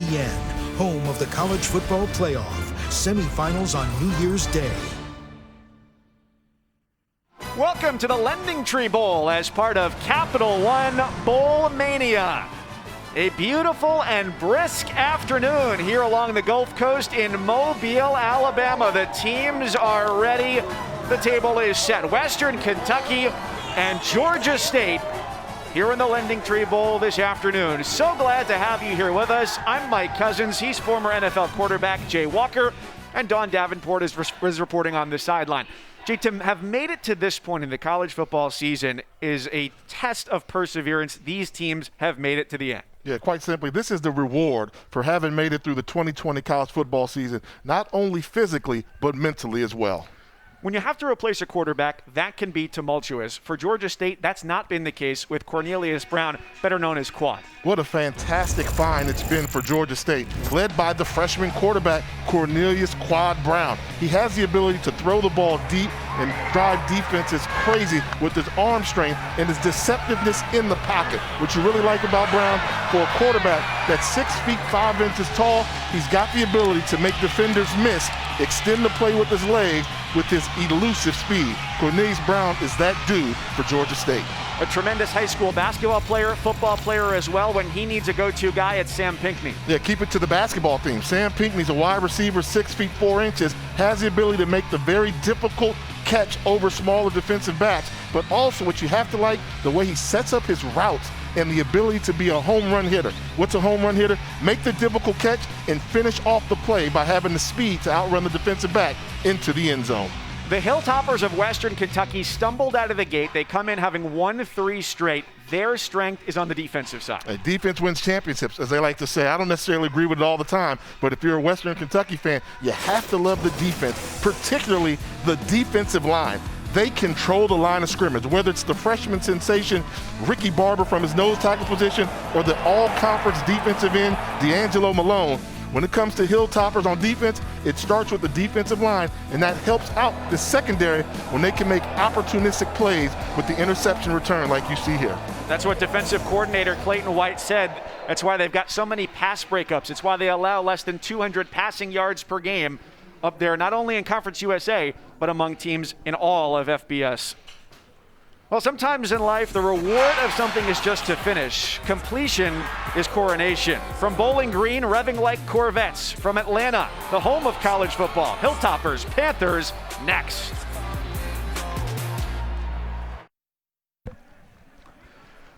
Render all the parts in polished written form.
ESPN, home of the college football playoff, semifinals on New Year's Day. Welcome to the LendingTree Bowl as part of Capital One Bowl Mania. A beautiful and brisk afternoon here along the Gulf Coast in Mobile, Alabama. The teams are ready. The table is set. Western Kentucky and Georgia State here in the LendingTree Bowl this afternoon. So glad to have you here with us. I'm Mike Cousins. He's former NFL quarterback Jay Walker, and Don Davenport is reporting on the sideline. Jay, to have made it to this point in the college football season is a test of perseverance. These teams have made it to the end. Yeah, quite simply, this is the reward for having made it through the 2020 college football season, not only physically, but mentally as well. When you have to replace a quarterback, that can be tumultuous. For Georgia State, that's not been the case with Cornelius Brown, better known as Quad. What a fantastic find it's been for Georgia State, led by the freshman quarterback, Cornelius Quad Brown. He has the ability to throw the ball deep and drive defenses crazy with his arm strength and his deceptiveness in the pocket. What you really like about Brown, for a quarterback that's 6 feet 5 inches tall, he's got the ability to make defenders miss, extend the play with his legs, with his elusive speed. Cornelius Brown is that dude for Georgia State. A tremendous high school basketball player, football player as well. When he needs a go-to guy, it's Sam Pinckney. Yeah, keep it to the basketball theme. Sam Pinckney's a wide receiver, 6 feet 4 inches, has the ability to make the very difficult catch over smaller defensive backs, but also what you have to like, the way he sets up his routes and the ability to be a home run hitter. What's a home run hitter? Make the difficult catch and finish off the play by having the speed to outrun the defensive back into the end zone. The Hilltoppers of Western Kentucky stumbled out of the gate. They come in having won 3 straight. Their strength is on the defensive side. Defense wins championships, as they like to say. I don't necessarily agree with it all the time, but if you're a Western Kentucky fan, you have to love the defense, particularly the defensive line. They control the line of scrimmage, whether it's the freshman sensation, Ricky Barber from his nose tackle position, or the all-conference defensive end, D'Angelo Malone. When it comes to Hilltoppers on defense, it starts with the defensive line, and that helps out the secondary when they can make opportunistic plays with the interception return like you see here. That's what defensive coordinator Clayton White said. That's why they've got so many pass breakups. It's why they allow less than 200 passing yards per game up there, not only in Conference USA, but among teams in all of FBS. Well, sometimes in life, the reward of something is just to finish. Completion is coronation. From Bowling Green, revving like Corvettes. From Atlanta, the home of college football. Hilltoppers, Panthers, next.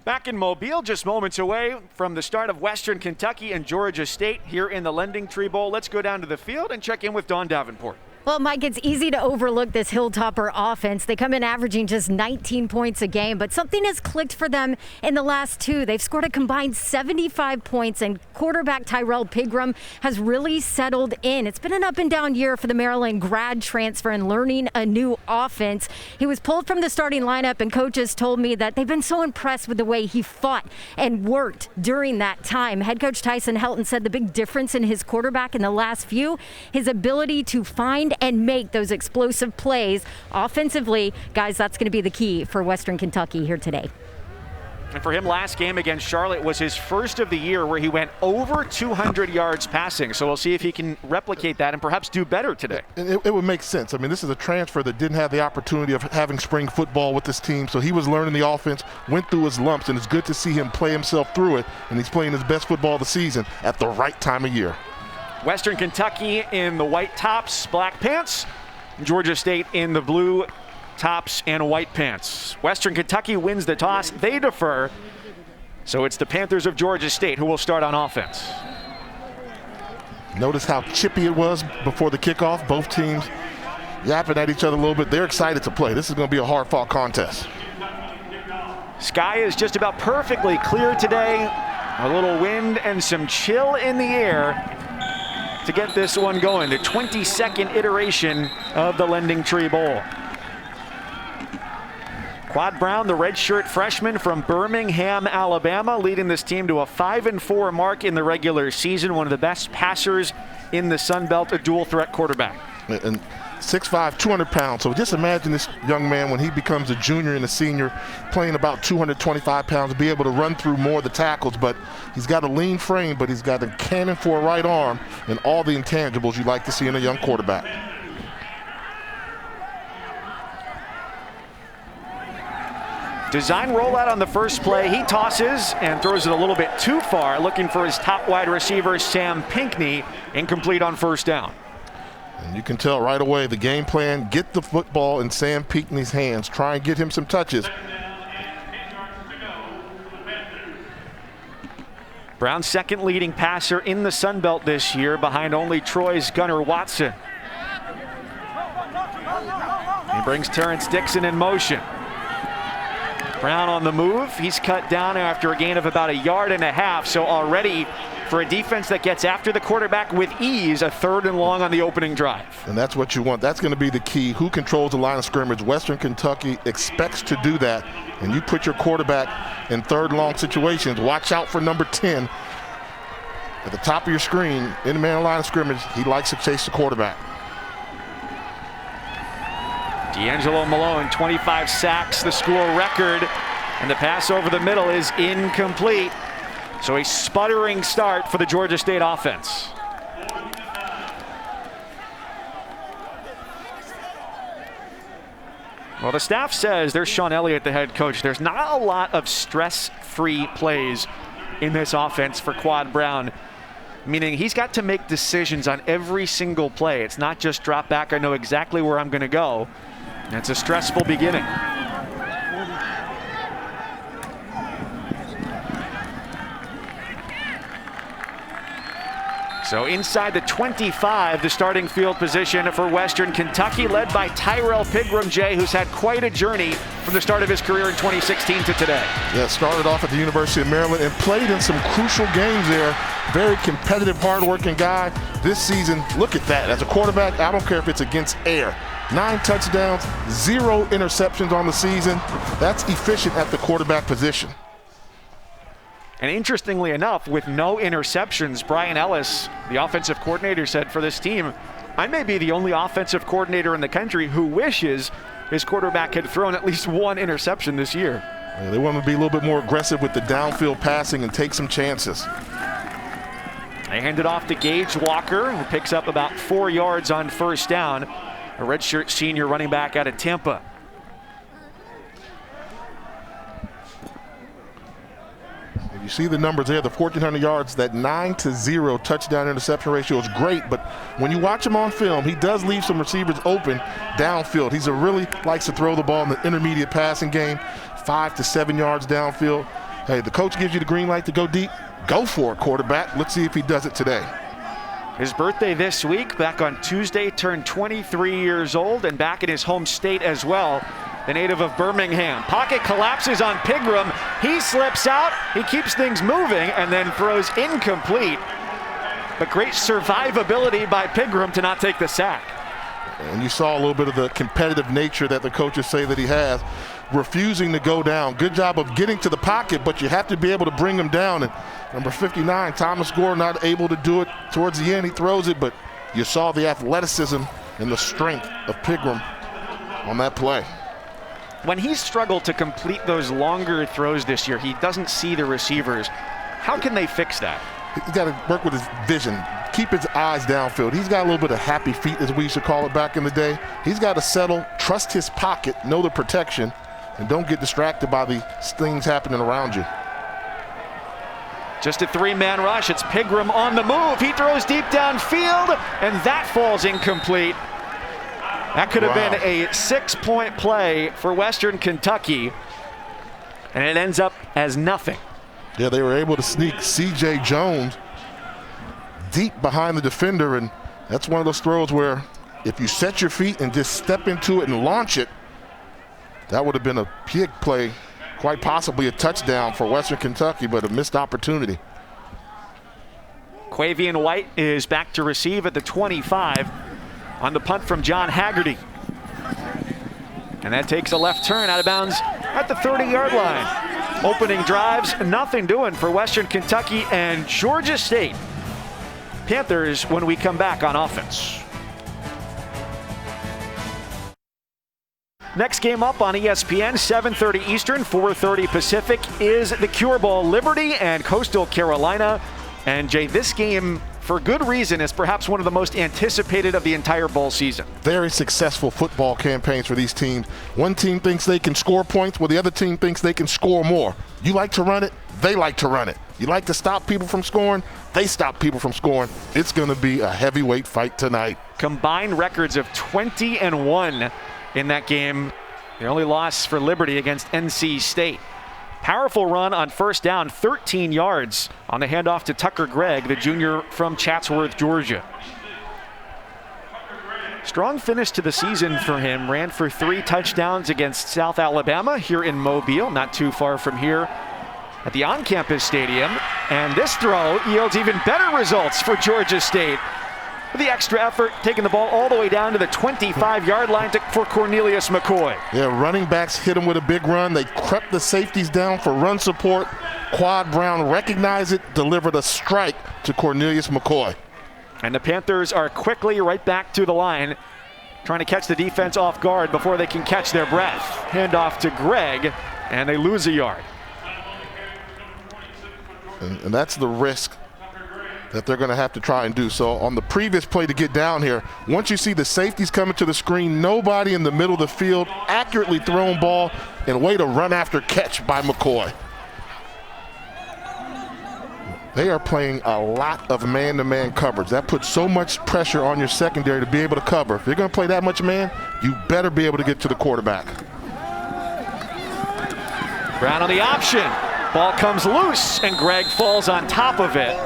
Back in Mobile, just moments away from the start of Western Kentucky and Georgia State here in the LendingTree Bowl. Let's go down to the field and check in with Don Davenport. Well, Mike, it's easy to overlook this Hilltopper offense. They come in averaging just 19 points a game, but something has clicked for them in the last 2. They've scored a combined 75 points, and quarterback Tyrell Pigram has really settled in. It's been an up and down year for the Maryland grad transfer and learning a new offense. He was pulled from the starting lineup, and coaches told me that they've been so impressed with the way he fought and worked during that time. Head coach Tyson Helton said the big difference in his quarterback in the last few, his ability to find and make those explosive plays offensively. Guys, that's going to be the key for Western Kentucky here today. And for him, last game against Charlotte was his first of the year where he went over 200 yards passing. So we'll see if he can replicate that and perhaps do better today. And it would make sense. I mean, this is a transfer that didn't have the opportunity of having spring football with this team. So he was learning the offense, went through his lumps, and it's good to see him play himself through it. And he's playing his best football of the season at the right time of year. Western Kentucky in the white tops, black pants. Georgia State in the blue tops and white pants. Western Kentucky wins the toss. They defer. So it's the Panthers of Georgia State who will start on offense. Notice how chippy it was before the kickoff. Both teams yapping at each other a little bit. They're excited to play. This is going to be a hard-fought contest. Sky is just about perfectly clear today. A little wind and some chill in the air to get this one going. The 22nd iteration of the LendingTree Bowl. Quad Brown, the redshirt freshman from Birmingham, Alabama, leading this team to a 5-4 mark in the regular season. One of the best passers in the Sun Belt, a dual threat quarterback. And 6'5", 200 pounds. So just imagine this young man when he becomes a junior and a senior playing about 225 pounds, be able to run through more of the tackles. But he's got a lean frame, but he's got a cannon for a right arm and all the intangibles you like to see in a young quarterback. Design rollout on the first play. He tosses and throws it a little bit too far, looking for his top wide receiver, Sam Pinckney, incomplete on first down. And you can tell right away the game plan, get the football in Sam Pinckney's hands, try and get him some touches. Brown's second leading passer in the Sun Belt this year, behind only Troy's Gunnar Watson. He brings Terrence Dixon in motion. Brown on the move. He's cut down after a gain of about 1.5 yards, so already for a defense that gets after the quarterback with ease, a 3rd and long on the opening drive. And that's what you want. That's going to be the key. Who controls the line of scrimmage? Western Kentucky expects to do that. And you put your quarterback in 3rd and long situations. Watch out for number 10 at the top of your screen in the man line of scrimmage. He likes to chase the quarterback. D'Angelo Malone, 25 sacks, the school record, and the pass over the middle is incomplete. So a sputtering start for the Georgia State offense. Well, the staff says, there's Sean Elliott, the head coach, there's not a lot of stress-free plays in this offense for Quad Brown, meaning he's got to make decisions on every single play. It's not just drop back, I know exactly where I'm going to go. And it's a stressful beginning. So inside the 25, the starting field position for Western Kentucky, led by Tyrell Pigram, Jay, who's had quite a journey from the start of his career in 2016 to today. Yeah, started off at the University of Maryland and played in some crucial games there. Very competitive, hardworking guy. This season, look at that. As a quarterback, I don't care if it's against air. 9 touchdowns, 0 interceptions on the season. That's efficient at the quarterback position. And interestingly enough, with no interceptions, Brian Ellis, the offensive coordinator, said for this team, I may be the only offensive coordinator in the country who wishes his quarterback had thrown at least 1 interception this year. Yeah, they want to be a little bit more aggressive with the downfield passing and take some chances. They hand it off to Gage Walker, who picks up about 4 yards on first down. A redshirt senior running back out of Tampa. You see the numbers there, the 1,400 yards, that 9-0 touchdown interception ratio is great, but when you watch him on film, he does leave some receivers open downfield. He's really likes to throw the ball in the intermediate passing game, 5 to 7 yards downfield. Hey, the coach gives you the green light to go deep. Go for it, quarterback. Let's see if he does it today. His birthday this week, back on Tuesday, turned 23 years old, and back in his home state as well, the native of Birmingham. Pocket collapses on Pigram. He slips out, he keeps things moving, and then throws incomplete. But great survivability by Pigram to not take the sack. And you saw a little bit of the competitive nature that the coaches say that he has, refusing to go down. Good job of getting to the pocket, but you have to be able to bring him down. And number 59, Thomas Gore, not able to do it towards the end. He throws it, but you saw the athleticism and the strength of Pigram on that play. When he's struggled to complete those longer throws this year, he doesn't see the receivers. How can they fix that? He's got to work with his vision, keep his eyes downfield. He's got a little bit of happy feet, as we used to call it back in the day. He's got to settle, trust his pocket, know the protection, and don't get distracted by the things happening around you. Just a 3-man rush. It's Pigram on the move. He throws deep downfield, and that falls incomplete. That could have been a 6-point play for Western Kentucky, and it ends up as nothing. Yeah, they were able to sneak C.J. Jones deep behind the defender, and that's one of those throws where if you set your feet and just step into it and launch it, that would have been a big play, quite possibly a touchdown for Western Kentucky, but a missed opportunity. Quavian White is back to receive at the 25 on the punt from John Haggerty. And that takes a left turn out of bounds at the 30-yard line. Opening drives, nothing doing for Western Kentucky and Georgia State. Panthers when we come back on offense. Next game up on ESPN, 7:30 Eastern, 4:30 Pacific, is the Cure Bowl. Liberty and Coastal Carolina. And Jay, this game, for good reason, is perhaps one of the most anticipated of the entire bowl season. Very successful football campaigns for these teams. One team thinks they can score points, while the other team thinks they can score more. You like to run it, they like to run it. You like to stop people from scoring, they stop people from scoring. It's going to be a heavyweight fight tonight. Combined records of 20-1 in that game. The only loss for Liberty against NC State. Powerful run on first down, 13 yards on the handoff to Tucker Gregg, the junior from Chatsworth, Georgia. Strong finish to the season for him. Ran for 3 touchdowns against South Alabama here in Mobile, not too far from here at the on-campus stadium. And this throw yields even better results for Georgia State. With the extra effort, taking the ball all the way down to the 25-yard line for Cornelius McCoy. Yeah, running backs hit him with a big run. They crept the safeties down for run support. Quad Brown recognized it, delivered a strike to Cornelius McCoy. And the Panthers are quickly right back to the line, trying to catch the defense off guard before they can catch their breath. Handoff to Gregg, and they lose a yard. And that's the risk that they're going to have to try and do. So on the previous play to get down here, once you see the safeties coming to the screen, nobody in the middle of the field, accurately thrown ball, and way to run after catch by McCoy. They are playing a lot of man-to-man coverage. That puts so much pressure on your secondary to be able to cover. If you're going to play that much man, you better be able to get to the quarterback. Brown on the option. Ball comes loose, and Gregg falls on top of it.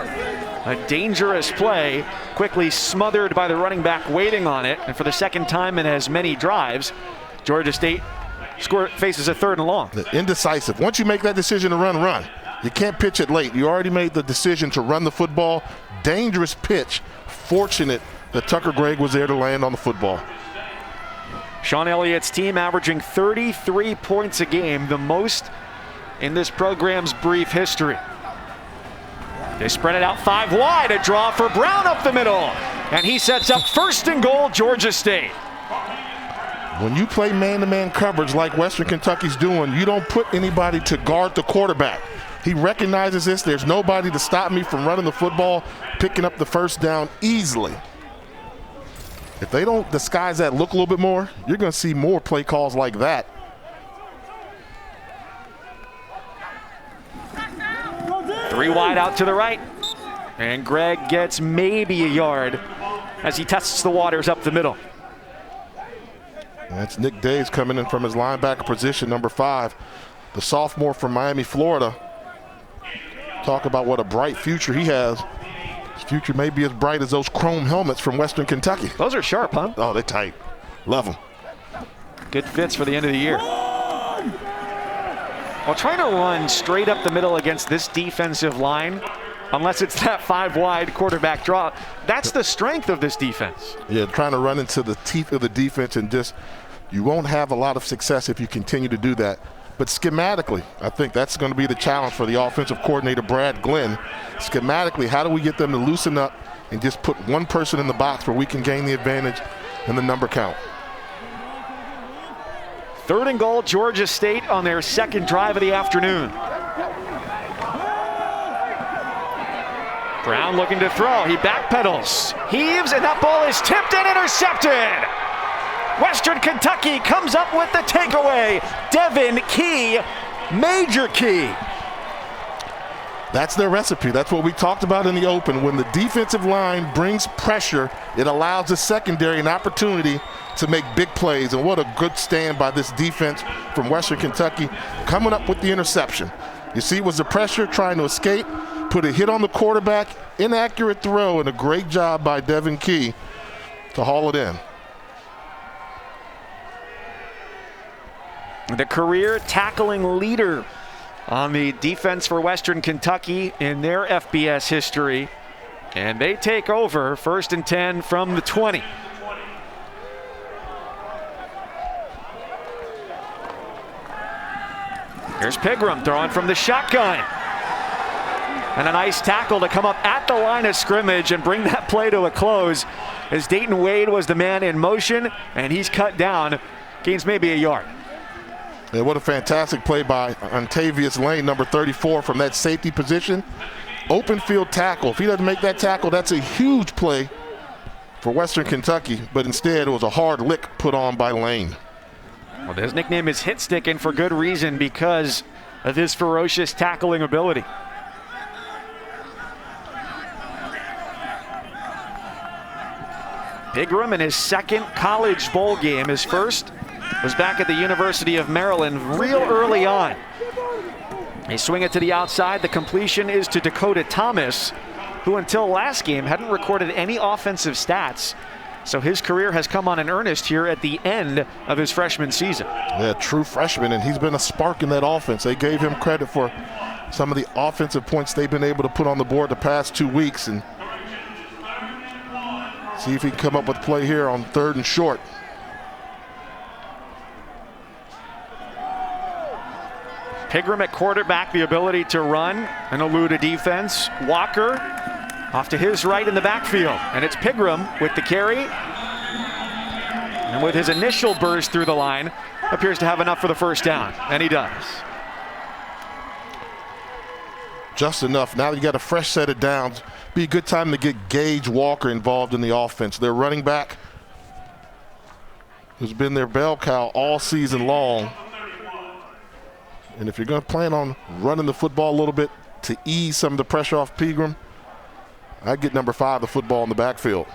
A dangerous play, quickly smothered by the running back waiting on it. And for the second time in as many drives, Georgia State faces a 3rd and long. Indecisive. Once you make that decision to run, run. You can't pitch it late. You already made the decision to run the football. Dangerous pitch. Fortunate that Tucker Gregg was there to land on the football. Sean Elliott's team averaging 33 points a game, the most in this program's brief history. They spread it out 5 wide, a draw for Brown up the middle, and he sets up 1st and goal, Georgia State. When you play man-to-man coverage like Western Kentucky's doing, you don't put anybody to guard the quarterback. He recognizes this. There's nobody to stop me from running the football, picking up the 1st down easily. If they don't disguise that look a little bit more, you're going to see more play calls like that. Three wide out to the right, and Gregg gets maybe a yard as he tests the waters up the middle. That's Nick Days coming in from his linebacker position, number 5, the sophomore from Miami, Florida. Talk about what a bright future he has. His future may be as bright as those chrome helmets from Western Kentucky. Those are sharp, huh? Oh, they're tight. Love them. Good fits for the end of the year. Well, trying to run straight up the middle against this defensive line, unless it's that 5 wide quarterback draw, that's the strength of this defense. Yeah, trying to run into the teeth of the defense, and just, you won't have a lot of success if you continue to do that. But schematically, I think that's going to be the challenge for the offensive coordinator, Brad Glenn. Schematically, how do we get them to loosen up and just put one person in the box where we can gain the advantage in the number count? 3rd and goal, Georgia State on their 2nd drive of the afternoon. Brown looking to throw. He backpedals, heaves, and that ball is tipped and intercepted. Western Kentucky comes up with the takeaway. Devin Key, major key. That's their recipe. That's what we talked about in the open. When the defensive line brings pressure, it allows the secondary an opportunity to make big plays. And what a good stand by this defense from Western Kentucky, coming up with the interception. You see, it was the pressure trying to escape, put a hit on the quarterback, inaccurate throw, and a great job by Devin Key to haul it in. The career tackling leader on the defense for Western Kentucky in their FBS history. And they take over 1st and 10 from the 20. Here's Pigram throwing from the shotgun. And a nice tackle to come up at the line of scrimmage and bring that play to a close, as Dayton Wade was the man in motion, and he's cut down gains maybe a yard. And what a fantastic play by Ontavious Lane, number 34, from that safety position. Open field tackle. If he doesn't make that tackle, that's a huge play for Western Kentucky, but instead it was a hard lick put on by Lane. Well, his nickname is Hit Stick, and for good reason, because of his ferocious tackling ability. Pigram in his second college bowl game. His first was back at the University of Maryland real early on. They swing it to the outside. The completion is to Dakota Thomas, who until last game hadn't recorded any offensive stats. So his career has come on in earnest here at the end of his freshman season. Yeah, true freshman, and he's been a spark in that offense. They gave him credit for some of the offensive points they've been able to put on the board the past 2 weeks. And see if he can come up with a play here on 3rd and short. Pigram at quarterback, the ability to run and elude a defense. Walker off to his right in the backfield. And it's Pigram with the carry. And with his initial burst through the line, appears to have enough for the first down. And he does. Just enough. Now you got a fresh set of downs. Be a good time to get Gage Walker involved in the offense. Their running back, who's been their bell cow all season long. And if you're going to plan on running the football a little bit to ease some of the pressure off Pigram, I'd get number 5, the football in the backfield.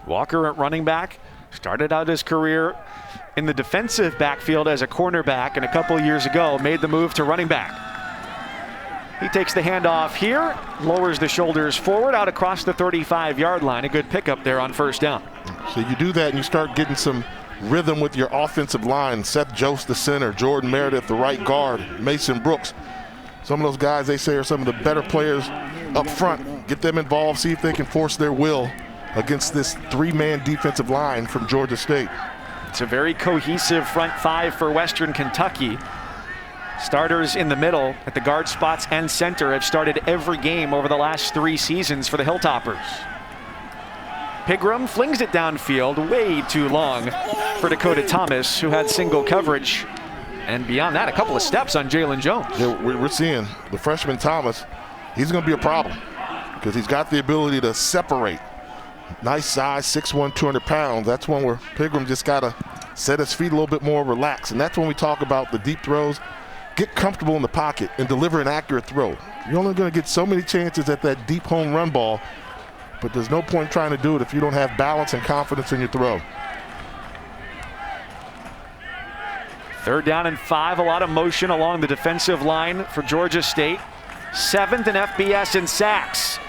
Walker at running back started out his career in the defensive backfield as a cornerback, and a couple years ago made the move to running back. He takes the handoff here, lowers the shoulders forward out across the 35-yard line. A good pickup there on first down. So you do that and you start getting some rhythm with your offensive line. Seth Jost, the center, Jordan Meredith, the right guard, Mason Brooks. Some of those guys they say are some of the better players up front. Get them involved, see if they can force their will against this 3-man defensive line from Georgia State. It's a very cohesive front 5 for Western Kentucky. Starters in the middle at the guard spots and center have started every game over the last 3 seasons for the Hilltoppers. Pigram flings it downfield, way too long for Dakota Thomas, who had single coverage. And beyond that, a couple of steps on Jalen Jones. Yeah, we're seeing the freshman Thomas, he's going to be a problem because he's got the ability to separate. Nice size, 6'1", 200 pounds. That's one where Pigram just got to set his feet a little bit more, relax. And that's when we talk about the deep throws. Get comfortable in the pocket and deliver an accurate throw. You're only going to get so many chances at that deep home run ball, but there's no point trying to do it if you don't have balance and confidence in your throw. 3rd down and 5, a lot of motion along the defensive line for Georgia State. 7th in FBS in sacks.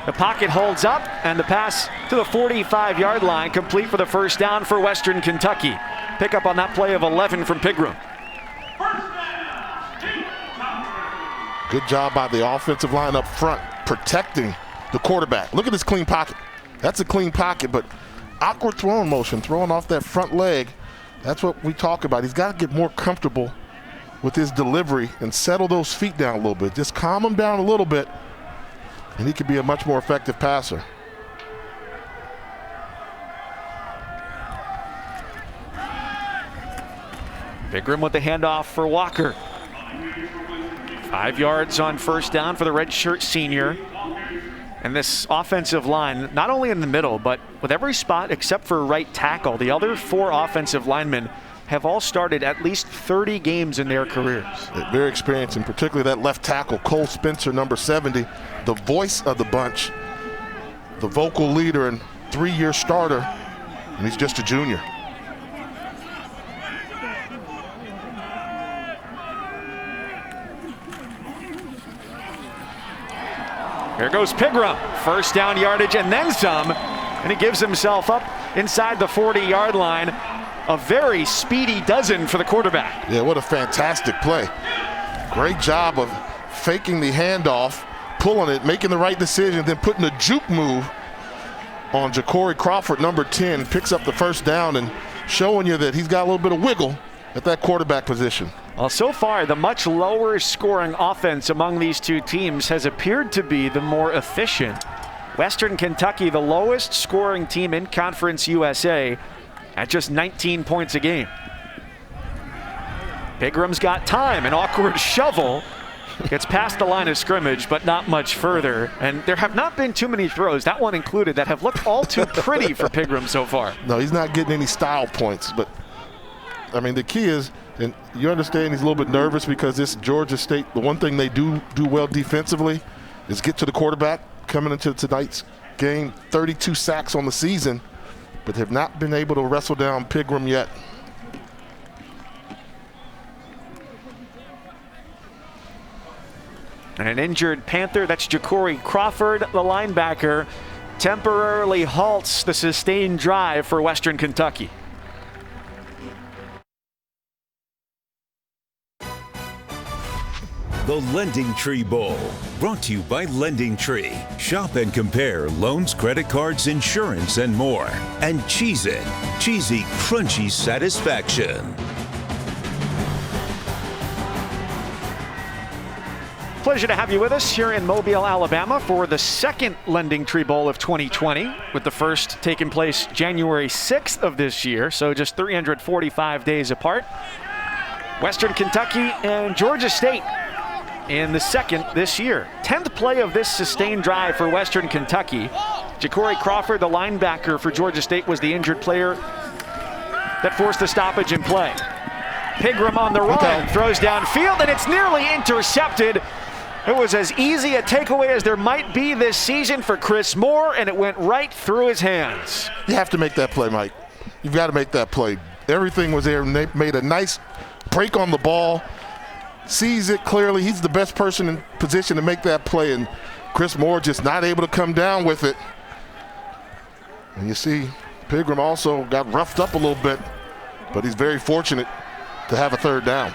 The pocket holds up, and the pass to the 45-yard line, complete for the first down for Western Kentucky. Pick up on that play of 11 from Pigram. Good job by the offensive line up front, protecting the quarterback. Look at this clean pocket. That's a clean pocket, but awkward throwing motion, throwing off that front leg. That's what we talk about. He's got to get more comfortable with his delivery and settle those feet down a little bit. Just calm them down a little bit, and he could be a much more effective passer. Pigram with the handoff for Walker. 5 yards on first down for the redshirt senior. And this offensive line, not only in the middle, but with every spot except for right tackle, the other 4 offensive linemen have all started at least 30 games in their careers. Very experienced, and particularly that left tackle, Cole Spencer, number 70, the voice of the bunch, the vocal leader and 3-year starter, and he's just a junior. Here goes Pigram. First down yardage and then some. And he gives himself up inside the 40-yard line. A very speedy dozen for the quarterback. Yeah, what a fantastic play. Great job of faking the handoff, pulling it, making the right decision, then putting a juke move on Ja'Cory Crawford, number 10. Picks up the first down and showing you that he's got a little bit of wiggle at that quarterback position. Well, so far, the much lower scoring offense among these two teams has appeared to be the more efficient. Western Kentucky, the lowest scoring team in Conference USA at just 19 points a game. Pigram's got time, an awkward shovel. Gets past the line of scrimmage, but not much further. And there have not been too many throws, that one included, that have looked all too pretty for Pigram so far. No, he's not getting any style points. But, I mean, the key is, and you understand he's a little bit nervous because this Georgia State, the one thing they do well defensively is get to the quarterback. Coming into tonight's game, 32 sacks on the season, but have not been able to wrestle down Pigram yet. And an injured Panther, that's Ja'Cory Crawford, the linebacker, temporarily halts the sustained drive for Western Kentucky. The LendingTree Bowl, brought to you by LendingTree. Shop and compare loans, credit cards, insurance, and more. And Cheez-It, cheesy, crunchy satisfaction. Pleasure to have you with us here in Mobile, Alabama for the second LendingTree Bowl of 2020, with the first taking place January 6th of this year, so just 345 days apart. Western Kentucky and Georgia State in the second this year. 10th play of this sustained drive for Western Kentucky. Ja'Cory Crawford, the linebacker for Georgia State, was the injured player that forced the stoppage in play. Pigram on the run, throws downfield, and it's nearly intercepted. It was as easy a takeaway as there might be this season for Chris Moore, and it went right through his hands. You have to make that play, Mike. You've got to make that play. Everything was there, and they made a nice break on the ball. Sees it clearly. He's the best person in position to make that play, and Chris Moore just not able to come down with it. And you see Pigram also got roughed up a little bit, but he's very fortunate to have a third down.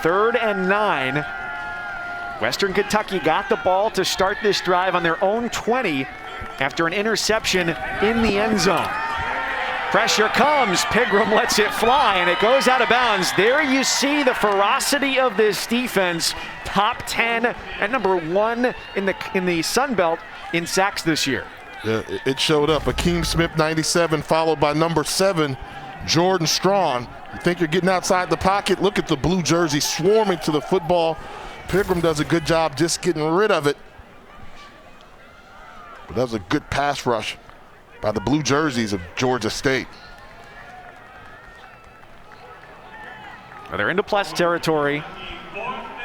3rd and 9. Western Kentucky got the ball to start this drive on their own 20 after an interception in the end zone. Pressure comes, Pigram lets it fly, and it goes out of bounds. There you see the ferocity of this defense, top 10 and number 1 in the Sun Belt in sacks this year. Yeah, it showed up. Akeem Smith, 97, followed by number 7, Jordan Strong. You think you're getting outside the pocket? Look at the blue jersey swarming to the football. Pigram does a good job just getting rid of it. But that was a good pass rush by the blue jerseys of Georgia State. Well, they're into plus territory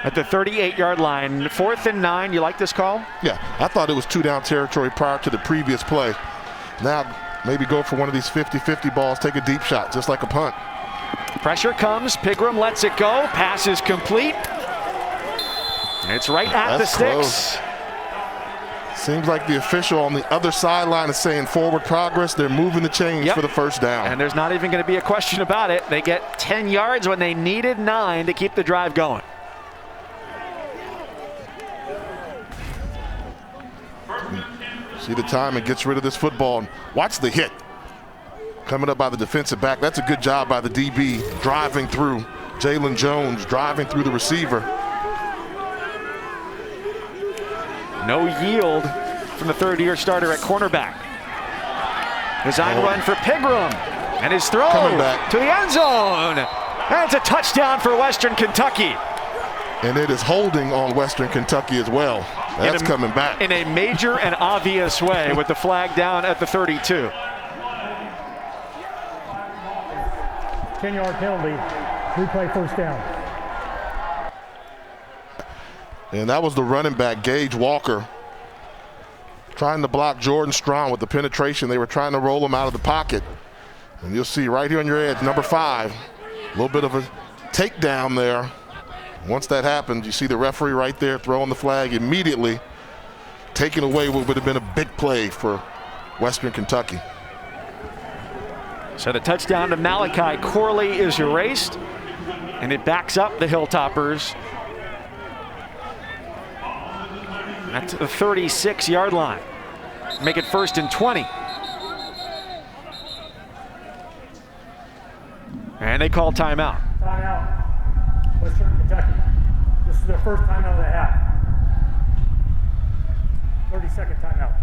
at the 38-yard line. 4th and 9. You like this call? Yeah, I thought it was 2-down territory prior to the previous play. Now maybe go for one of these 50-50 balls, take a deep shot, just like a punt. Pressure comes, Pigram lets it go, pass is complete. And it's right at the sticks. Seems like the official on the other sideline is saying forward progress. They're moving the chains for the first down. And there's not even going to be a question about it. They get 10 yards when they needed 9 to keep the drive going. See the time and gets rid of this football. Watch the hit. Coming up by the defensive back. That's a good job by the DB driving through. Jalen Jones driving through the receiver. No yield from the third-year starter at cornerback. Design run for Pigram. And his throw to the end zone. And it's a touchdown for Western Kentucky. And it is holding on Western Kentucky as well. That's coming back. In a major and obvious way with the flag down at the 32. 10-yard penalty, replay first down. And that was the running back, Gage Walker, trying to block Jordan Strong with the penetration. They were trying to roll him out of the pocket. And you'll see right here on your edge, number 5, a little bit of a takedown there. Once that happened, you see the referee right there throwing the flag immediately, taking away what would have been a big play for Western Kentucky. So the touchdown to Malachi Corley is erased, and it backs up the Hilltoppers at the 36-yard line. Make it 1st and 20. And they call timeout. Timeout, Western Kentucky. This is their first timeout they have. 30-second timeout.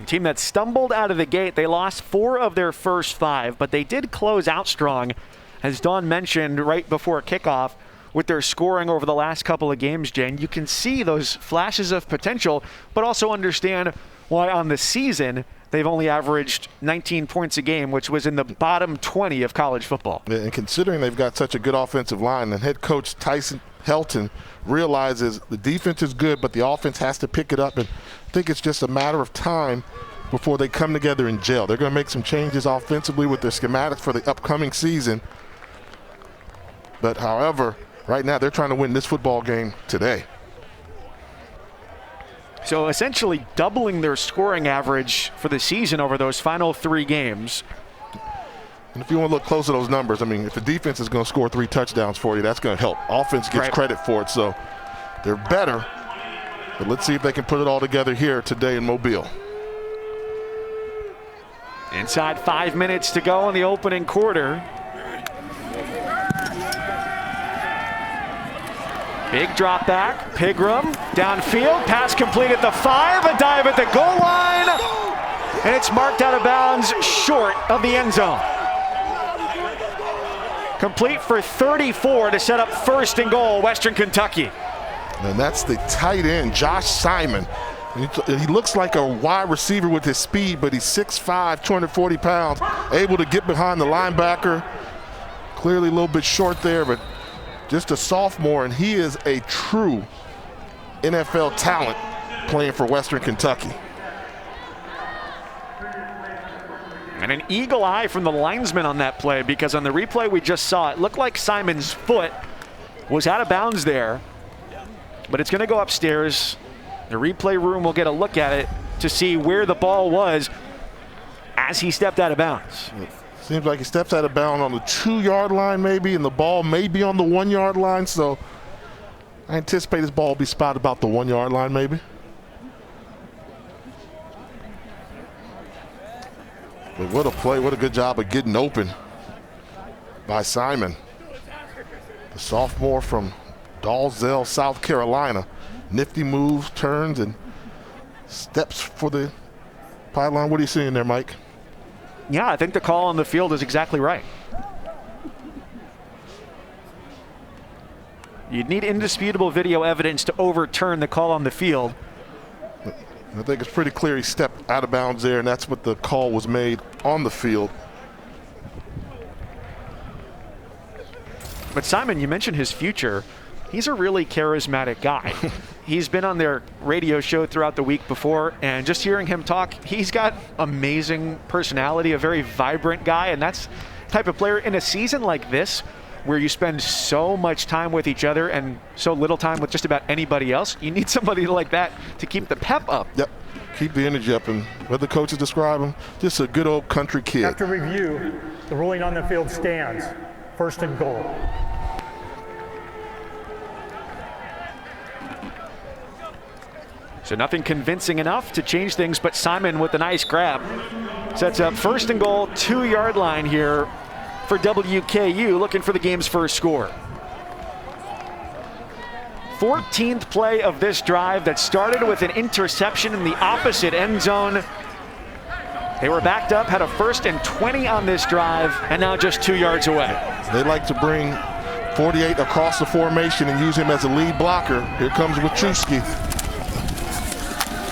A team that stumbled out of the gate. They lost 4 of their first 5, but they did close out strong, as Dawn mentioned right before kickoff, with their scoring over the last couple of games, Jen. You can see those flashes of potential, but also understand why on the season they've only averaged 19 points a game, which was in the bottom 20 of college football. And considering they've got such a good offensive line, and head coach Tyson Helton realizes the defense is good, but the offense has to pick it up, and I think it's just a matter of time before they come together and gel. They're going to make some changes offensively with their schematics for the upcoming season. But however, right now they're trying to win this football game today. So essentially doubling their scoring average for the season over those final 3 games. And if you want to look close at those numbers, I mean, if the defense is going to score 3 touchdowns for you, that's going to help. Offense gets credit for it, so they're better. But let's see if they can put it all together here today in Mobile. Inside 5 minutes to go in the opening quarter. Big drop back, Pigram downfield, pass complete at the 5, a dive at the goal line, and it's marked out of bounds short of the end zone. Complete for 34 to set up 1st and goal, Western Kentucky. And that's the tight end, Josh Simon. He looks like a wide receiver with his speed, but he's 6'5", 240 pounds, able to get behind the linebacker. Clearly a little bit short there, but just a sophomore, and he is a true NFL talent playing for Western Kentucky. And an eagle eye from the linesman on that play, because on the replay we just saw, it looked like Simon's foot was out of bounds there, but it's going to go upstairs. The replay room will get a look at it to see where the ball was as he stepped out of bounds. Seems like he steps out of bounds on the 2-yard line maybe, and the ball may be on the 1-yard line, so I anticipate this ball will be spotted about the 1-yard line maybe. But what a play, what a good job of getting open by Simon. The sophomore from Dalzell, South Carolina. Nifty moves, turns, and steps for the pylon. What are you seeing there, Mike? Yeah, I think the call on the field is exactly right. You'd need indisputable video evidence to overturn the call on the field. I think it's pretty clear he stepped out of bounds there, and that's what the call was made on the field. But Simon, you mentioned his future. He's a really charismatic guy. He's been on their radio show throughout the week before, and just hearing him talk, he's got amazing personality, a very vibrant guy, and that's the type of player in a season like this where you spend so much time with each other and so little time with just about anybody else. You need somebody like that to keep the pep up. Yep, keep the energy up, and what the coaches describe him, just a good old country kid. After review, the ruling on the field stands. 1st and goal. So nothing convincing enough to change things, but Simon with a nice grab sets up 1st and goal, 2-yard line here for WKU, looking for the game's first score. 14th play of this drive that started with an interception in the opposite end zone. They were backed up, had a 1st and 20 on this drive, and now just 2 yards away. They like to bring 48 across the formation and use him as a lead blocker. Here comes Wachowski.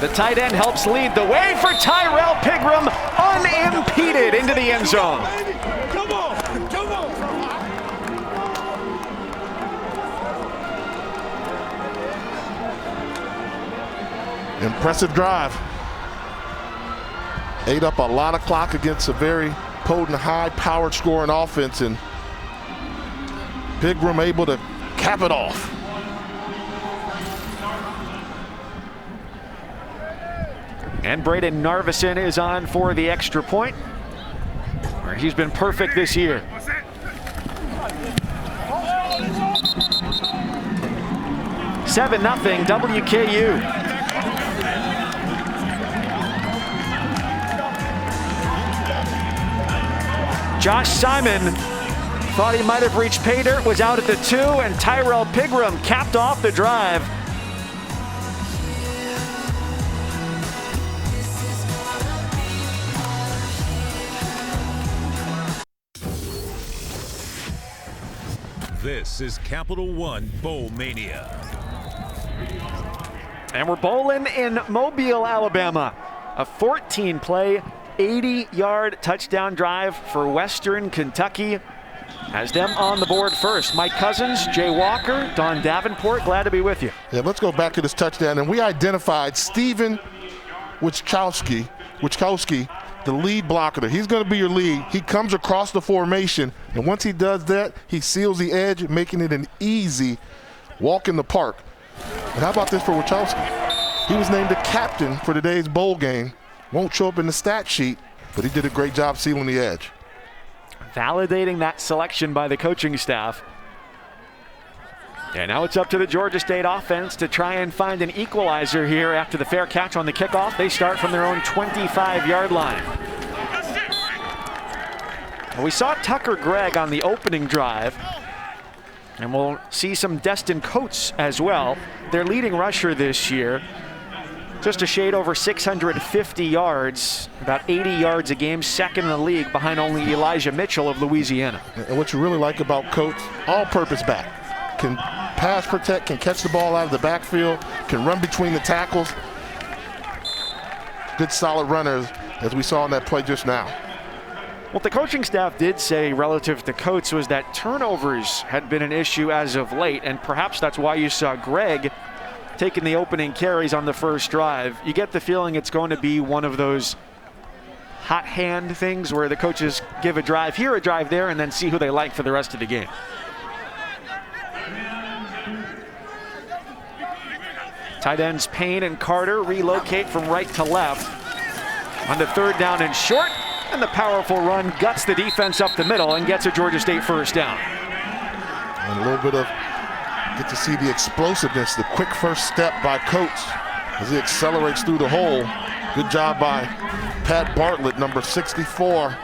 The tight end helps lead the way for Tyrell Pigram, unimpeded into the end zone. Come on, come on. Impressive drive. Ate up a lot of clock against a very potent, high-powered scoring offense, and Pigram able to cap it off. And Braden Narveson is on for the extra point, where he's been perfect this year. Seven nothing WKU. Josh Simon thought he might have reached pay dirt, was out at the 2, and Tyrell Pigram capped off the drive. This is Capital One Bowl Mania. And we're bowling in Mobile, Alabama. A 14-play, 80-yard touchdown drive for Western Kentucky. Has them on the board first. Mike Cousins, Jay Walker, Don Davenport, glad to be with you. Yeah, let's go back to this touchdown. And we identified Steven Wichkowski, the lead blocker there. He's going to be your lead. He comes across the formation, and once he does that, he seals the edge, making it an easy walk in the park. And how about this for Wichkowski? He was named the captain for today's bowl game. Won't show up in the stat sheet, but he did a great job sealing the edge. Validating that selection by the coaching staff. And now it's up to the Georgia State offense to try and find an equalizer here after the fair catch on the kickoff. They start from their own 25-yard line. Well, we saw Tucker Gregg on the opening drive, and we'll see some Destin Coates as well. Their leading rusher this year, just a shade over 650 yards, about 80 yards a game, second in the league behind only Elijah Mitchell of Louisiana. And what you really like about Coates, all-purpose back. Can pass protect, can catch the ball out of the backfield, can run between the tackles. Good solid runners, as we saw in that play just now. What the coaching staff did say relative to Coates was that turnovers had been an issue as of late, and perhaps that's why you saw Gregg taking the opening carries on the first drive. You get the feeling it's going to be one of those hot hand things where the coaches give a drive here, a drive there, and then see who they like for the rest of the game. Tight ends Payne and Carter relocate from right to left. On the third down and short, and the powerful run guts the defense up the middle and gets a Georgia State first down. And a little bit of, get to see the explosiveness, the quick first step by Coates as he accelerates through the hole. Good job by Pat Bartlett, number 64,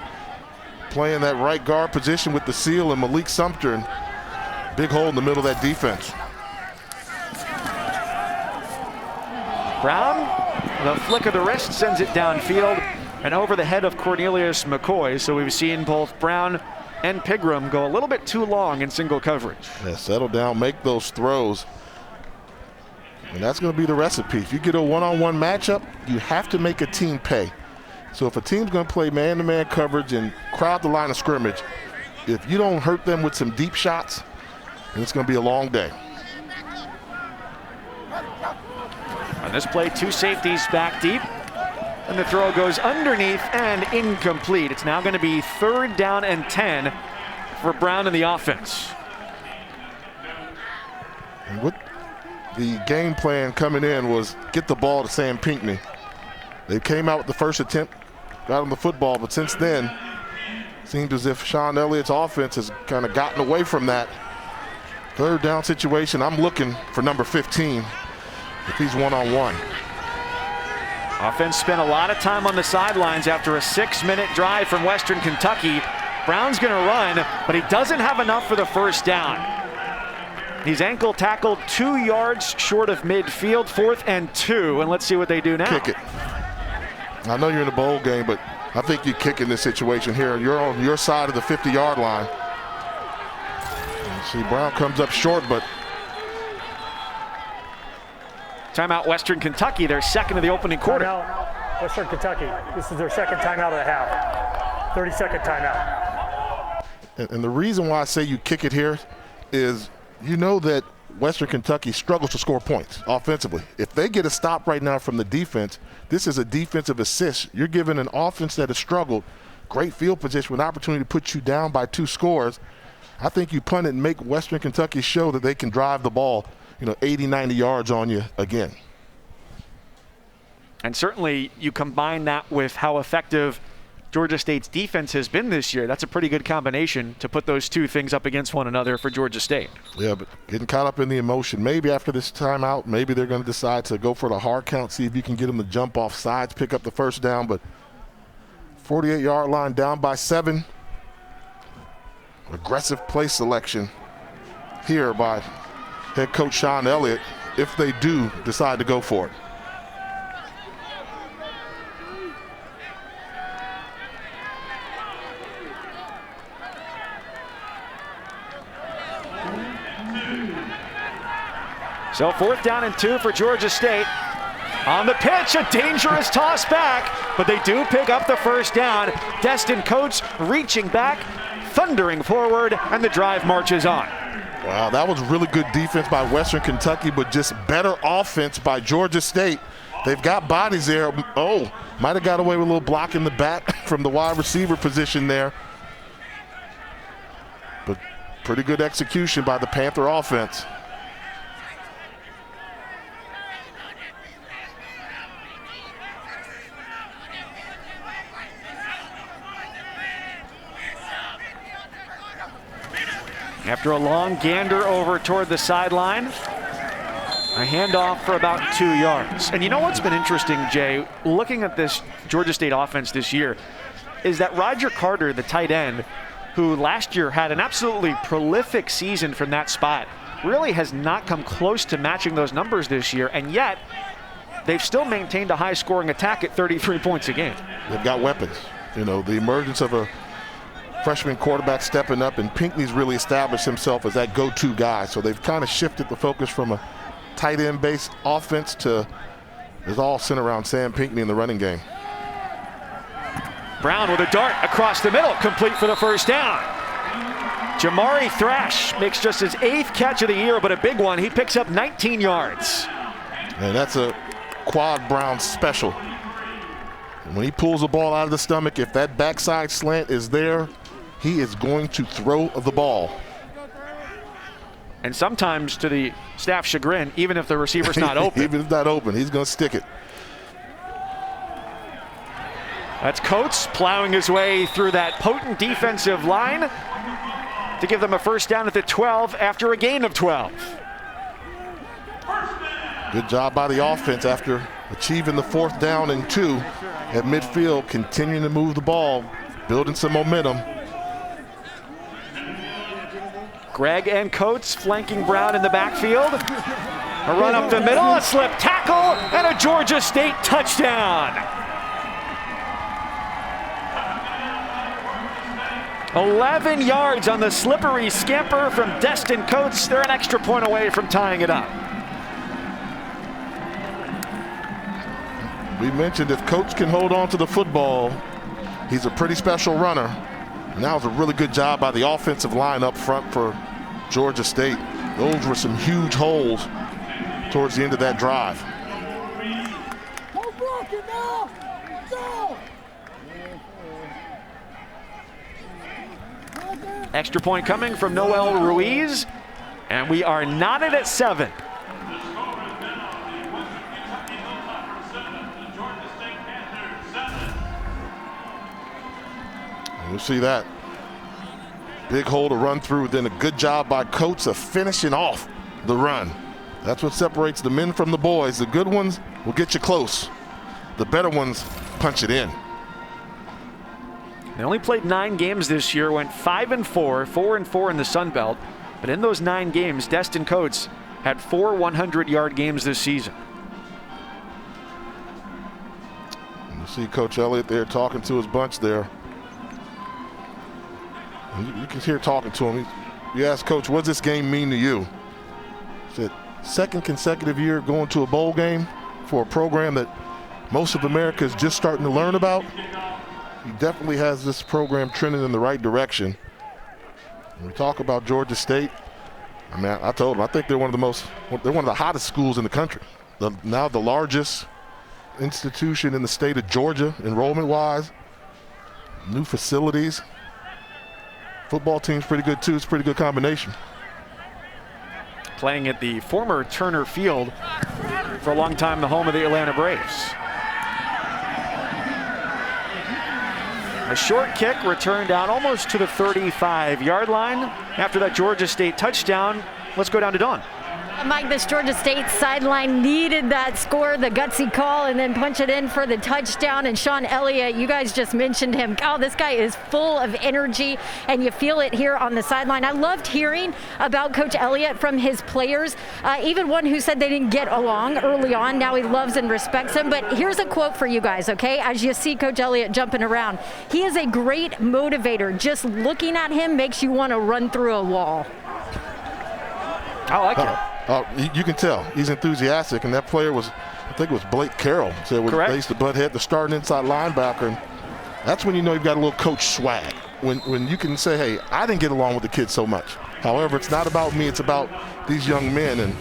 playing that right guard position with the seal, and Malik Sumter, and big hole in the middle of that defense. Brown, the flick of the wrist sends it downfield and over the head of Cornelius McCoy. So we've seen both Brown and Pigram go a little bit too long in single coverage. Yeah, settle down, make those throws. And that's going to be the recipe. If you get a one-on-one matchup, you have to make a team pay. So if a team's going to play man-to-man coverage and crowd the line of scrimmage, if you don't hurt them with some deep shots, then it's going to be a long day. On this play, two safeties back deep, and the throw goes underneath and incomplete. It's now going to be 3rd down and 10 for Brown in the offense. And what the game plan coming in was get the ball to Sam Pinckney. They came out with the first attempt, got him the football, but since then, it seemed as if Sean Elliott's offense has kind of gotten away from that. 3rd down situation, I'm looking for number 15. If he's one-on-one. Offense spent a lot of time on the sidelines after a 6-minute drive from Western Kentucky. Brown's going to run, but he doesn't have enough for the first down. He's ankle tackled 2 yards short of midfield, 4th and 2, and let's see what they do now. Kick it. I know you're in a bowl game, but I think you kick in this situation here. You're on your side of the 50-yard line. And see, Brown comes up short, but timeout Western Kentucky, their second of the opening quarter. Timeout Western Kentucky. This is their second timeout of the half. 30-second timeout. And the reason why I say you kick it here is you know that Western Kentucky struggles to score points offensively. If they get a stop right now from the defense, this is a defensive assist. You're giving an offense that has struggled great field position with an opportunity to put you down by 2 scores. I think you punt it and make Western Kentucky show that they can drive the ball 80, 90 yards on you again. And certainly you combine that with how effective Georgia State's defense has been this year. That's a pretty good combination to put those two things up against one another for Georgia State. Yeah, but getting caught up in the emotion. Maybe after this timeout, maybe they're going to decide to go for the hard count, see if you can get them to jump off sides, pick up the first down. But 48-yard line down by 7. Aggressive play selection here by head coach Sean Elliott, if they do decide to go for it. So 4th down and 2 for Georgia State. On the pitch, a dangerous toss back, but they do pick up the 1st down. Destin Coates reaching back, thundering forward, and the drive marches on. Wow, that was really good defense by Western Kentucky, but just better offense by Georgia State. They've got bodies there. Oh, might have got away with a little block in the back from the wide receiver position there. But pretty good execution by the Panther offense. After a long gander over toward the sideline, a handoff for about 2 yards. And you know what's been interesting, Jay, looking at this Georgia State offense this year, is that Roger Carter, the tight end, who last year had an absolutely prolific season from that spot, really has not come close to matching those numbers this year, and yet they've still maintained a high-scoring attack at 33 points a game. They've got weapons. You know, the emergence of a freshman quarterback stepping up, and Pinckney's really established himself as that go-to guy. So they've kind of shifted the focus from a tight end-based offense to it's all centered around Sam Pinckney in the running game. Brown with a dart across the middle, complete for the 1st down. Jamari Thrash makes just his 8th catch of the year, but a big one. He picks up 19 yards. And that's a Quad Brown special. When he pulls the ball out of the stomach, if that backside slant is there, he is going to throw the ball. And sometimes, to the staff's chagrin, even if the receiver's not open. Even if not open, he's going to stick it. That's Coates plowing his way through that potent defensive line to give them a 1st down at the 12 after a gain of 12. Good job by the offense after achieving the 4th down and 2 at midfield, continuing to move the ball, building some momentum. Gregg and Coates flanking Brown in the backfield. A run up the middle, a slip tackle, and a Georgia State touchdown. 11 yards on the slippery scamper from Destin Coates. They're an extra point away from tying it up. We mentioned if Coates can hold on to the football, he's a pretty special runner. And that was a really good job by the offensive line up front for Georgia State. Those were some huge holes towards the end of that drive. Extra point coming from Noel Ruiz, and we are knotted at 7. We'll see that. Big hole to run through, then a good job by Coates of finishing off the run. That's what separates the men from the boys. The good ones will get you close. The better ones punch it in. They only played 9 games this year, went 5-4, 4-4 in the Sun Belt. But in those 9 games, Destin Coates had 4 100-yard games this season. And you see Coach Elliott there talking to his bunch there. You can hear talking to him. You ask Coach, what does this game mean to you? He said, 2nd consecutive year going to a bowl game for a program that most of America is just starting to learn about. He definitely has this program trending in the right direction. When we talk about Georgia State, I mean, I told him, I think they're one of the hottest schools in the country. Now the largest institution in the state of Georgia, enrollment-wise. New facilities. Football team's pretty good too. It's a pretty good combination. Playing at the former Turner Field, for a long time the home of the Atlanta Braves. A short kick returned out almost to the 35-yard line. After that Georgia State touchdown, let's go down to Dawn. Mike, this Georgia State sideline needed that score, the gutsy call, and then punch it in for the touchdown. And Sean Elliott, you guys just mentioned him. Oh, this guy is full of energy, and you feel it here on the sideline. I loved hearing about Coach Elliott from his players, even one who said they didn't get along early on. Now he loves and respects him. But here's a quote for you guys, okay? As you see Coach Elliott jumping around, he is a great motivator. Just looking at him makes you want to run through a wall. I like it. You can tell he's enthusiastic, and that player was, I think it was Blake Carroll, said they used to butt head the starting inside linebacker, and that's when you know you've got a little coach swag. When you can say, hey, I didn't get along with the kids so much. However, it's not about me, it's about these young men, and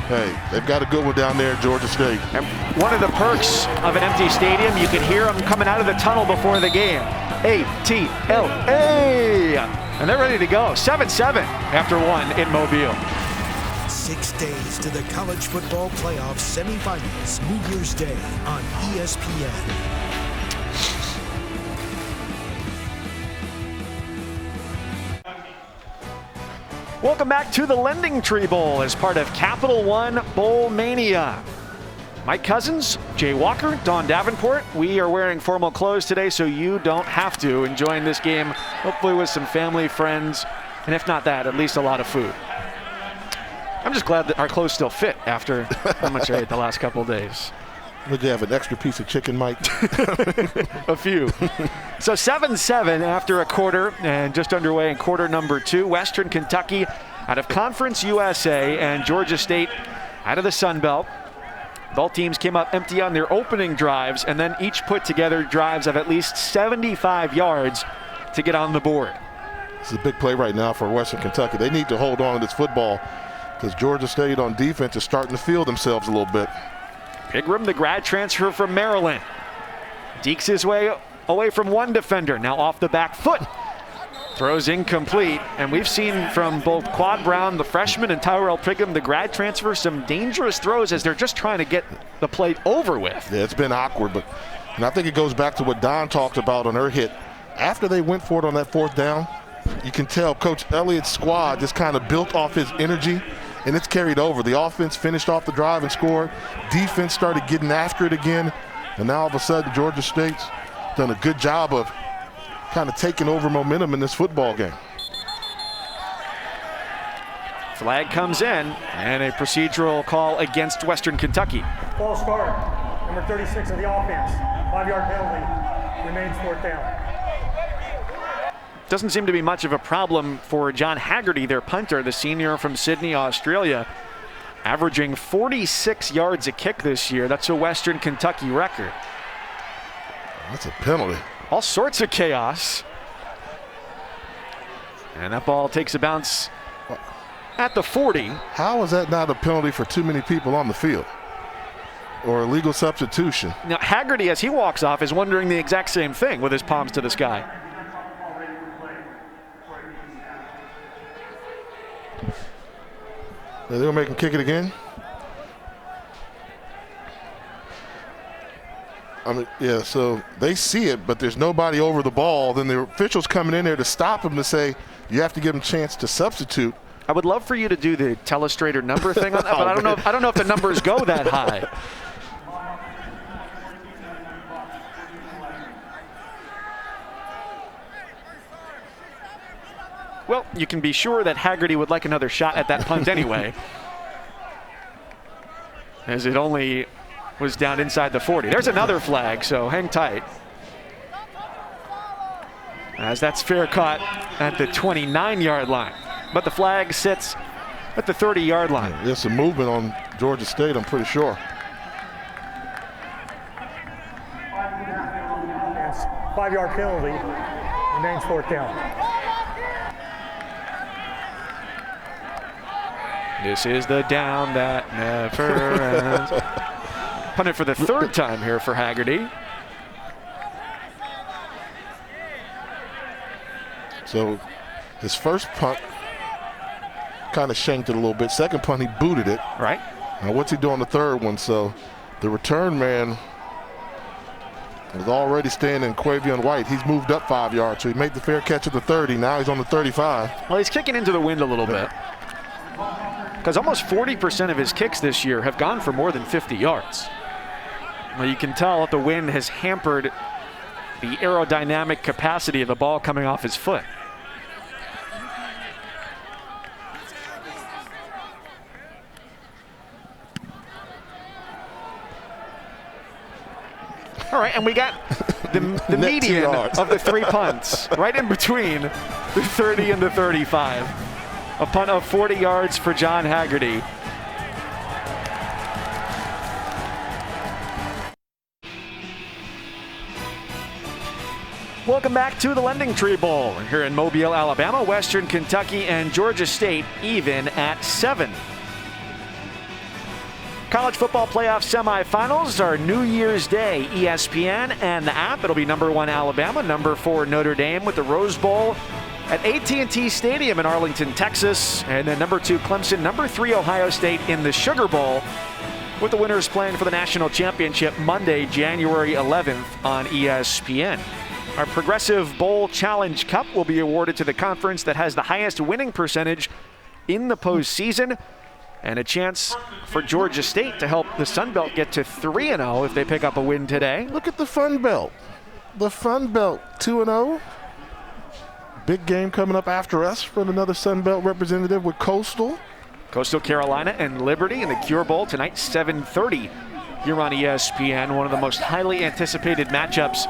hey, they've got a good one down there at Georgia State. And one of the perks of an empty stadium, you can hear them coming out of the tunnel before the game. A-T-L-A! And they're ready to go. 7-7 after one in Mobile. 6 days to the college football playoff semifinals, New Year's Day on ESPN. Welcome back to the LendingTree Bowl as part of Capital One Bowl Mania. Mike Cousins, Jay Walker, Don Davenport. We are wearing formal clothes today, so you don't have to. Enjoying this game, hopefully with some family, friends, and if not that, at least a lot of food. I'm just glad that our clothes still fit after how much I ate the last couple of days. Would you have an extra piece of chicken, Mike? A few. So 7-7 after a quarter and just underway in quarter number 2. Western Kentucky out of Conference USA and Georgia State out of the Sun Belt. Both teams came up empty on their opening drives and then each put together drives of at least 75 yards to get on the board. This is a big play right now for Western Kentucky. They need to hold on to this football because Georgia State on defense is starting to feel themselves a little bit. Pigram, the grad transfer from Maryland, dekes his way away from one defender. Now off the back foot. Throws incomplete. And we've seen from both Quad Brown, the freshman, and Tyrell Pigram, the grad transfer, some dangerous throws as they're just trying to get the play over with. Yeah, it's been awkward, and I think it goes back to what Don talked about on her hit. After they went for it on that fourth down, you can tell Coach Elliott's squad just kind of built off his energy, and it's carried over. The offense finished off the drive and scored. Defense started getting after it again, and now all of a sudden Georgia State's done a good job of kind of taking over momentum in this football game. Flag comes in, and a procedural call against Western Kentucky. False start. Number 36 of the offense. 5-yard penalty. Remains fourth down. Doesn't seem to be much of a problem for John Haggerty, their punter, the senior from Sydney, Australia, averaging 46 yards a kick this year. That's a Western Kentucky record. That's a penalty. All sorts of chaos. And that ball takes a bounce at the 40. How is that not a penalty for too many people on the field? Or illegal substitution? Now, Haggerty, as he walks off, is wondering the exact same thing with his palms to the sky. They're going to make him kick it again? I mean, yeah, so they see it, but there's nobody over the ball. Then the official's coming in there to stop him to say, you have to give him a chance to substitute. I would love for you to do the telestrator number thing on that, but I don't know if the numbers go that high. Well, you can be sure that Haggerty would like another shot at that punt anyway, as it only was down inside the 40. There's another flag, so hang tight. As that's fair caught at the 29-yard line. But the flag sits at the 30-yard line. There's some movement on Georgia State, I'm pretty sure. And 5-yard penalty. Remains fourth down. This is the down that never ends. Punted for the third time here for Haggerty. So his first punt kind of shanked it a little bit. Second punt, he booted it. Right. Now what's he doing on the third one? So the return man was already standing Quavion White. He's moved up 5 yards, so he made the fair catch at the 30. Now he's on the 35. Well, he's kicking into the wind a little bit, because almost 40% of his kicks this year have gone for more than 50 yards. Well, you can tell that the wind has hampered the aerodynamic capacity of the ball coming off his foot. All right, and we got the median of the three punts, right in between the 30 and the 35. A punt of 40 yards for John Haggerty. Welcome back to the LendingTree Bowl here in Mobile, Alabama. Western Kentucky and Georgia State even at 7. College football playoff semifinals are New Year's Day. ESPN and the app. It'll be number 1 Alabama, number 4 Notre Dame with the Rose Bowl at AT&T Stadium in Arlington, Texas. And then number 2 Clemson, number 3 Ohio State in the Sugar Bowl, with the winners playing for the national championship Monday, January 11th on ESPN. Our Progressive Bowl Challenge Cup will be awarded to the conference that has the highest winning percentage in the postseason, and a chance for Georgia State to help the Sun Belt get to 3-0 if they pick up a win today. Look at the Fun Belt. The Fun Belt 2-0. Big game coming up after us from another Sun Belt representative with Coastal. Coastal Carolina and Liberty in the Cure Bowl tonight, 7:30 here on ESPN. One of the most highly anticipated matchups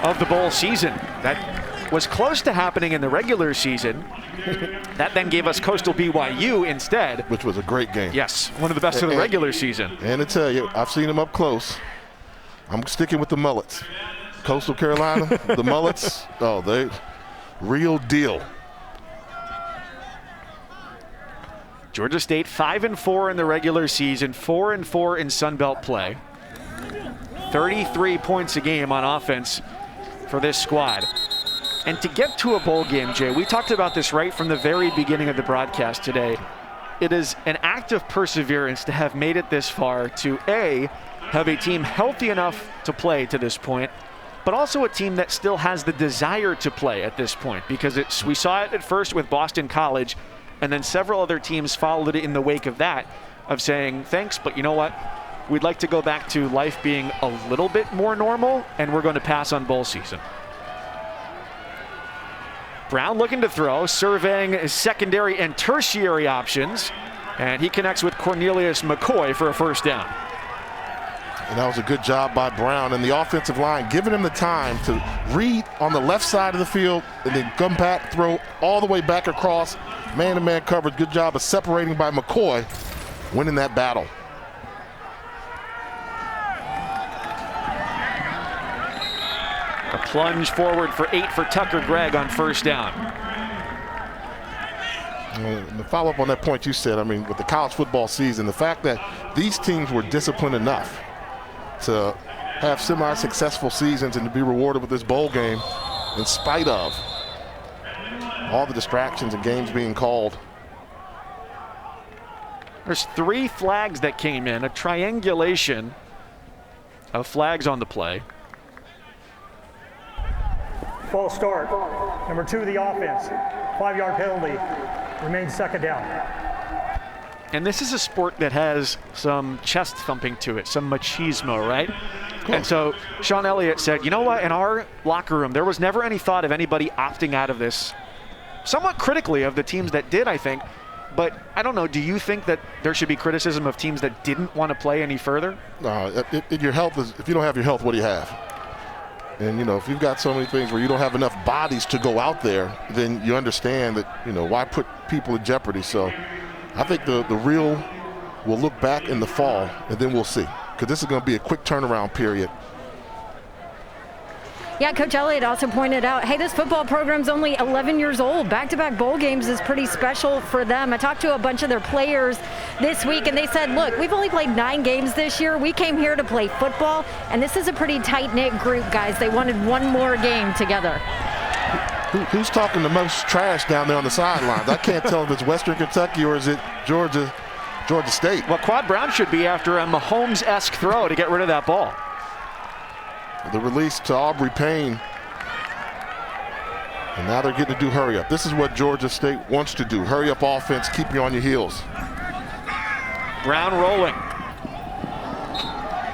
of the bowl season. That was close to happening in the regular season. That then gave us Coastal BYU instead. Which was a great game. Yes, one of the best of the regular season. And to tell you, I've seen them up close. I'm sticking with the mullets. Coastal Carolina, the mullets, oh, they real deal. Georgia State 5-4 in the regular season, 4-4 in Sun Belt play. 33 points a game on offense for this squad. And to get to a bowl game, Jay, we talked about this right from the very beginning of the broadcast today. It is an act of perseverance to have made it this far, to A, have a team healthy enough to play to this point, but also a team that still has the desire to play at this point, because we saw it at first with Boston College, and then several other teams followed it in the wake of that, of saying, thanks, but you know what? We'd like to go back to life being a little bit more normal, and we're going to pass on bowl season. Brown looking to throw, surveying his secondary and tertiary options, and he connects with Cornelius McCoy for a first down. And that was a good job by Brown and the offensive line, giving him the time to read on the left side of the field and then come back, throw all the way back across, man-to-man coverage. Good job of separating by McCoy, winning that battle. A plunge forward for 8 for Tucker Gregg on first down. To follow up on that point you said, I mean, with the college football season, the fact that these teams were disciplined enough to have semi-successful seasons and to be rewarded with this bowl game in spite of all the distractions and games being called. There's 3 flags that came in, a triangulation of flags on the play. False start. Number 2, the offense. 5-yard penalty. Remains second down. And this is a sport that has some chest thumping to it, some machismo, right? Cool. And so Sean Elliott said, you know what, in our locker room, there was never any thought of anybody opting out of this. Somewhat critically of the teams that did, I think. But I don't know, do you think that there should be criticism of teams that didn't want to play any further? Your health is, if you don't have your health, what do you have? And, you know, if you've got so many things where you don't have enough bodies to go out there, then you understand that, you know, why put people in jeopardy? So I think the real will look back in the fall, and then we'll see. Because this is going to be a quick turnaround period. Yeah, Coach Elliott also pointed out, hey, this football program's only 11 years old. Back-to-back bowl games is pretty special for them. I talked to a bunch of their players this week, and they said, look, we've only played 9 games this year. We came here to play football, and this is a pretty tight-knit group, guys. They wanted one more game together. Who's talking the most trash down there on the sidelines? I can't tell if it's Western Kentucky or is it Georgia State. Well, Quad Brown should be after a Mahomes-esque throw to get rid of that ball. The release to Aubrey Payne. And now they're getting to do hurry up. This is what Georgia State wants to do. Hurry up offense, keep you on your heels. Brown rolling.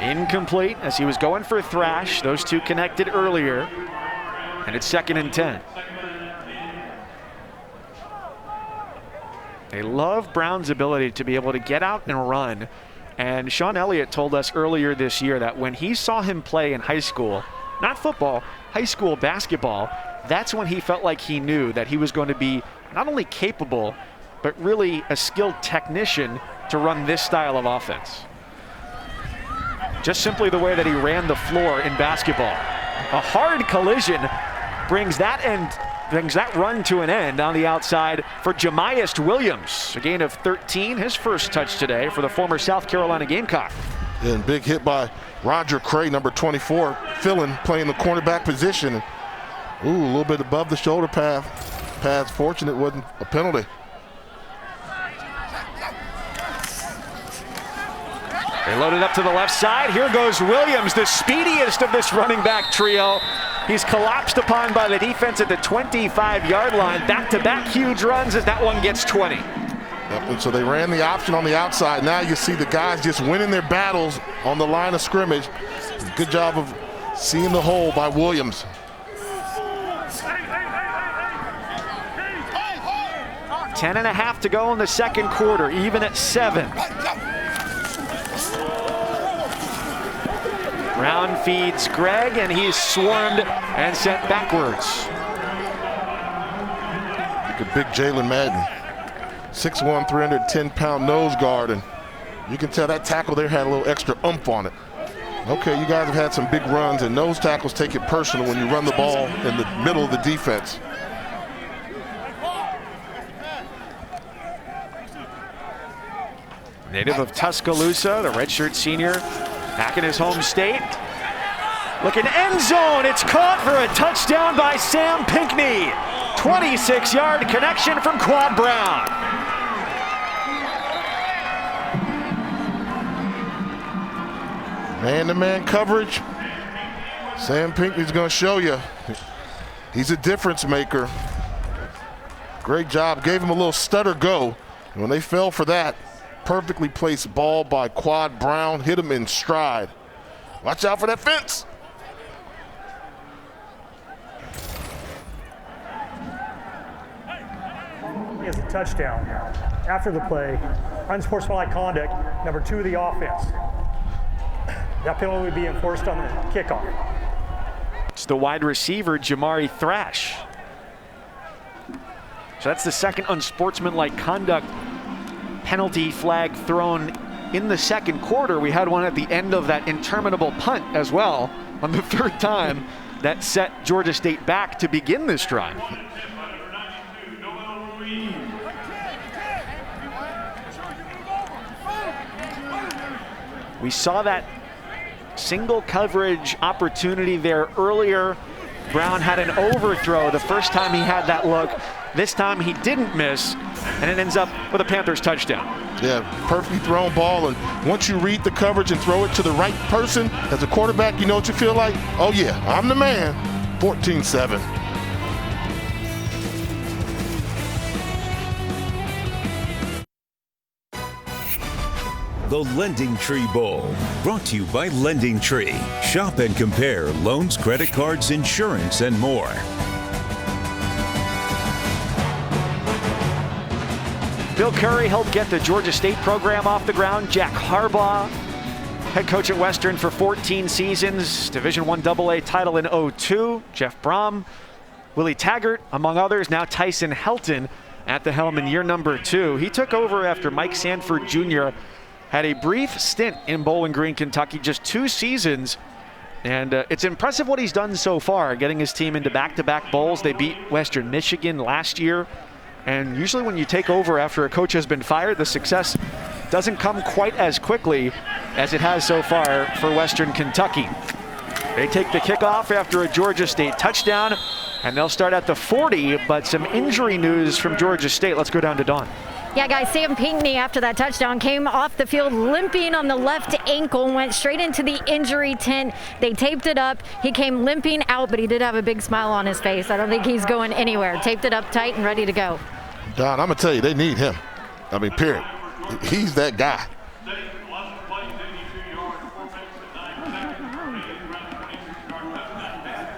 Incomplete as he was going for a thrash. Those two connected earlier. And it's 2nd and 10. They love Brown's ability to be able to get out and run. And Sean Elliott told us earlier this year that when he saw him play in high school, not football, high school basketball, that's when he felt like he knew that he was going to be not only capable, but really a skilled technician to run this style of offense. Just simply the way that he ran the floor in basketball. A hard collision brings that run to an end on the outside for Jamiest Williams. A gain of 13, his first touch today for the former South Carolina Gamecock. And big hit by Roger Cray, number 24, filling, playing the cornerback position. Ooh, a little bit above the shoulder pads. Fortunate it wasn't a penalty. They loaded up to the left side. Here goes Williams, the speediest of this running back trio. He's collapsed upon by the defense at the 25-yard line. Back-to-back huge runs as that one gets 20. Yep, and so they ran the option on the outside. Now you see the guys just winning their battles on the line of scrimmage. Good job of seeing the hole by Williams. Ten and a half to go in the second quarter, even at 7. Brown feeds Greg, and he's swarmed and sent backwards. Look at big Jalen Madden. 6'1", 310-pound nose guard, and you can tell that tackle there had a little extra oomph on it. Okay, you guys have had some big runs, and nose tackles take it personal when you run the ball in the middle of the defense. Native of Tuscaloosa, the redshirt senior, back in his home state. Looking end zone, it's caught for a touchdown by Sam Pinckney. 26-yard connection from Quad Brown. Man-to-man coverage. Sam Pinckney's going to show you. He's a difference maker. Great job. Gave him a little stutter go. And when they fell for that, perfectly placed ball by Quad Brown. Hit him in stride. Watch out for that fence. He has a touchdown. After the play, unsportsmanlike conduct, number 2 of the offense. That penalty would be enforced on the kickoff. It's the wide receiver, Jamari Thrash. So that's the second unsportsmanlike conduct penalty flag thrown in the second quarter. We had one at the end of that interminable punt as well on the third time that set Georgia State back to begin this drive. We saw that single coverage opportunity there earlier. Brown had an overthrow the first time he had that look. This time he didn't miss, and it ends up with a Panthers touchdown. Yeah, perfectly thrown ball, and once you read the coverage and throw it to the right person, as a quarterback, you know what you feel like? Oh yeah, I'm the man. 14-7. The LendingTree Bowl, brought to you by LendingTree. Shop and compare loans, credit cards, insurance, and more. Bill Curry helped get the Georgia State program off the ground. Jack Harbaugh, head coach at Western for 14 seasons, Division I AA title in 2002. Jeff Brom, Willie Taggart, among others. Now Tyson Helton at the helm in year number 2. He took over after Mike Sanford Jr. had a brief stint in Bowling Green, Kentucky, just 2 seasons. And it's impressive what he's done so far, getting his team into back-to-back bowls. They beat Western Michigan last year. And usually when you take over after a coach has been fired, the success doesn't come quite as quickly as it has so far for Western Kentucky. They take the kickoff after a Georgia State touchdown, and they'll start at the 40, but some injury news from Georgia State. Let's go down to Dawn. Yeah, guys, Sam Pinckney, after that touchdown, came off the field limping on the left ankle and went straight into the injury tent. They taped it up. He came limping out, but he did have a big smile on his face. I don't think he's going anywhere. Taped it up tight and ready to go. Don, I'm going to tell you, they need him. I mean, period. He's that guy.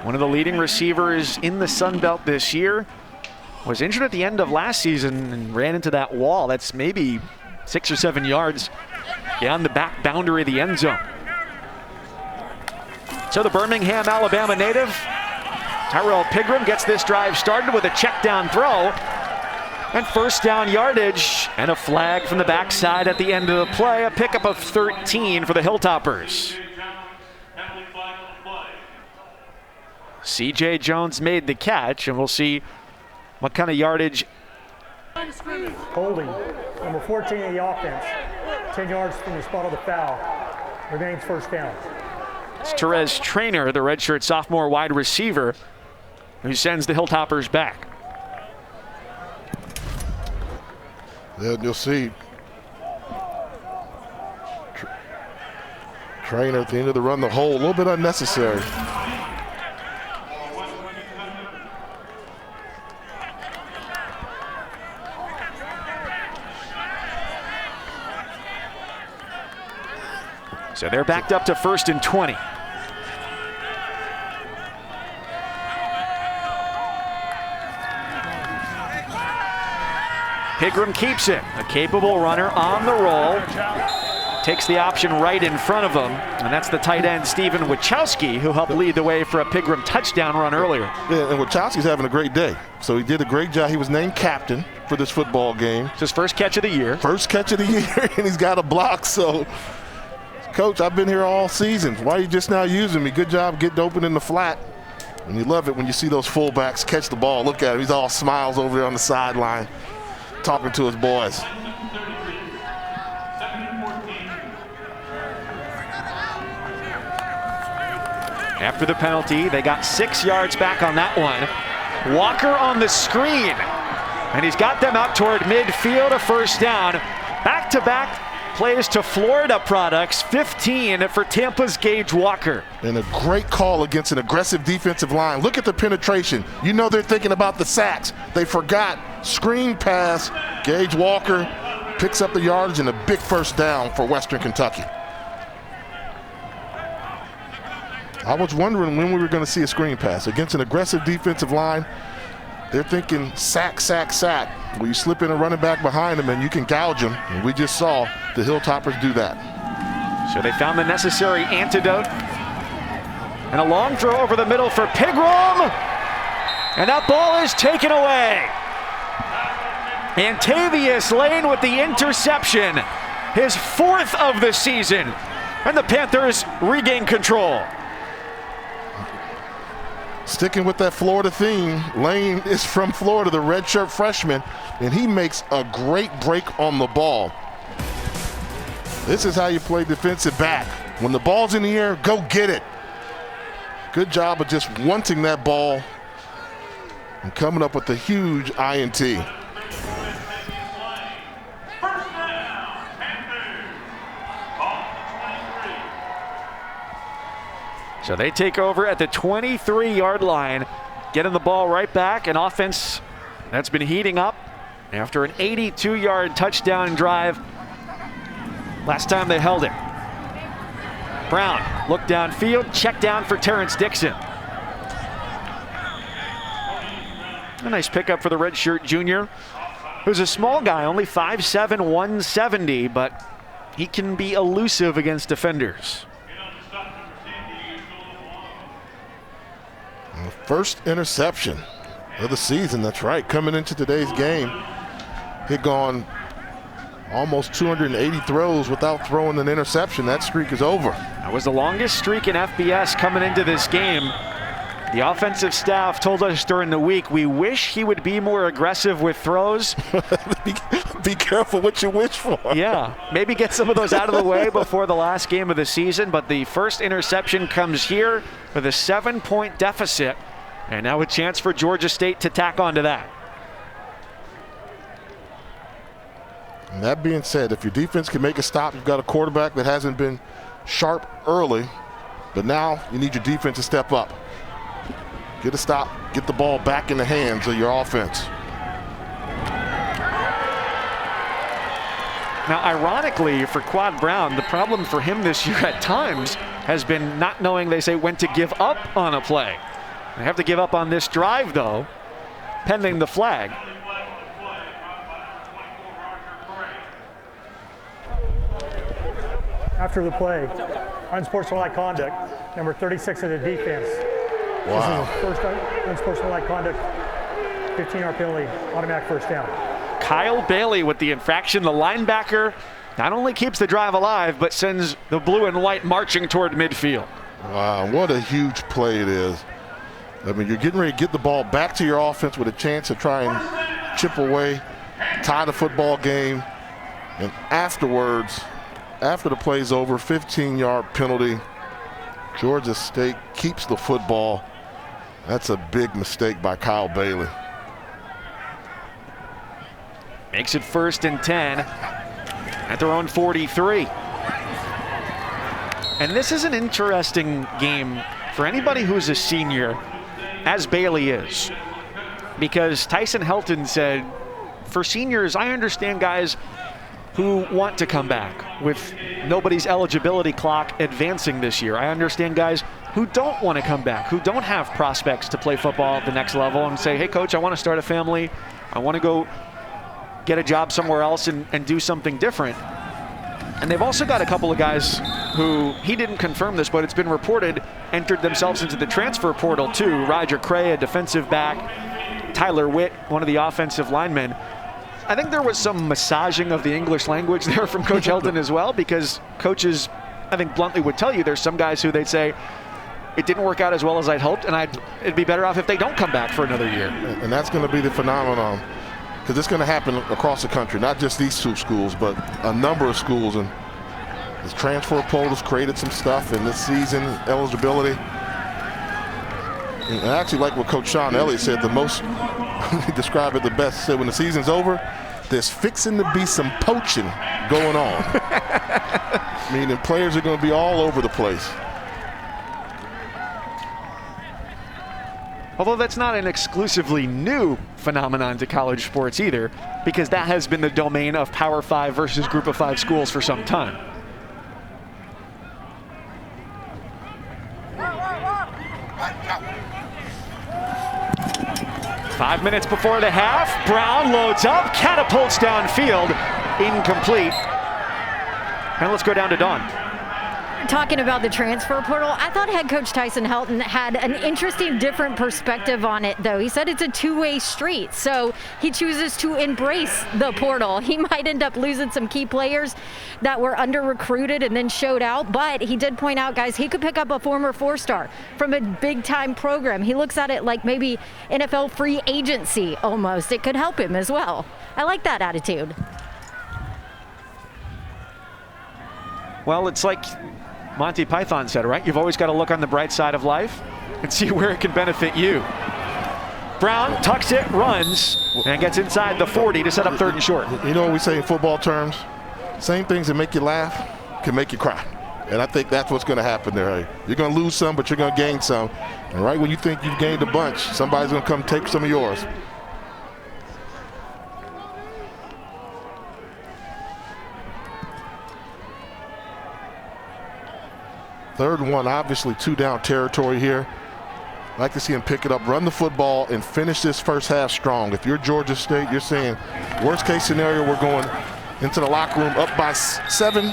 One of the leading receivers in the Sun Belt this year was injured at the end of last season and ran into that wall. That's maybe 6 or 7 yards beyond the back boundary of the end zone. So the Birmingham, Alabama native, Tyrell Pigram, gets this drive started with a check down throw. And first down yardage and a flag from the backside at the end of the play. A pickup of 13 for the Hilltoppers. C.J. Jones made the catch, and we'll see what kind of yardage. Holding, number 14 of the offense, 10 yards from the spot of the foul. Remains first down. It's Therese Trainer, the redshirt sophomore wide receiver, who sends the Hilltoppers back. Then you'll see Trainer at the end of the run, the hole, a little bit unnecessary. So they're backed up to 1st and 20. Pigram keeps it. A capable runner on the roll. Takes the option right in front of him, and that's the tight end Stephen Wachowski, who helped lead the way for a Pigram touchdown run earlier. Yeah, and Wachowski's having a great day. So he did a great job. He was named captain for this football game. It's his first catch of the year. First catch of the year, and he's got a block. So, Coach, I've been here all season. Why are you just now using me? Good job getting open in the flat. And you love it when you see those fullbacks catch the ball. Look at him. He's all smiles over there on the sideline, talking to his boys. After the penalty, they got 6 yards back on that one. Walker on the screen, and he's got them out toward midfield, a first down. Back-to-back plays to Florida products, 15 for Tampa's Gage Walker. And a great call against an aggressive defensive line. Look at the penetration. You know they're thinking about the sacks. They forgot. Screen pass. Gage Walker picks up the yardage and a big first down for Western Kentucky. I was wondering when we were going to see a screen pass. Against an aggressive defensive line, they're thinking sack, sack, sack. Well, you slip in a running back behind them and you can gouge them. And we just saw the Hilltoppers do that. So they found the necessary antidote. And a long throw over the middle for Pigram. And that ball is taken away. Antavius Lane with the interception. His 4th of the season. And the Panthers regain control. Sticking with that Florida theme, Lane is from Florida, the redshirt freshman, and he makes a great break on the ball. This is how you play defensive back. When the ball's in the air, go get it. Good job of just wanting that ball and coming up with a huge INT. So they take over at the 23-yard line, getting the ball right back. An offense that's been heating up after an 82-yard touchdown drive last time they held it. Brown look downfield, check down for Terrence Dixon. A nice pickup for the redshirt junior, who's a small guy, only 5'7", 170, but he can be elusive against defenders. The first interception of the season, that's right, coming into today's game. He'd gone almost 280 throws without throwing an interception. That streak is over. That was the longest streak in FBS coming into this game. The offensive staff told us during the week, we wish he would be more aggressive with throws. Be careful what you wish for. Yeah, maybe get some of those out of the way before the last game of the season, but the first interception comes here with a 7-point deficit, and now a chance for Georgia State to tack onto that. And that being said, if your defense can make a stop, you've got a quarterback that hasn't been sharp early, but now you need your defense to step up. Get a stop, get the ball back in the hands of your offense. Now, ironically, for Quad Brown, the problem for him this year at times has been not knowing, they say, when to give up on a play. They have to give up on this drive, though, pending the flag. After the play, unsportsmanlike conduct, number 36 of the defense. Wow. This is the first unsportsmanlike conduct, 15-yard penalty, automatic first down. Kyle Bailey with the infraction. The linebacker not only keeps the drive alive, but sends the blue and white marching toward midfield. Wow, what a huge play it is. I mean, you're getting ready to get the ball back to your offense with a chance to try and chip away, tie the football game. And afterwards, after the play's over, 15-yard penalty. Georgia State keeps the football. That's a big mistake by Kyle Bailey. Makes it 1st and 10 at their own 43. And this is an interesting game for anybody who's a senior, as Bailey is. Because Tyson Helton said, for seniors, I understand guys who want to come back with nobody's eligibility clock advancing this year. I understand guys who don't want to come back, who don't have prospects to play football at the next level and say, hey, coach, I want to start a family. I want to go get a job somewhere else and do something different. And they've also got a couple of guys who, he didn't confirm this, but it's been reported, entered themselves into the transfer portal too. Roger Cray, a defensive back. Tyler Witt, one of the offensive linemen. I think there was some massaging of the English language there from Coach Helton as well, because coaches, I think bluntly would tell you, there's some guys who they'd say, it didn't work out as well as I'd hoped, and it'd be better off if they don't come back for another year. And that's going to be the phenomenon, because it's going to happen across the country, not just these two schools, but a number of schools. And this transfer portal has created some stuff in this season, eligibility. And I actually like what Coach Sean Elliott said, the most, he described it the best. He said, when the season's over, there's fixing to be some poaching going on. Meaning players are going to be all over the place. Although that's not an exclusively new phenomenon to college sports either, because that has been the domain of Power 5 versus Group of 5 schools for some time. Five minutes before the half, Brown loads up, catapults downfield, incomplete. And let's go down to Dawn. Talking about the transfer portal, I thought head coach Tyson Helton had an interesting, different perspective on it, though. He said it's a two-way street, so he chooses to embrace the portal. He might end up losing some key players that were under-recruited and then showed out, but he did point out, guys, he could pick up a former four-star from a big-time program. He looks at it like maybe NFL free agency almost. It could help him as well. I like that attitude. Well, it's like Monty Python said, right? You've always got to look on the bright side of life and see where it can benefit you. Brown tucks it, runs, and gets inside the 40 to set up 3rd and short. You know what we say in football terms? Same things that make you laugh can make you cry. And I think that's what's going to happen there. You're going to lose some, but you're going to gain some. And right when you think you've gained a bunch, somebody's going to come take some of yours. Third and 1, obviously 2-down territory here. I'd like to see him pick it up, run the football, and finish this first half strong. If you're Georgia State, you're saying, worst case scenario, we're going into the locker room up by 7.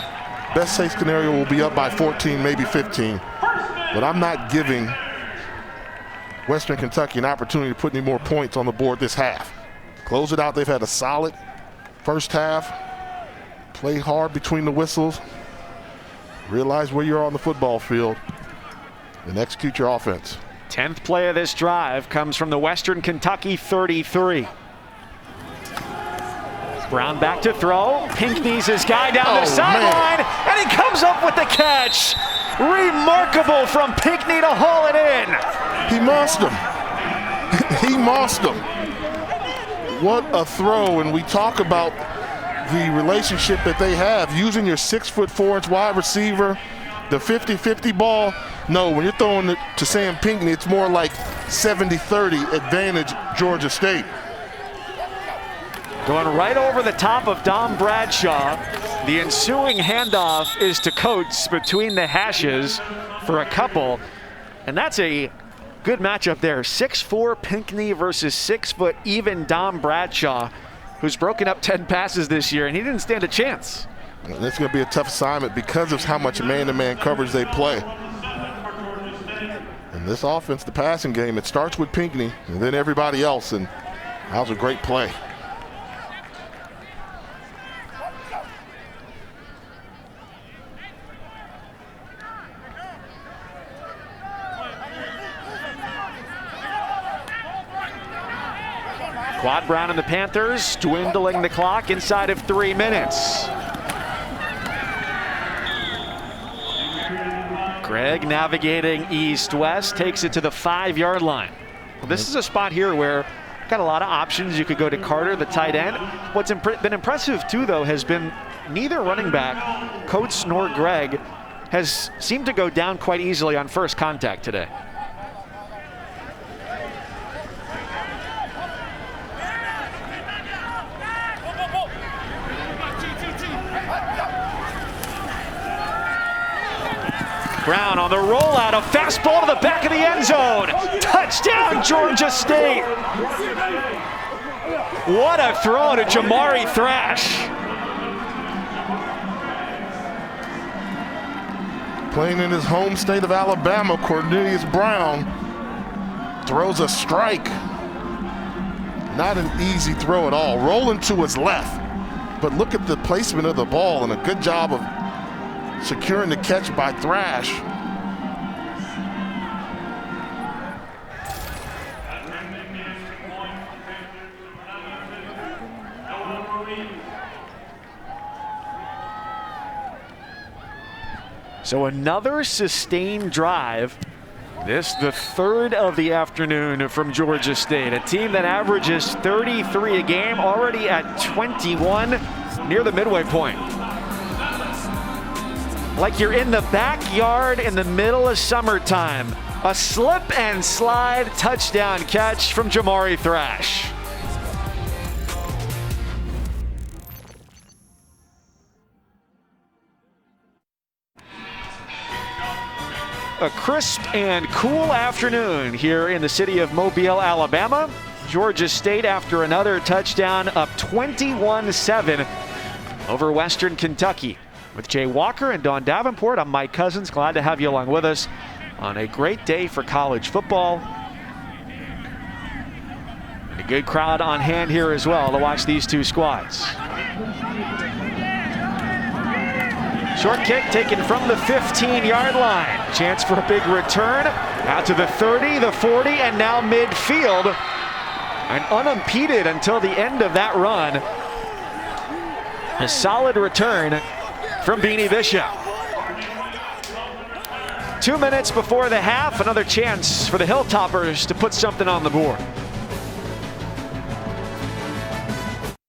Best case scenario, we'll be up by 14, maybe 15. But I'm not giving Western Kentucky an opportunity to put any more points on the board this half. Close it out. They've had a solid first half. Play hard between the whistles. Realize where you're on the football field and execute your offense. 10th play of this drive comes from the Western Kentucky 33. Brown back to throw. Pinckney's his guy down the sideline, and he comes up with the catch. Remarkable from Pinckney to haul it in. He mossed him. He mossed him. What a throw, and we talk about the relationship that they have, using your 6'4" wide receiver, the 50-50 ball. No, when you're throwing it to Sam Pinckney, it's more like 70-30 advantage Georgia State. Going right over the top of Dom Bradshaw. The ensuing handoff is to Coates between the hashes for a couple, and that's a good matchup there. 6'4" Pinckney versus 6' even Dom Bradshaw, who's broken up 10 passes this year, and he didn't stand a chance. It's going to be a tough assignment because of how much man-to-man coverage they play. And this offense, the passing game, it starts with Pinckney and then everybody else, and that was a great play. Quad Brown and the Panthers dwindling the clock inside of 3 minutes. Greg navigating east-west, takes it to the 5-yard line. Well, this is a spot here where got a lot of options. You could go to Carter, the tight end. What's been impressive too, though, has been neither running back, Coates nor Greg, has seemed to go down quite easily on first contact today. Brown on the rollout, a fastball to the back of the end zone. Touchdown, Georgia State. What a throw to Jamari Thrash. Playing in his home state of Alabama, Cornelius Brown throws a strike. Not an easy throw at all. Rolling to his left. But look at the placement of the ball and a good job of securing the catch by Thrash. So another sustained drive. This the third of the afternoon from Georgia State, a team that averages 33 a game, already at 21 near the midway point. Like you're in the backyard in the middle of summertime. A slip and slide touchdown catch from Jamari Thrash. A crisp and cool afternoon here in the city of Mobile, Alabama. Georgia State, after another touchdown, up 21-7 over Western Kentucky. With Jay Walker and Dawn Davenport, I'm Mike Cousins. Glad to have you along with us on a great day for college football. And a good crowd on hand here as well to watch these two squads. Short kick taken from the 15-yard line. Chance for a big return. Out to the 30, the 40, and now midfield. And unimpeded until the end of that run. A solid return from Beanie Bishop. 2 minutes before the half, another chance for the Hilltoppers to put something on the board.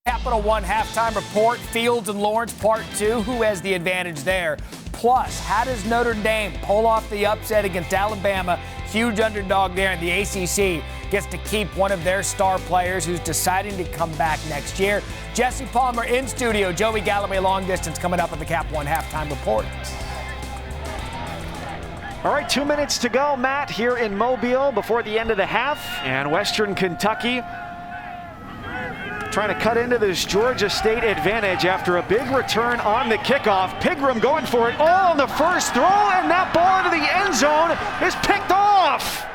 Capital One halftime report, Fields and Lawrence part 2. Who has the advantage there? Plus, how does Notre Dame pull off the upset against Alabama? Huge underdog there in the ACC. Gets to keep one of their star players who's deciding to come back next year. Jesse Palmer in studio. Joey Galloway long distance coming up at the Cap One halftime report. All right, 2 minutes to go, Matt, here in Mobile before the end of the half. And Western Kentucky trying to cut into this Georgia State advantage after a big return on the kickoff. Pigram going for it all on the first throw, and that ball into the end zone is picked off.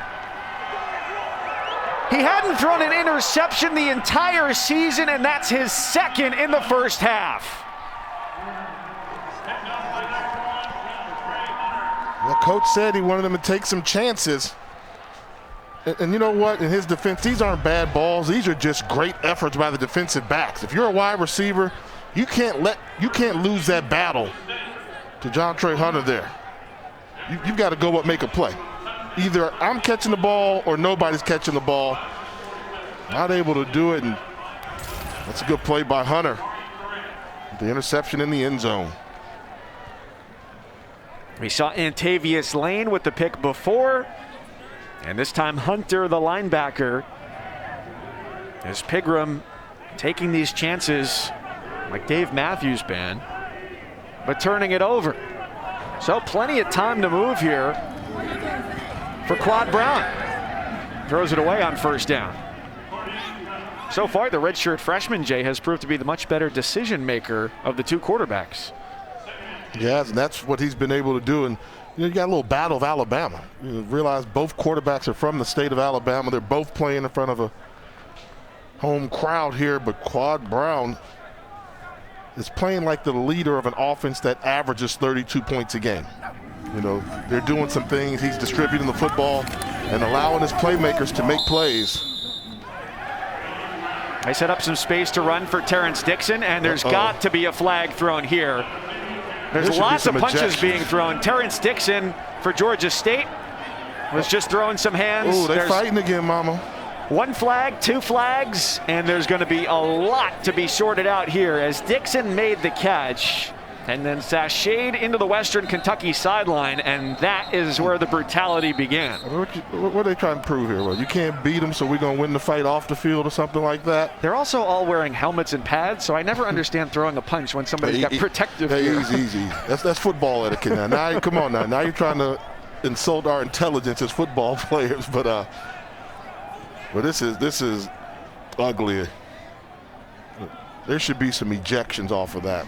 He hadn't thrown an interception the entire season, and that's his second in the first half. The coach said he wanted them to take some chances. And you know what? In his defense, these aren't bad balls. These are just great efforts by the defensive backs. If you're a wide receiver, you can't lose that battle to John Trey Hunter there. You've got to go up, make a play. Either I'm catching the ball or nobody's catching the ball. Not able to do it, and that's a good play by Hunter. The interception in the end zone. We saw Antavius Lane with the pick before, and this time Hunter, the linebacker, as Pigram taking these chances like Dave Matthews been, but turning it over. So plenty of time to move here for Quad Brown. Throws it away on first down. So far, the redshirt freshman, Jay, has proved to be the much better decision maker of the two quarterbacks. Yes, and that's what he's been able to do. And you got a little battle of Alabama. You realize both quarterbacks are from the state of Alabama. They're both playing in front of a home crowd here, but Quad Brown is playing like the leader of an offense that averages 32 points a game. You know, they're doing some things. He's distributing the football and allowing his playmakers to make plays. They set up some space to run for Terrence Dixon, and there's got to be a flag thrown here. There's lots of punches being thrown. Terrence Dixon for Georgia State was just throwing some hands. Oh, they're fighting again, Mama. One flag, two flags, and there's going to be a lot to be sorted out here as Dixon made the catch and then sashayed into the Western Kentucky sideline, and that is where the brutality began. What are they trying to prove here? Well, you can't beat them, so we're going to win the fight off the field or something like that? They're also all wearing helmets and pads, so I never understand throwing a punch when somebody's got protective gear. Easy. That's football etiquette now. Now, come on now. Now you're trying to insult our intelligence as football players, but this is ugly. There should be some ejections off of that.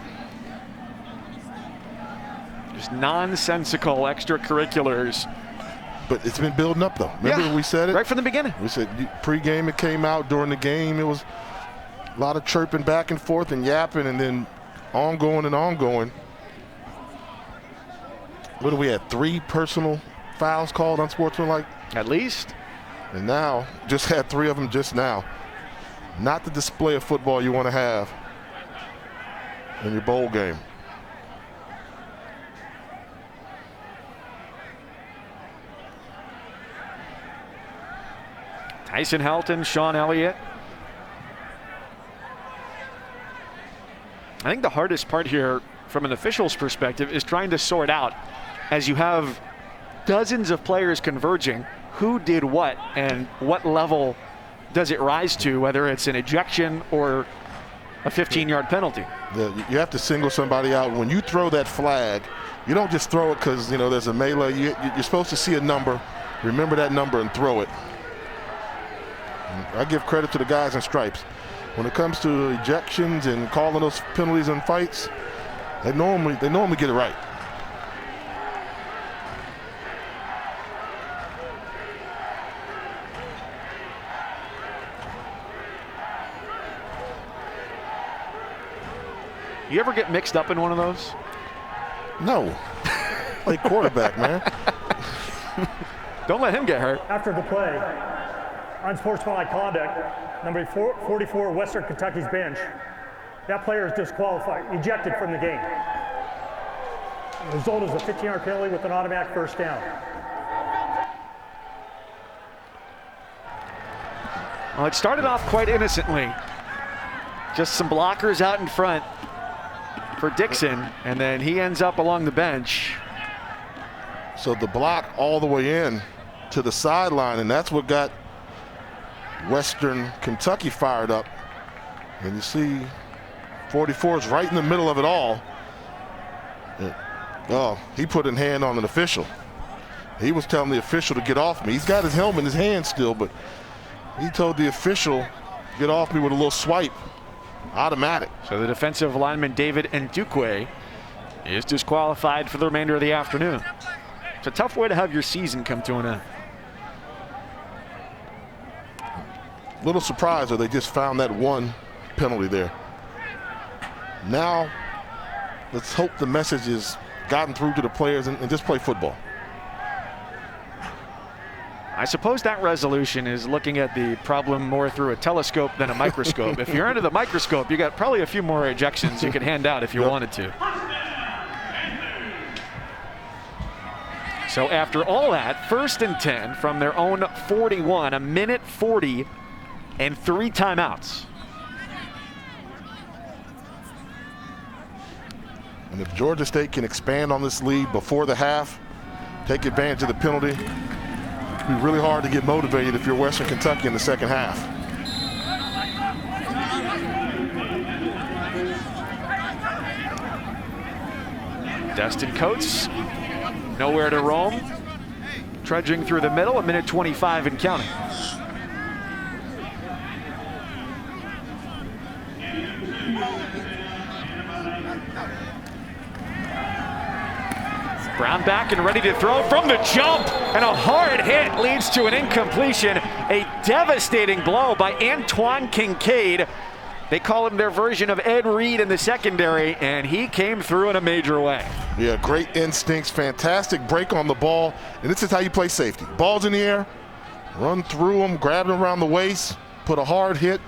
Just nonsensical extracurriculars. But it's been building up, though. Remember we said it? Right from the beginning. We said pregame it came out. During the game it was a lot of chirping back and forth and yapping, and then ongoing and ongoing. What do we have? 3 personal fouls called unsportsmanlike? At least. And now, just had 3 of them just now. Not the display of football you want to have in your bowl game. Tyson Helton, Sean Elliott. I think the hardest part here from an official's perspective is trying to sort out, as you have dozens of players converging, who did what and what level does it rise to, whether it's an ejection or a 15-yard penalty. You have to single somebody out. When you throw that flag, you don't just throw it because there's a melee. You're supposed to see a number, remember that number, and throw it. I give credit to the guys in stripes. When it comes to ejections and calling those penalties and fights, they normally get it right. You ever get mixed up in one of those? No. Play quarterback, man. Don't let him get hurt. After the play, unsportsmanlike conduct, number 44, Western Kentucky's bench. That player is disqualified, ejected from the game. The result is a 15-yard penalty with an automatic first down. Well, it started off quite innocently. Just some blockers out in front for Dixon, and then he ends up along the bench. So the block all the way in to the sideline, and that's what got Western Kentucky fired up. And you see 44 is right in the middle of it all. Oh, he put a hand on an official. He was telling the official to get off me. He's got his helmet in his hand still, but he told the official, get off me with a little swipe. Automatic. So the defensive lineman David Ndukwe is disqualified for the remainder of the afternoon. It's a tough way to have your season come to an end. Little surprised that they just found that one penalty there. Now, let's hope the message has gotten through to the players and just play football. I suppose that resolution is looking at the problem more through a telescope than a microscope. If you're under the microscope, you got probably a few more ejections you could hand out if you wanted to. So after all that, 1st and 10 from their own 41, a minute 40 and 3 timeouts. And if Georgia State can expand on this lead before the half, take advantage of the penalty, it'll be really hard to get motivated if you're Western Kentucky in the second half. Destin Coates, nowhere to roam. Trudging through the middle, a minute 25 and counting. Brown back and ready to throw from the jump, and a hard hit leads to an incompletion. A devastating blow by Antoine Kincaid. They call him their version of Ed Reed in the secondary, and he came through in a major way. Yeah, great instincts, fantastic break on the ball, and this is how you play safety. Ball's in the air, run through them, grab them around the waist, put a hard hit,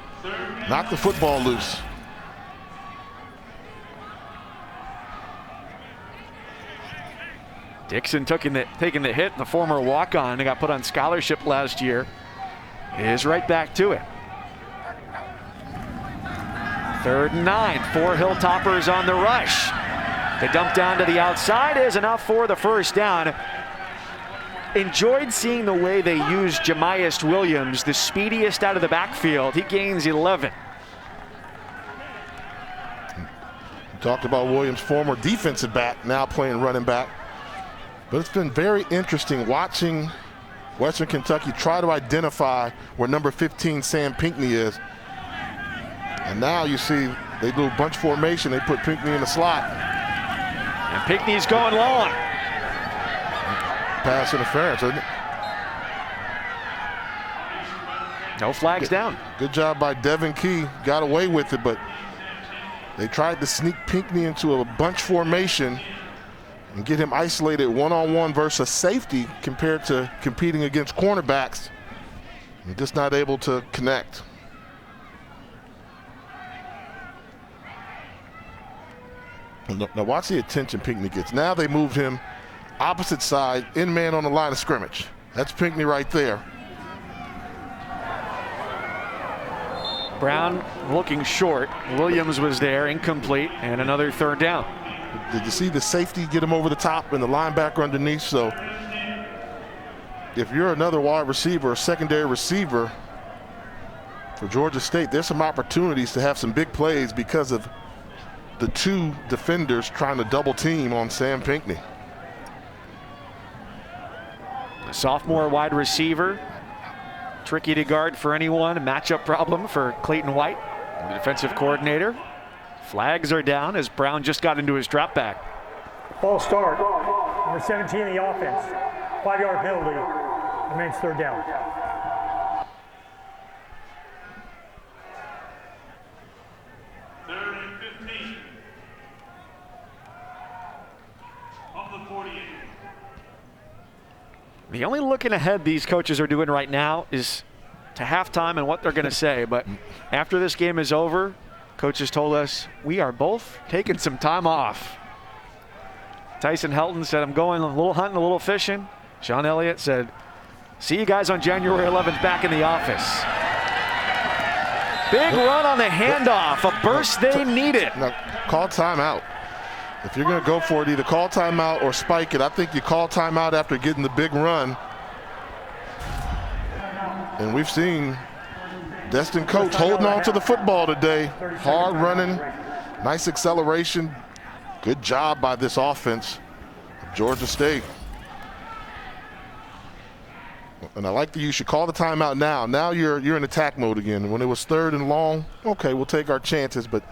Knock the football loose. Dixon taking the hit, the former walk-on, who got put on scholarship last year, is right back to it. 3rd and 9, 4 Hilltoppers on the rush. The dump down to the outside is enough for the first down. Enjoyed seeing the way they used Jamias Williams, the speediest out of the backfield. He gains 11. Talked about Williams, former defensive back, now playing running back. But it's been very interesting watching Western Kentucky try to identify where number 15 Sam Pinckney is. And now you see they do a bunch formation. They put Pinckney in the slot. And Pinckney's going long. Pass interference, isn't it? No flags down. Good job by Devin Key. Got away with it, but they tried to sneak Pinckney into a bunch formation and get him isolated one-on-one versus safety compared to competing against cornerbacks. And just not able to connect. Now watch the attention Pinckney gets. Now they moved him opposite side, in man on the line of scrimmage. That's Pinckney right there. Brown looking short. Williams was there, incomplete, and another 3rd down. Did you see the safety get him over the top and the linebacker underneath? So if you're another wide receiver or secondary receiver for Georgia State, there's some opportunities to have some big plays because of the 2 defenders trying to double team on Sam Pinckney. A sophomore wide receiver, tricky to guard for anyone, a matchup problem for Clayton White, the defensive coordinator. Flags are down as Brown just got into his drop back. False start. Number 17 in the offense. 5-yard penalty. Remains 3rd down. The only looking ahead these coaches are doing right now is to halftime and what they're going to say. But after this game is over, coaches told us we are both taking some time off. Tyson Helton said, I'm going a little hunting, a little fishing. Sean Elliott said, see you guys on January 11th back in the office. Big run on the handoff, a burst they needed. Now, call timeout. If you're going to go for it, either call timeout or spike it. I think you call timeout after getting the big run. And we've seen Destin Coates holding on to the football today. Hard running, nice acceleration. Good job by this offense of Georgia State. And I like that you should call the timeout now. Now you're in attack mode again. When it was 3rd and long, okay, we'll take our chances. But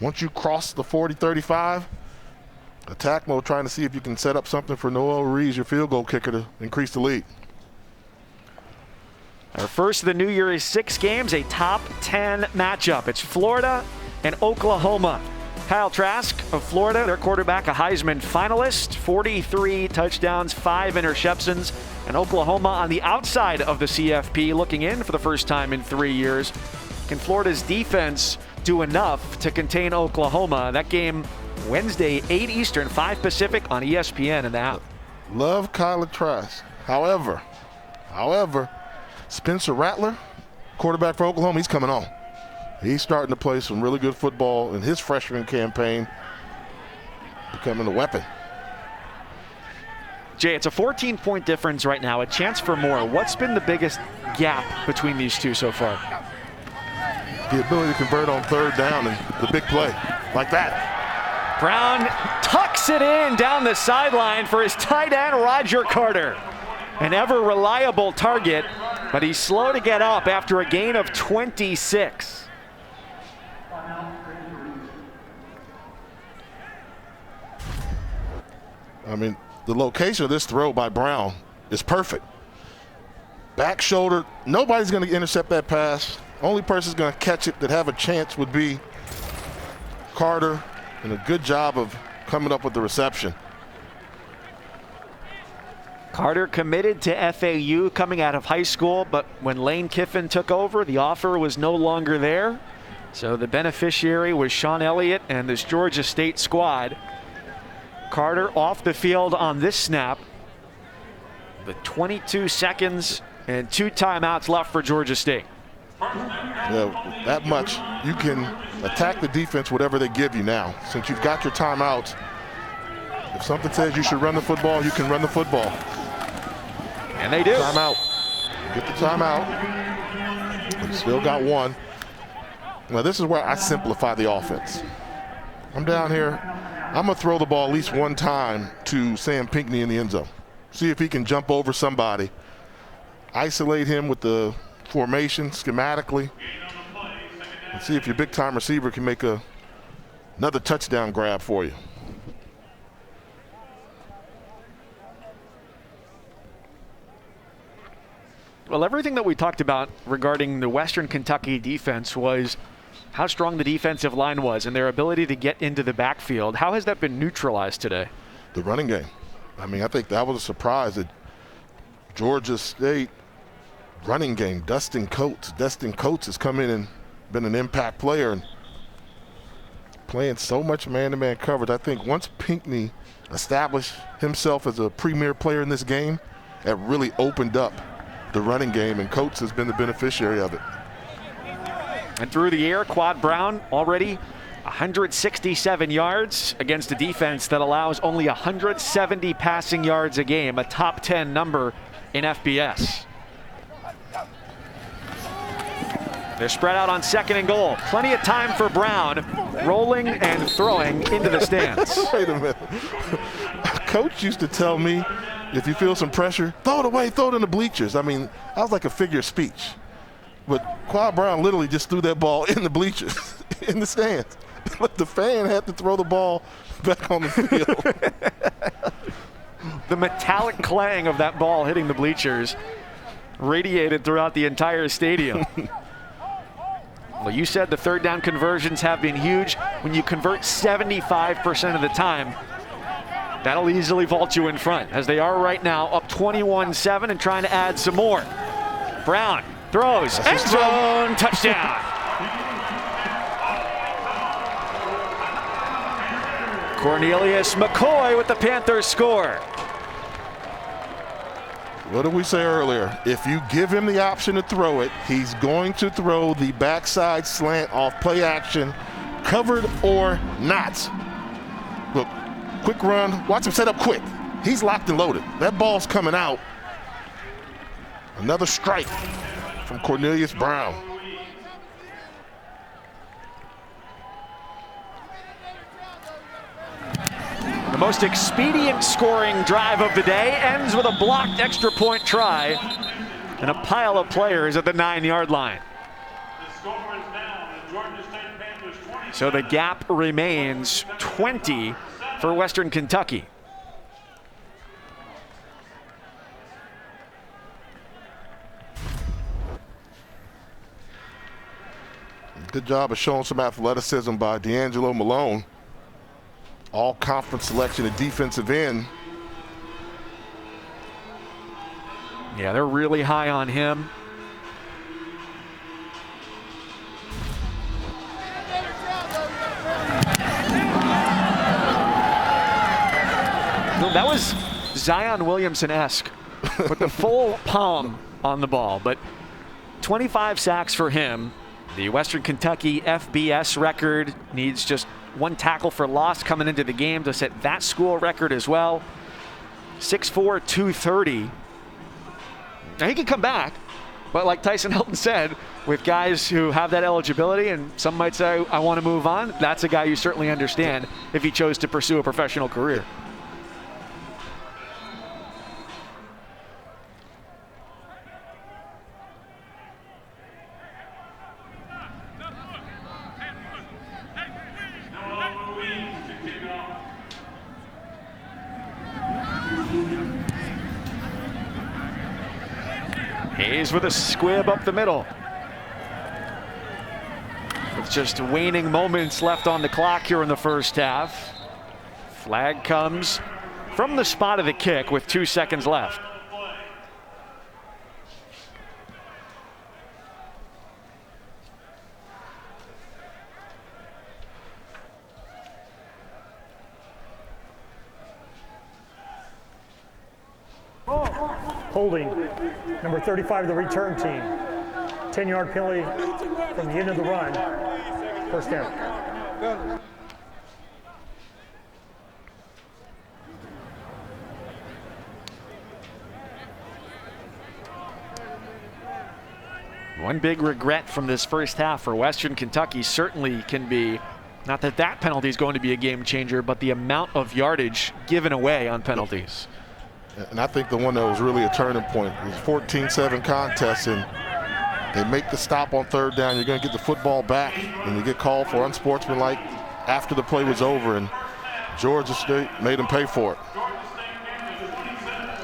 once you cross the 40-35, attack mode, trying to see if you can set up something for Noel Ruiz, your field goal kicker, to increase the lead. Our first of the new year is 6 games, a top 10 matchup. It's Florida and Oklahoma. Kyle Trask of Florida, their quarterback, a Heisman finalist, 43 touchdowns, 5 interceptions. And Oklahoma on the outside of the CFP, looking in for the first time in 3 years. Can Florida's defense do enough to contain Oklahoma? That game Wednesday, 8 Eastern, 5 Pacific on ESPN in the app. Love Kyle Trask. However, Spencer Rattler, quarterback for Oklahoma, he's coming on. He's starting to play some really good football in his freshman campaign, becoming a weapon. Jay, it's a 14-point difference right now, a chance for more. What's been the biggest gap between these two so far? The ability to convert on 3rd down and the big play like that. Brown tucks it in down the sideline for his tight end, Roger Carter. An ever reliable target, but he's slow to get up after a gain of 26. I mean, the location of this throw by Brown is perfect. Back shoulder, nobody's going to intercept that pass. Only person's going to catch it that have a chance would be Carter, and a good job of coming up with the reception. Carter committed to FAU coming out of high school, but when Lane Kiffin took over, the offer was no longer there. So the beneficiary was Sean Elliott and this Georgia State squad. Carter off the field on this snap. With 22 seconds and 2 timeouts left for Georgia State. Yeah, that much. You can attack the defense whatever they give you now. Since you've got your timeouts, if something says you should run the football, you can run the football. And they do. Timeout. Get the timeout. We still got one. Now this is where I simplify the offense. I'm down here. I'm going to throw the ball at least one time to Sam Pinckney in the end zone. See if he can jump over somebody. Isolate him with the formation schematically. And see if your big-time receiver can make another touchdown grab for you. Well, everything that we talked about regarding the Western Kentucky defense was how strong the defensive line was and their ability to get into the backfield. How has that been neutralized today? The running game. I mean, I think that was a surprise that Georgia State running game, Dustin Coates has come in and been an impact player and playing so much man-to-man coverage. I think once Pinckney established himself as a premier player in this game, it really opened up the running game, and Coates has been the beneficiary of it. And through the air, Quad Brown already 167 yards against a defense that allows only 170 passing yards a game, a top 10 number in FBS. They're spread out on 2nd and goal. Plenty of time for Brown, rolling and throwing into the stands. Wait a minute. Coach used to tell me, if you feel some pressure, throw it away, throw it in the bleachers. I mean, I was like a figure of speech. But Quad Brown literally just threw that ball in the bleachers, in the stands. But the fan had to throw the ball back on the field. The metallic clang of that ball hitting the bleachers radiated throughout the entire stadium. Well, you said the 3rd down conversions have been huge. When you convert 75% of the time, that'll easily vault you in front, as they are right now, up 21-7 and trying to add some more. Brown throws, end zone, touchdown. Cornelius McCoy with the Panthers score. What did we say earlier? If you give him the option to throw it, he's going to throw the backside slant off play action, covered or not. Look, quick run, watch him set up quick. He's locked and loaded. That ball's coming out. Another strike from Cornelius Brown. The most expedient scoring drive of the day ends with a blocked extra point try and a pile of players at the 9-yard line. So the gap remains 20 for Western Kentucky. Good job of showing some athleticism by D'Angelo Malone. All conference selection at defensive end. Yeah, they're really high on him. No, that was Zion Williamson-esque with the full palm on the ball, but 25 sacks for him. The Western Kentucky FBS record needs just 1 tackle for loss coming into the game to set that school record as well. 6'4", 230. Now he can come back, but like Tyson Hilton said, with guys who have that eligibility, and some might say, I want to move on, that's a guy you certainly understand if he chose to pursue a professional career. Hayes with a squib up the middle. With just waning moments left on the clock here in the first half. Flag comes from the spot of the kick with 2 seconds left. Holding, number 35 of the return team. 10-yard penalty from the end of the run. First down. One big regret from this first half for Western Kentucky certainly can be, not that that penalty is going to be a game changer, but the amount of yardage given away on penalties. And I think the one that was really a turning point was 14-7 contest, and they make the stop on third down. You're going to get the football back, and you get called for unsportsmanlike after the play was over, and Georgia State made them pay for it.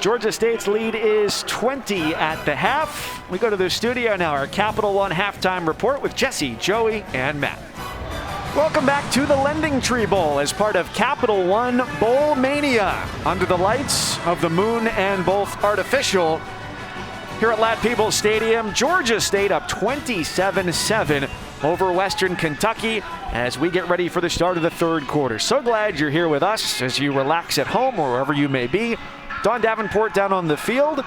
Georgia State's lead is 20 at the half. We go to the studio now, our Capital One halftime report with Jesse, Joey, and Matt. Welcome back to the LendingTree Bowl as part of Capital One Bowl Mania. Under the lights of the moon and both artificial. Here at Ladd-Peebles Stadium, Georgia State up 27-7 over Western Kentucky as we get ready for the start of the third quarter. So glad you're here with us as you relax at home or wherever you may be. Don Davenport down on the field.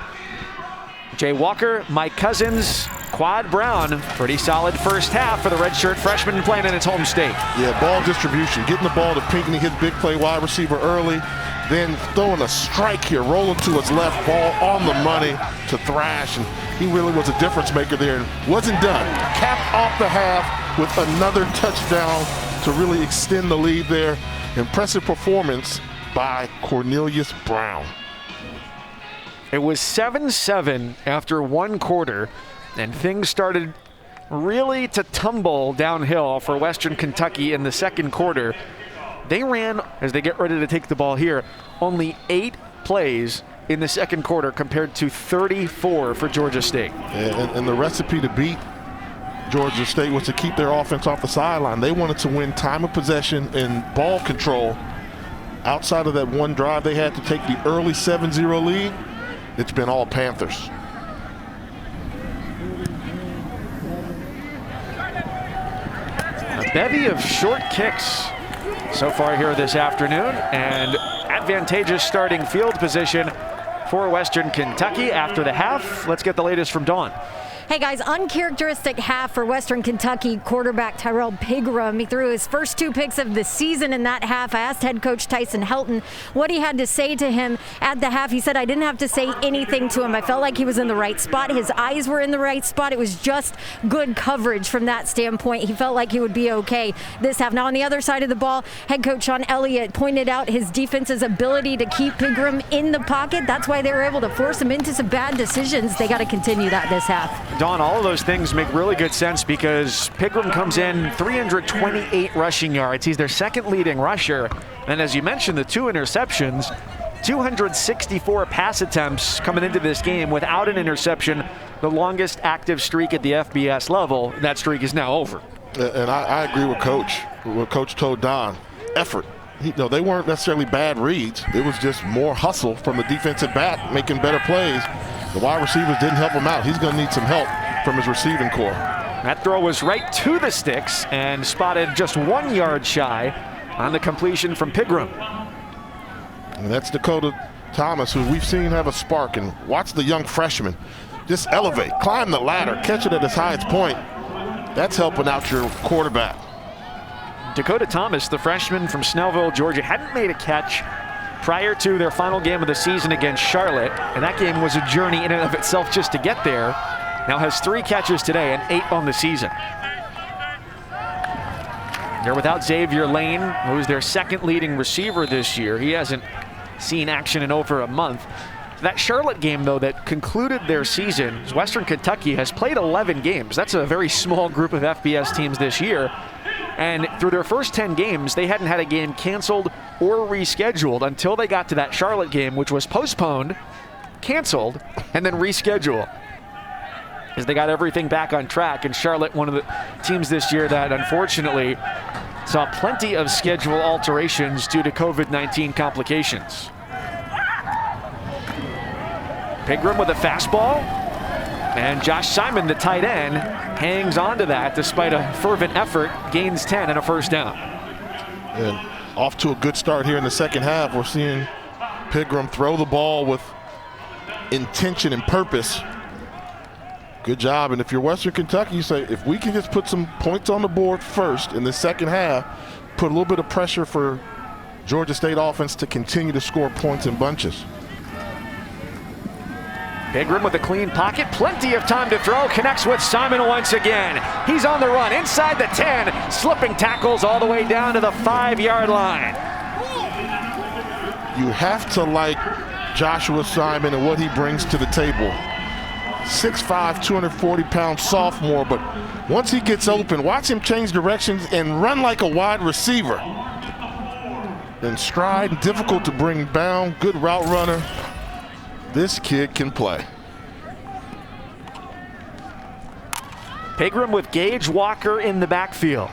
Jay Walker, Mike Cousins, Quad Brown. Pretty solid first half for the redshirt freshman playing in its home state. Yeah, ball distribution, getting the ball to Pinckney, his big play wide receiver early, then throwing a strike here, rolling to his left, ball on the money to Thrash, and he really was a difference maker there and wasn't done. Capped off the half with another touchdown to really extend the lead there. Impressive performance by Cornelius Brown. It was 7-7 after one quarter, and things started really to tumble downhill for Western Kentucky in the second quarter. They ran, as they get ready to take the ball here, only 8 plays in the second quarter compared to 34 for Georgia State. And the recipe to beat Georgia State was to keep their offense off the sideline. They wanted to win time of possession and ball control. Outside of that one drive they had to take the early 7-0 lead, it's been all Panthers. A bevy of short kicks so far here this afternoon, and advantageous starting field position for Western Kentucky after the half. Let's get the latest from Dawn. Hey guys, uncharacteristic half for Western Kentucky quarterback Tyrell Pigram. He threw his first 2 picks of the season in that half. I asked head coach Tyson Helton what he had to say to him at the half. He said, I didn't have to say anything to him. I felt like he was in the right spot. His eyes were in the right spot. It was just good coverage from that standpoint. He felt like he would be okay this half. Now on the other side of the ball, head coach Sean Elliott pointed out his defense's ability to keep Pigram in the pocket. That's why they were able to force him into some bad decisions. They got to continue that this half. Dawn, all of those things make really good sense because Pigram comes in 328 rushing yards. He's their second leading rusher. And as you mentioned, the 2 interceptions, 264 pass attempts coming into this game without an interception, the longest active streak at the FBS level. That streak is now over. And I agree with Coach. What Coach told Don, effort. They weren't necessarily bad reads. It was just more hustle from the defensive back, making better plays. The wide receivers didn't help him out. He's going to need some help from his receiving core. That throw was right to the sticks and spotted just 1 yard shy on the completion from Pigram. And that's Dakota Thomas, who we've seen have a spark. And watch the young freshman just elevate, climb the ladder, catch it at its highest point. That's helping out your quarterback. Dakota Thomas, the freshman from Snellville, Georgia, hadn't made a catch prior to their final game of the season against Charlotte, and that game was a journey in and of itself just to get there. Now has 3 catches today and 8 on the season. They're without Xavier Lane, who's their second leading receiver this year. He hasn't seen action in over a month. That Charlotte game, though, that concluded their season, Western Kentucky has played 11 games. That's a very small group of FBS teams this year. And through their first 10 games, they hadn't had a game canceled or rescheduled until they got to that Charlotte game, which was postponed, canceled, and then rescheduled. As they got everything back on track. And Charlotte, one of the teams this year that unfortunately saw plenty of schedule alterations due to COVID-19 complications. Pigram with a fastball. And Josh Simon, the tight end, hangs on to that despite a fervent effort, gains 10 and a first down. And off to a good start here in the second half. We're seeing Pigram throw the ball with intention and purpose. Good job. And if you're Western Kentucky, you say, if we can just put some points on the board first in the second half, put a little bit of pressure for Georgia State offense to continue to score points in bunches. Pigram with a clean pocket, plenty of time to throw, connects with Simon once again. He's on the run inside the 10, slipping tackles all the way down to the 5-yard line. You have to like Joshua Simon and what he brings to the table. 6'5", 240-pound sophomore, but once he gets open, watch him change directions and run like a wide receiver. And stride, difficult to bring down, good route runner. This kid can play. Pigram with Gage Walker in the backfield.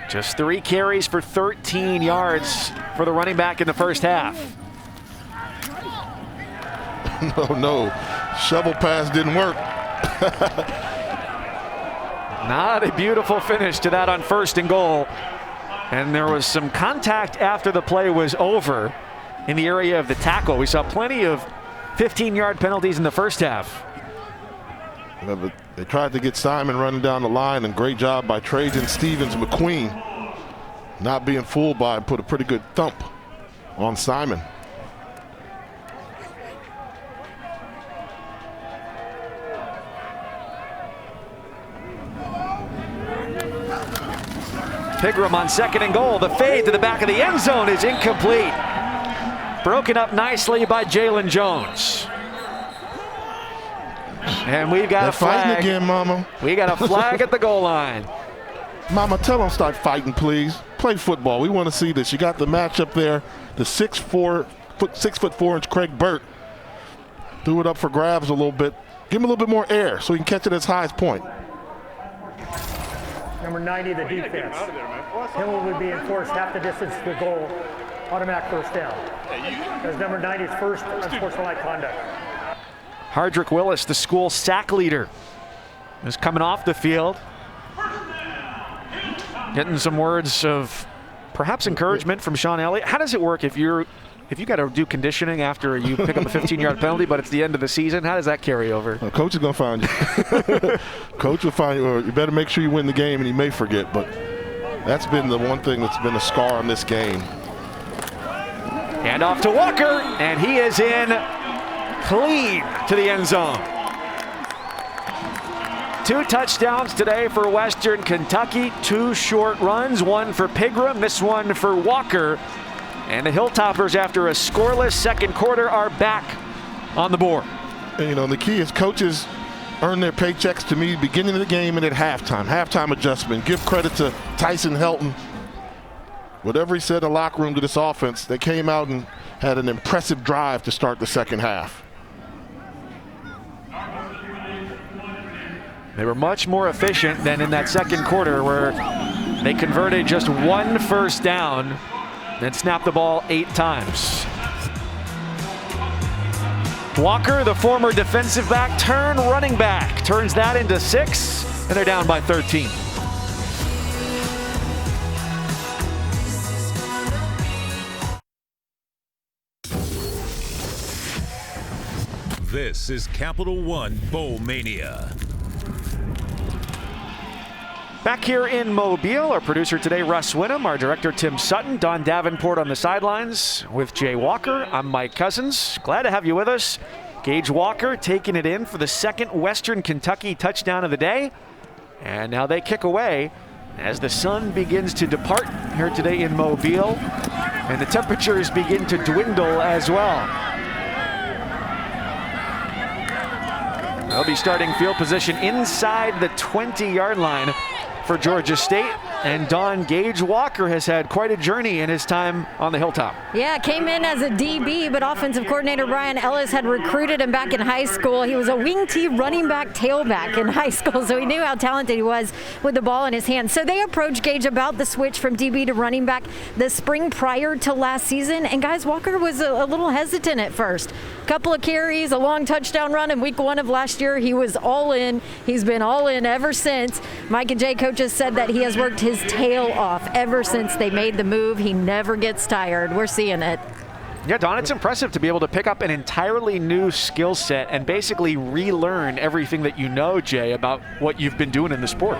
Just 3 carries for 13 yards for the running back in the first half. No, shovel pass didn't work. Not a beautiful finish to that on 1st and goal. And there was some contact after the play was over in the area of the tackle. We saw plenty of 15-yard penalties in the first half. Yeah, but they tried to get Simon running down the line, and great job by Trajan Stevens-McQueen not being fooled by and put a pretty good thump on Simon. Pigram on 2nd and goal. The fade to the back of the end zone is incomplete. Broken up nicely by Jalen Jones. And we've got a flag. Fighting again, Mama. We got a flag at the goal line. Mama, tell them start fighting, please. Play football. We want to see this. You got the matchup there. The 6'4" Craig Burt threw it up for grabs a little bit. Give him a little bit more air so he can catch it at its highest point. Number 90, the defense. Hill would be enforced half the distance to the goal. Automatic first down. As number 90's first unsportsmanlike conduct. Hardrick Willis, the school sack leader, is coming off the field. Getting some words of perhaps encouragement from Sean Elliott. How does it work if you got to do conditioning after you pick up a 15-yard penalty, but it's the end of the season? How does that carry over? Well, Coach is going to find you. Coach will find you. Or you better make sure you win the game, and he may forget. But that's been the one thing that's been a scar on this game. Hand off to Walker, and he is in clean to the end zone. 2 touchdowns today for Western Kentucky. 2 short runs, 1 for Pigram, this one for Walker. And the Hilltoppers, after a scoreless second quarter, are back on the board. And, you know, the key is coaches earn their paychecks to me beginning of the game and at halftime. Halftime adjustment. Give credit to Tyson Helton. Whatever he said in the locker room to this offense, they came out and had an impressive drive to start the second half. They were much more efficient than in that second quarter, where they converted just 1 first down and snapped the ball 8 times. Walker, the former defensive back turned running back, turns that into 6, and they're down by 13. This is Capital One Bowl Mania. Back here in Mobile, our producer today, Russ Winham, our director, Tim Sutton, Don Davenport on the sidelines with Jay Walker. I'm Mike Cousins. Glad to have you with us. Gage Walker taking it in for the 2nd Western Kentucky touchdown of the day. And now they kick away as the sun begins to depart here today in Mobile, and the temperatures begin to dwindle as well. They'll be starting field position inside the 20-yard line for Georgia State. And Don Gage Walker has had quite a journey in his time on the Hilltop. Yeah, came in as a DB, but offensive coordinator Brian Ellis had recruited him back in high school. He was a wing T running back tailback in high school, so he knew how talented he was with the ball in his hands. So they approached Gage about the switch from DB to running back the spring prior to last season. And guys, Walker was a little hesitant at first. Couple of carries, a long touchdown run in week 1 of last year. He was all in. He's been all in ever since. Mike and Jay coaches said that he has worked his tail off ever since they made the move. He never gets tired. We're seeing it. Yeah, Don, it's impressive to be able to pick up an entirely new skill set and basically relearn everything that you know, Jay, about what you've been doing in the sport.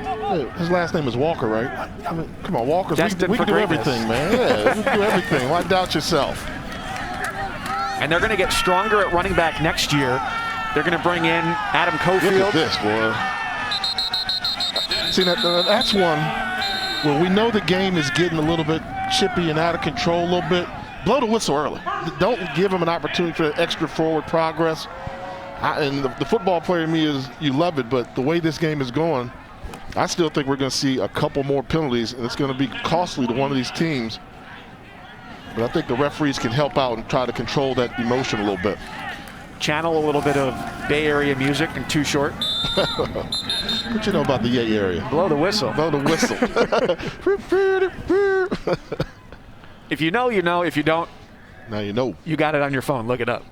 His last name is Walker, right? I mean, come on, Walker. We can do everything, man. Yeah, we can do everything. Why doubt yourself? And they're going to get stronger at running back next year. They're going to bring in Adam Cofield. Look at this, boy. See, that's one where we know the game is getting a little bit chippy and out of control a little bit. Blow the whistle early. Don't give him an opportunity for extra forward progress. And the football player in me is, you love it, but the way this game is going, I still think we're going to see a couple more penalties, and it's going to be costly to one of these teams. But I think the referees can help out and try to control that emotion a little bit. Channel a little bit of Bay Area music and Too Short. What you know about the Bay Area? Blow the whistle. Blow the whistle. If you know, you know. If you don't, now you know. You got it on your phone. Look it up.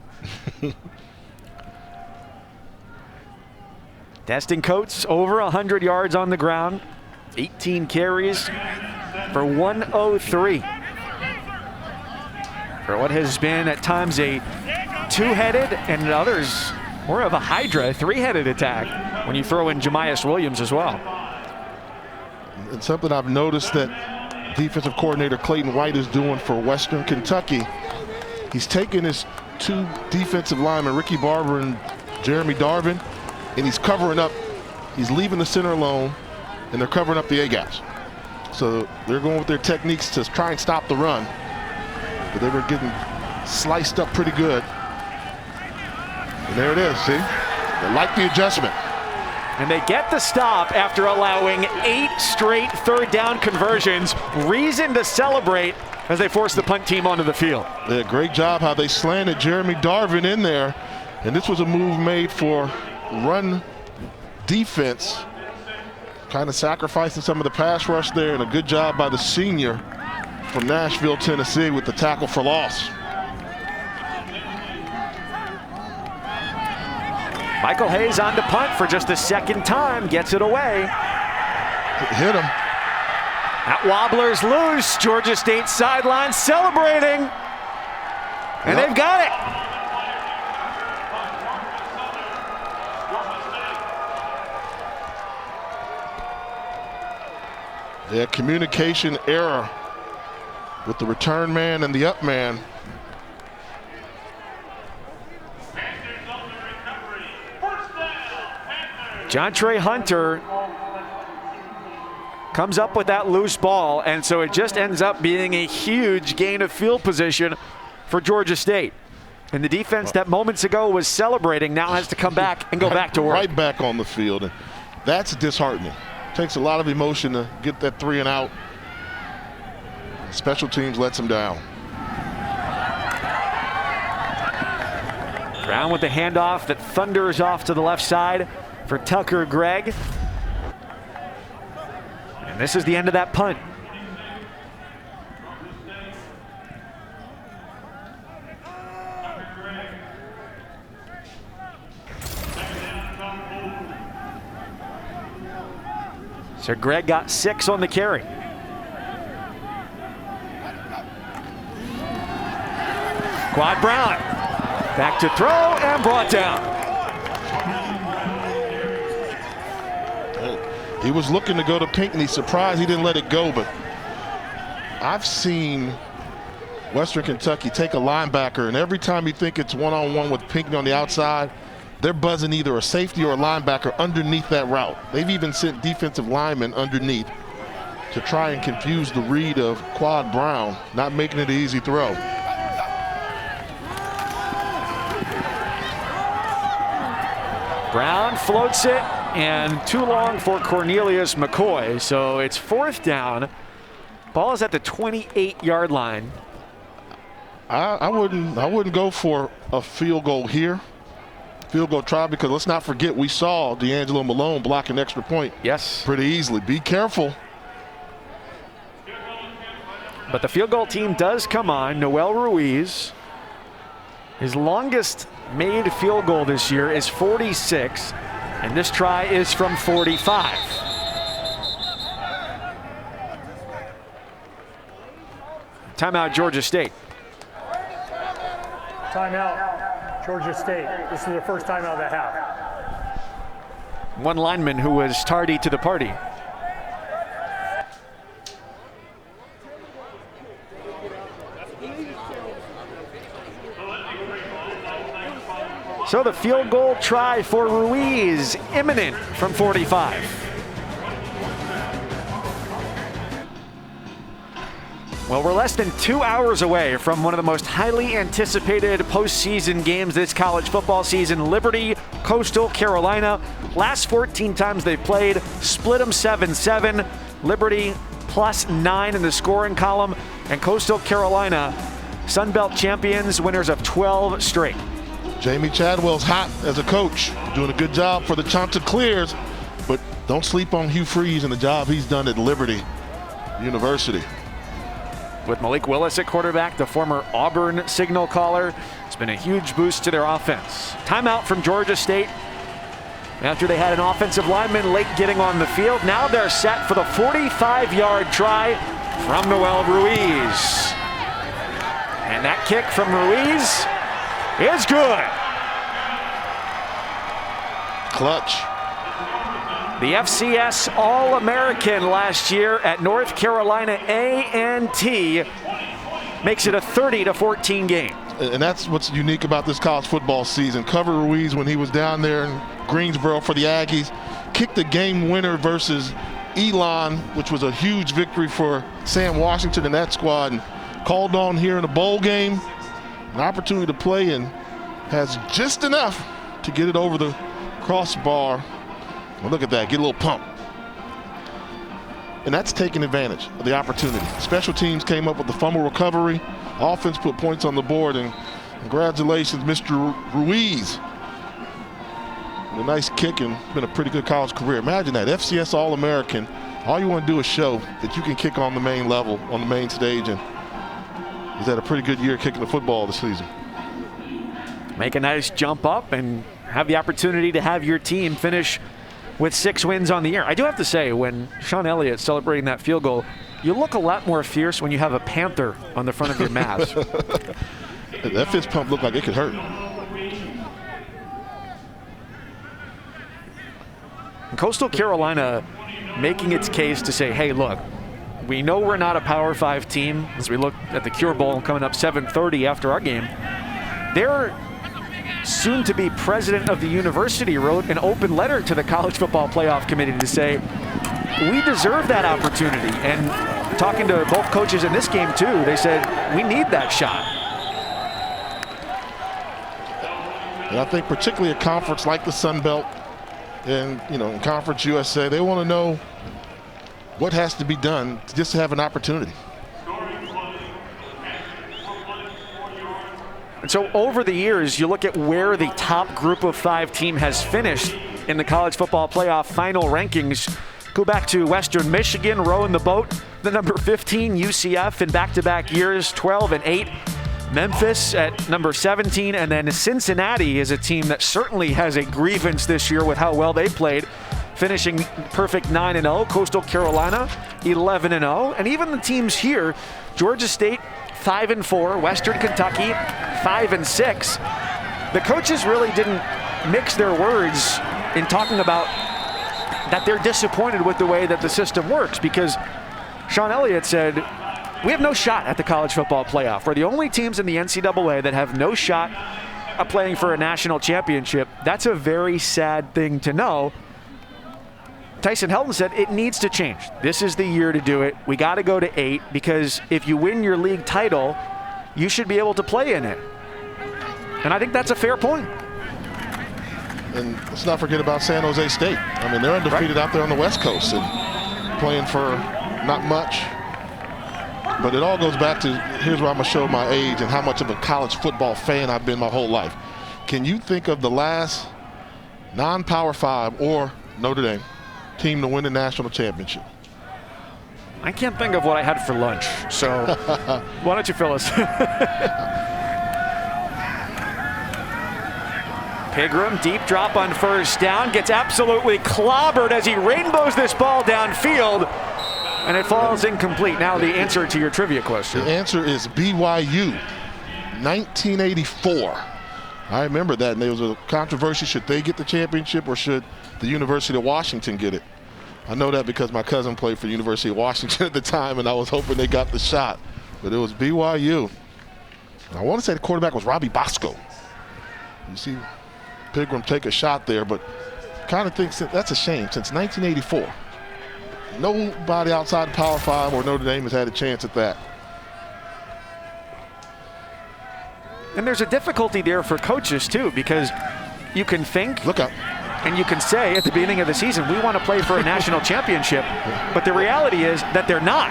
Destin Coates, over 100 yards on the ground, 18 carries for 103. For what has been at times a two-headed and at others more of a hydra, three-headed attack when you throw in Jamias Williams as well. And something I've noticed that defensive coordinator Clayton White is doing for Western Kentucky, he's taking his 2 defensive linemen, Ricky Barber and Jeremy Darvin, and he's covering up. He's leaving the center alone, and they're covering up the A-gaps. So they're going with their techniques to try and stop the run. But they were getting sliced up pretty good. And there it is, see? They like the adjustment. And they get the stop after allowing 8 straight third down conversions. Reason to celebrate as they force the punt team onto the field. Yeah, great job how they slanted Jeremy Darvin in there. And this was a move made for run defense. Kind of sacrificing some of the pass rush there, and a good job by the senior from Nashville, Tennessee with the tackle for loss. Michael Hayes on to punt for just the second time, gets it away. Hit him. That wobbler's loose. Georgia State sideline celebrating. And they've got it. Yeah, communication error with the return man and the up man. Jontre Hunter comes up with that loose ball, and so it just ends up being a huge gain of field position for Georgia State. And the defense that moments ago was celebrating now has to come back and go back to work. Right back on the field, and that's disheartening. Takes a lot of emotion to get that 3 and out. Special teams lets them down. Brown with the handoff that thunders off to the left side for Tucker Gregg. And this is the end of that punt. So Gregg got 6 on the carry. Quad Brown, back to throw and brought down. He was looking to go to Pinckney. Surprised he didn't let it go, but I've seen Western Kentucky take a linebacker, and every time you think it's one-on-one with Pinckney on the outside, they're buzzing either a safety or a linebacker underneath that route. They've even sent defensive linemen underneath to try and confuse the read of Quad Brown, not making it an easy throw. Brown floats it and too long for Cornelius McCoy. So it's 4th down. Ball is at the 28-yard line. I wouldn't go for a field goal here. Field goal try, because let's not forget we saw D'Angelo Malone block an extra point. Yes. Pretty easily. Be careful. But the field goal team does come on. Noel Ruiz. His longest made field goal this year is 46, and this try is from 45. Timeout, Georgia State. Timeout, Georgia State. This is their first timeout of the half. One lineman who was tardy to the party. So the field goal try for Ruiz, imminent from 45. Well, we're less than 2 hours away from one of the most highly anticipated postseason games this college football season. Liberty, Coastal Carolina. Last 14 times they've played, split them 7-7. Liberty +9 in the scoring column, and Coastal Carolina, Sun Belt champions, winners of 12 straight. Jamie Chadwell's hot as a coach, doing a good job for the Chanticleers, but don't sleep on Hugh Freeze and the job he's done at Liberty University. With Malik Willis at quarterback, the former Auburn signal caller, it's been a huge boost to their offense. Timeout from Georgia State. After they had an offensive lineman late getting on the field, now they're set for the 45-yard try from Noel Ruiz. And that kick from Ruiz is good. Clutch. The FCS All-American last year at North Carolina A&T makes it a 30-14 game. And that's what's unique about this college football season. Cover Ruiz when he was down there in Greensboro for the Aggies. Kicked the game winner versus Elon, which was a huge victory for Sam Washington and that squad. And called on here in a bowl game. An opportunity to play, and has just enough to get it over the crossbar. Well, look at that, get a little pump. And that's taking advantage of the opportunity. Special teams came up with the fumble recovery. Offense put points on the board, and congratulations, Mr. Ruiz. A nice kick, and been a pretty good college career. Imagine that, FCS All-American. All you want to do is show that you can kick on the main level, on the main stage, and he's had a pretty good year kicking the football this season. Make a nice jump up and have the opportunity to have your team finish with 6 wins on the year. I do have to say, when Sean Elliott's celebrating that field goal, you look a lot more fierce when you have a Panther on the front of your mask. That fist pump looked like it could hurt. And Coastal Carolina making its case to say, hey, look, we know we're not a Power 5 team as we look at the Cure Bowl coming up 7:30 after our game. They're soon-to-be president of the university wrote an open letter to the College Football Playoff Committee to say, we deserve that opportunity. And talking to both coaches in this game, too, they said, we need that shot. And I think particularly a conference like the Sun Belt and, in Conference USA, they want to know what has to be done to just have an opportunity. And so over the years, you look at where the top group of 5 team has finished in the college football playoff final rankings. Go back to Western Michigan, rowing the boat, the number 15 UCF in back-to-back years, 12 and 8. Memphis at number 17, and then Cincinnati is a team that certainly has a grievance this year with how well they played, finishing perfect 9-0. Coastal Carolina 11-0, and even the teams here, Georgia State 5-4, Western Kentucky 5-6. The coaches really didn't mix their words in talking about that they're disappointed with the way that the system works, because Sean Elliott said, we have no shot at the college football playoff. We're the only teams in the NCAA that have no shot at playing for a national championship. That's a very sad thing to know. Tyson Helton said it needs to change. This is the year to do it. We got to go to 8, because if you win your league title, you should be able to play in it. And I think that's a fair point. And let's not forget about San Jose State. I mean, they're undefeated out there on the West Coast and playing for not much. But it all goes back to, here's where I'm going to show my age and how much of a college football fan I've been my whole life. Can you think of the last non-Power 5 or Notre Dame team to win the national championship? I can't think of what I had for lunch, so why don't you fill us? Pigram, deep drop on first down, gets absolutely clobbered as he rainbows this ball downfield, and it falls incomplete. Now the answer to your trivia question. The answer is BYU, 1984. I remember that, and there was a controversy, should they get the championship or should the University of Washington get it? I know that because my cousin played for the University of Washington at the time, and I was hoping they got the shot, but it was BYU. And I want to say the quarterback was Robbie Bosco. You see Pigram take a shot there, but kind of think that's a shame. Since 1984, nobody outside Power 5 or Notre Dame has had a chance at that. And there's a difficulty there for coaches too, because you can think, look up, and you can say at the beginning of the season, we want to play for a national championship, but the reality is that they're not.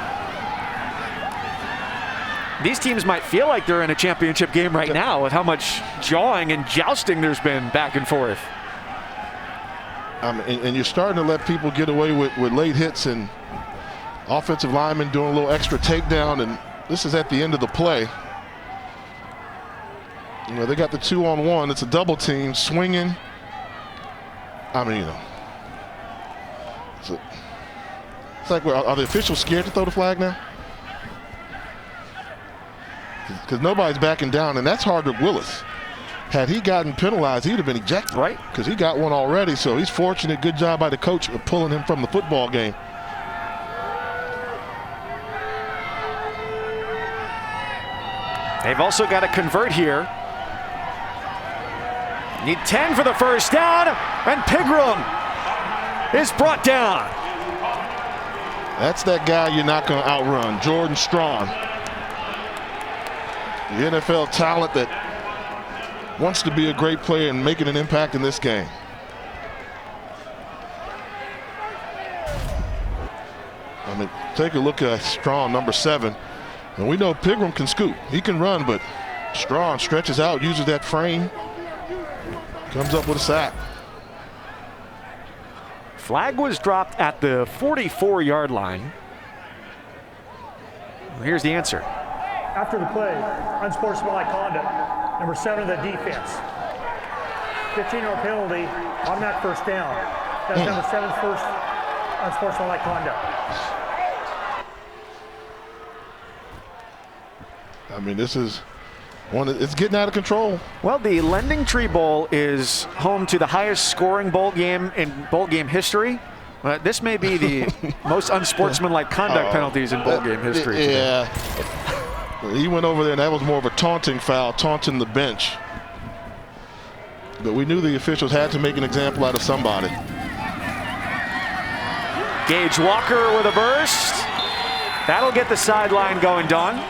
These teams might feel like they're in a championship game right now with how much jawing and jousting there's been back and forth. And you're starting to let people get away with late hits and offensive linemen doing a little extra takedown, and this is at the end of the play. You know, they got the 2-on-1. It's a double team swinging. I mean, you know, it's like, are the officials scared to throw the flag now? Because nobody's backing down, and that's Hardwick Willis. Had he gotten penalized, he'd have been ejected. Right. Because he got one already, so he's fortunate. Good job by the coach of pulling him from the football game. They've also got to convert here. Need 10 for the first down, and Pigram is brought down. That's that guy you're not going to outrun, Jordan Strong. The NFL talent that wants to be a great player and making an impact in this game. I mean, take a look at Strong, number 7. And we know Pigram can scoop. He can run, but Strong stretches out, uses that frame, comes up with a sack. Flag was dropped at the 44-yard line. Well, here's the answer. After the play, unsportsmanlike conduct, number 7 of the defense. 15-yard penalty, automatic first down. That's number 7's first unsportsmanlike conduct. I mean, this is one, it's getting out of control. Well, the LendingTree Bowl is home to the highest scoring bowl game in bowl game history. This may be the most unsportsmanlike conduct penalties in bowl game history. Yeah. He went over there, and that was more of a taunting foul, taunting the bench. But we knew the officials had to make an example out of somebody. Gage Walker with a burst. That'll get the sideline going, Dawn.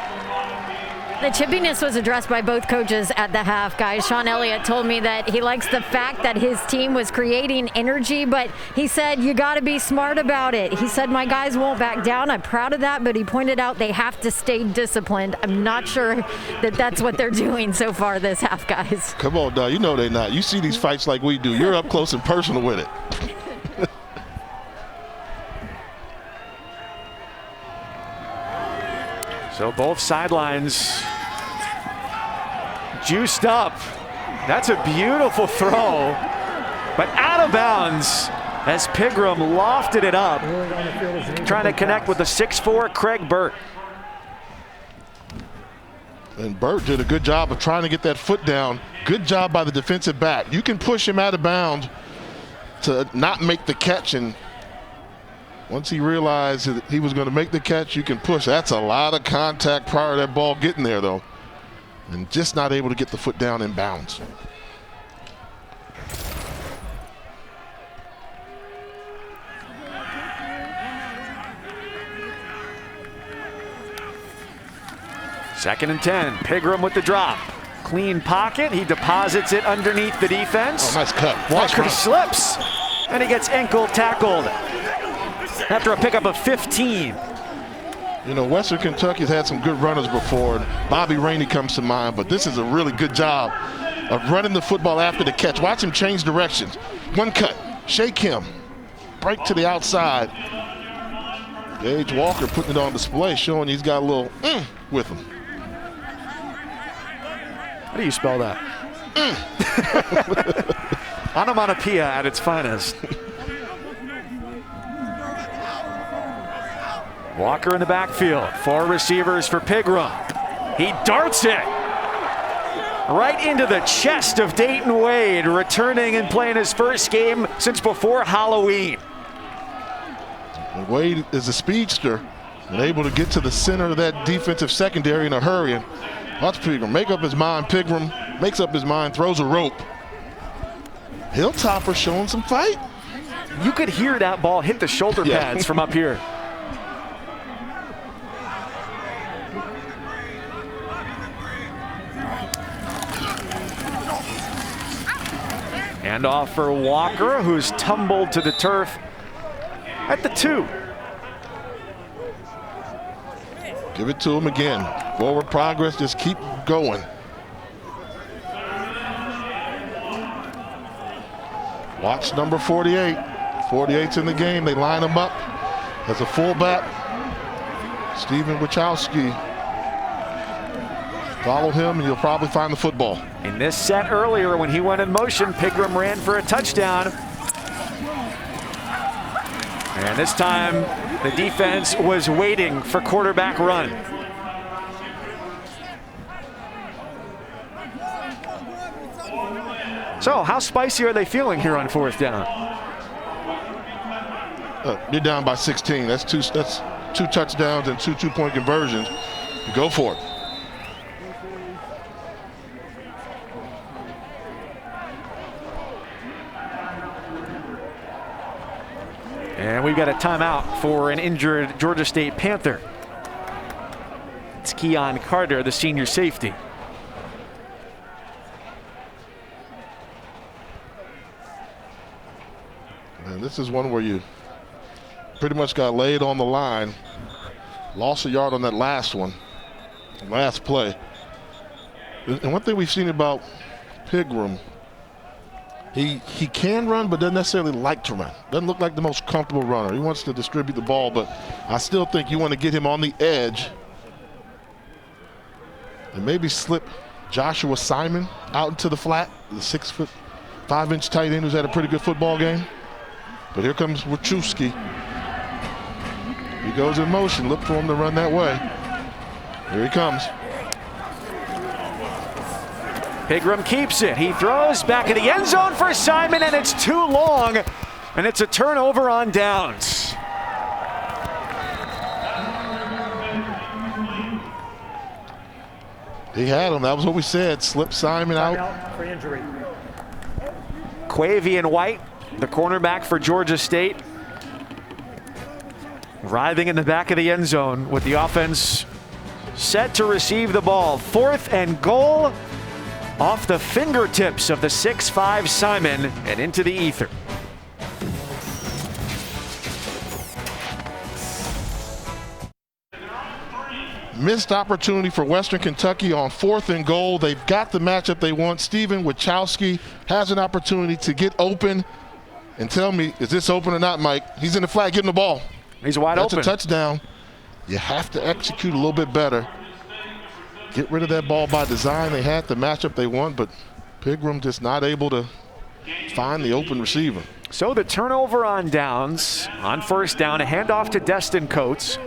The chippiness was addressed by both coaches at the half, guys. Sean Elliott told me that he likes the fact that his team was creating energy, but he said, you got to be smart about it. He said, my guys won't back down. I'm proud of that, but he pointed out they have to stay disciplined. I'm not sure that that's what they're doing so far this half, guys. Come on, Doug. You know they're not. You see these fights like we do. You're up close and personal with it. So both sidelines juiced up. That's a beautiful throw, but out of bounds as Pigram lofted it up, trying to connect with the 6'4" Craig Burt. And Burt did a good job of trying to get that foot down. Good job by the defensive back. You can push him out of bounds to not make the catch, and once he realized that he was going to make the catch, you can push. That's a lot of contact prior to that ball getting there, though, and just not able to get the foot down in bounds. Second and 10. Pigram with the drop. Clean pocket. He deposits it underneath the defense. Oh, nice cut. Walker Nice slips, and he gets ankle tackled after a pickup of 15. You know, Western Kentucky's had some good runners before. Bobby Rainey comes to mind, but this is a really good job of running the football after the catch. Watch him change directions. One cut, shake him, break to the outside. Gage Walker putting it on display, showing he's got a little with him. How do you spell that? Onomatopoeia at its finest. Walker in the backfield. 4 receivers for Pigram. He darts it right into the chest of Dayton Wade, returning and playing his first game since before Halloween. And Wade is a speedster and able to get to the center of that defensive secondary in a hurry. And watch Pigram make up his mind. Pigram makes up his mind, throws a rope. Hilltopper showing some fight. You could hear that ball hit the shoulder pads from up here. And off for Walker, who's tumbled to the turf at the 2. Give it to him again. Forward progress, just keep going. Watch number 48. 48's in the game. They line him up as a fullback. Stephen Wachowski. Follow him and you'll probably find the football. In this set earlier, when he went in motion, Pigram ran for a touchdown. And this time, the defense was waiting for quarterback run. So, how spicy are they feeling here on 4th down? You're down by 16. That's two touchdowns and 2 two-point conversions. Go for it. And we've got a timeout for an injured Georgia State Panther. It's Keon Carter, the senior safety. And this is one where you pretty much got laid on the line. Lost a yard on that last one, last play. And one thing we've seen about Pigram, he can run, but doesn't necessarily like to run. Doesn't look like the most comfortable runner. He wants to distribute the ball, but I still think you want to get him on the edge and maybe slip Joshua Simon out into the flat, the 6'5" tight end who's had a pretty good football game. But here comes Wachowski. He goes in motion. Look for him to run that way. Here he comes. Pigram keeps it. He throws back in the end zone for Simon, and it's too long. And it's a turnover on downs. He had him. That was what we said. Slip Simon out. For injury. Quavian White, the cornerback for Georgia State, writhing in the back of the end zone with the offense set to receive the ball. 4th and goal off the fingertips of the 6'5" Simon and into the ether. Missed opportunity for Western Kentucky on 4th and goal. They've got the matchup they want. Stephen Wachowski has an opportunity to get open. And tell me, is this open or not, Mike? He's in the flat getting the ball. He's wide open. That's a touchdown. You have to execute a little bit better. Get rid of that ball by design. They had the matchup they want, but Pigram just not able to find the open receiver. So the turnover on downs, on 1st down, a handoff to Destin Coates.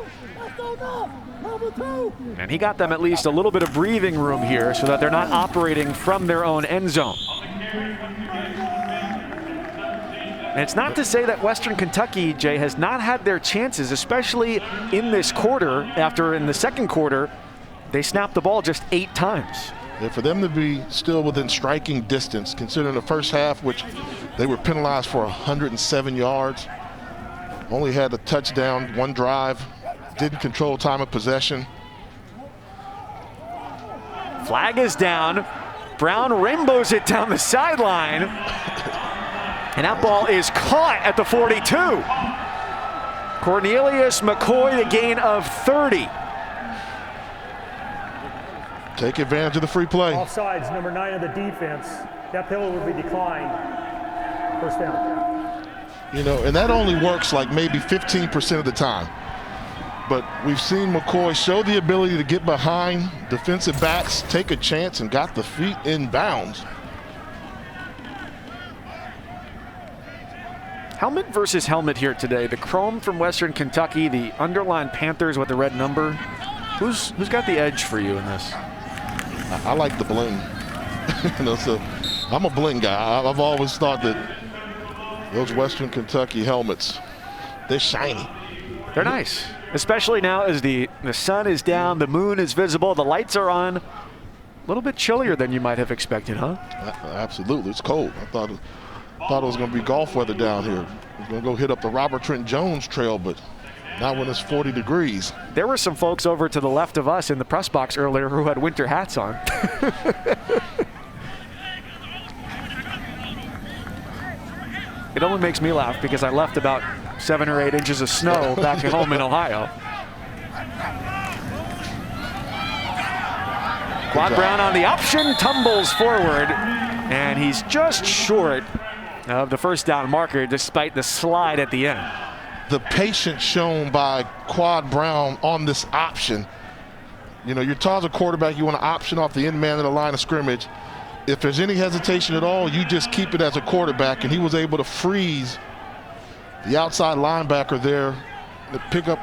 And he got them at least a little bit of breathing room here so that they're not operating from their own end zone. And it's not to say that Western Kentucky, Jay, has not had their chances, especially in this quarter, after in the second quarter, they snapped the ball just 8 times. Yeah, for them to be still within striking distance, considering the first half, which they were penalized for 107 yards, only had a touchdown, 1 drive, didn't control time of possession. Flag is down. Brown rainbows it down the sideline. And that ball is caught at the 42. Cornelius McCoy, the gain of 30. Take advantage of the free play. Offsides, number 9 of the defense. That penalty will be declined. First down. You know, and that only works like maybe 15% of the time. But we've seen McCoy show the ability to get behind defensive backs, take a chance, and got the feet in bounds. Helmet versus helmet here today. The chrome from Western Kentucky, the underlined Panthers with the red number. Who's got the edge for you in this? I like the bling. You know, so I'm a bling guy. I've always thought that those Western Kentucky helmets, they're shiny. They're nice, especially now as the sun is down, the moon is visible, the lights are on. A little bit chillier than you might have expected, huh? Absolutely, it's cold. I thought it was going to be golf weather down here. I was going to go hit up the Robert Trent Jones Trail, but not when it's 40 degrees. There were some folks over to the left of us in the press box earlier who had winter hats on. It only makes me laugh because I left about 7 or 8 inches of snow back at home in Ohio. Quad Brown on the option, tumbles forward, and he's just short of the first down marker despite the slide at the end. The patience shown by Quad Brown on this option. You know, you're taught as a quarterback, you want to option off the end man of the line of scrimmage. If there's any hesitation at all, you just keep it as a quarterback, and he was able to freeze the outside linebacker there to pick up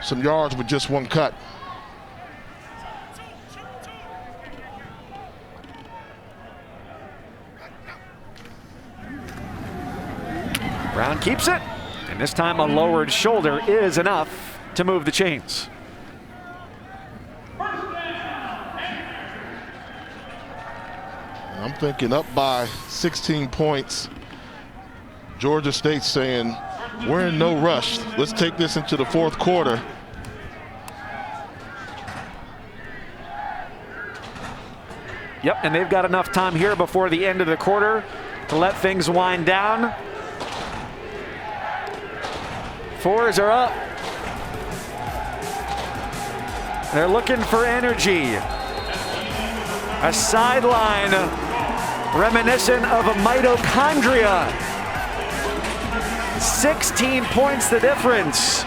some yards with just one cut. Brown keeps it, and this time a lowered shoulder is enough to move the chains. I'm thinking up by 16 points. Georgia State saying, we're in no rush. Let's take this into the fourth quarter. Yep, and they've got enough time here before the end of the quarter to let things wind down. Fours are up. They're looking for energy. A sideline reminiscent of a mitochondria. 16 points the difference.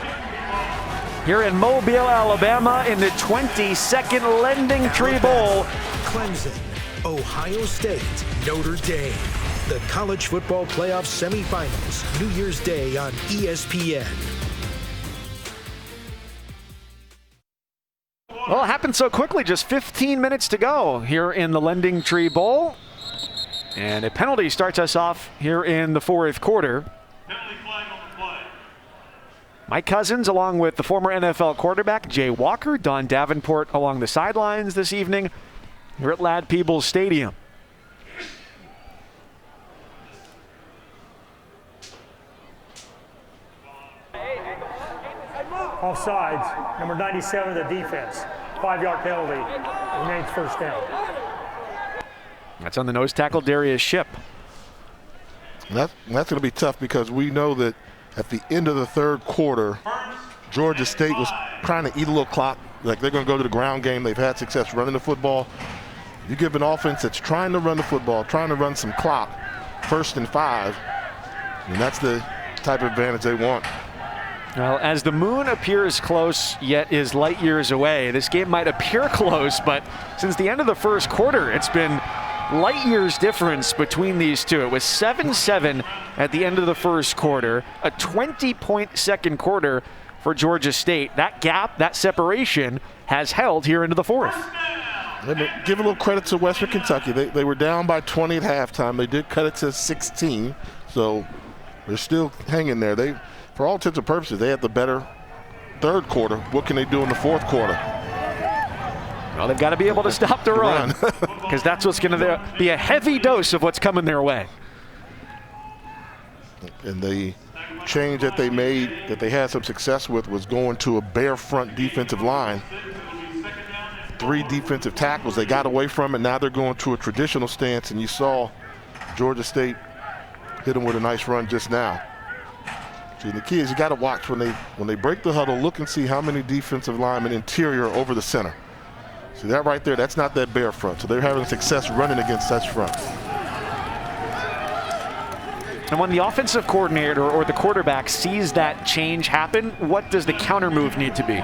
Here in Mobile, Alabama in the 22nd LendingTree Bowl. Clemson, Ohio State, Notre Dame. The College Football Playoff Semifinals, New Year's Day on ESPN. Well, it happened so quickly, just 15 minutes to go here in the LendingTree Bowl. And a penalty starts us off here in the fourth quarter. Mike Cousins, along with the former NFL quarterback Jay Walker, Don Davenport along the sidelines this evening here at Ladd-Peebles Stadium. Offsides, number 97 of the defense. 5-yard penalty. Remains first down. That's on the nose tackle, Darius Shipp. That's going to be tough because we know that at the end of the third quarter, Georgia State was trying to eat a little clock. Like they're going to go to the ground game. They've had success running the football. You give an offense that's trying to run the football, trying to run some clock, 1st and 5, and that's the type of advantage they want. Well, as the moon appears close yet is light years away, this game might appear close, but since the end of the first quarter, it's been light years difference between these two. It was 7-7 at the end of the first quarter, a 20-point second quarter for Georgia State. That gap, that separation has held here into the fourth. Give a little credit to Western Kentucky. They were down by 20 at halftime. They did cut it to 16, so they're still hanging there. For all intents and purposes, they had the better third quarter. What can they do in the fourth quarter? Well, they've got to be able to stop the run because that's what's going to be a heavy dose of what's coming their way. And the change that they made, that they had some success with, was going to a bare front defensive line. 3 defensive tackles. They got away from it. Now they're going to a traditional stance, and you saw Georgia State hit them with a nice run just now. See, the key is you got to watch when they break the huddle, look and see how many defensive linemen interior over the center. See that right there? That's not that bare front. So they're having success running against such front. And when the offensive coordinator or the quarterback sees that change happen, what does the counter move need to be?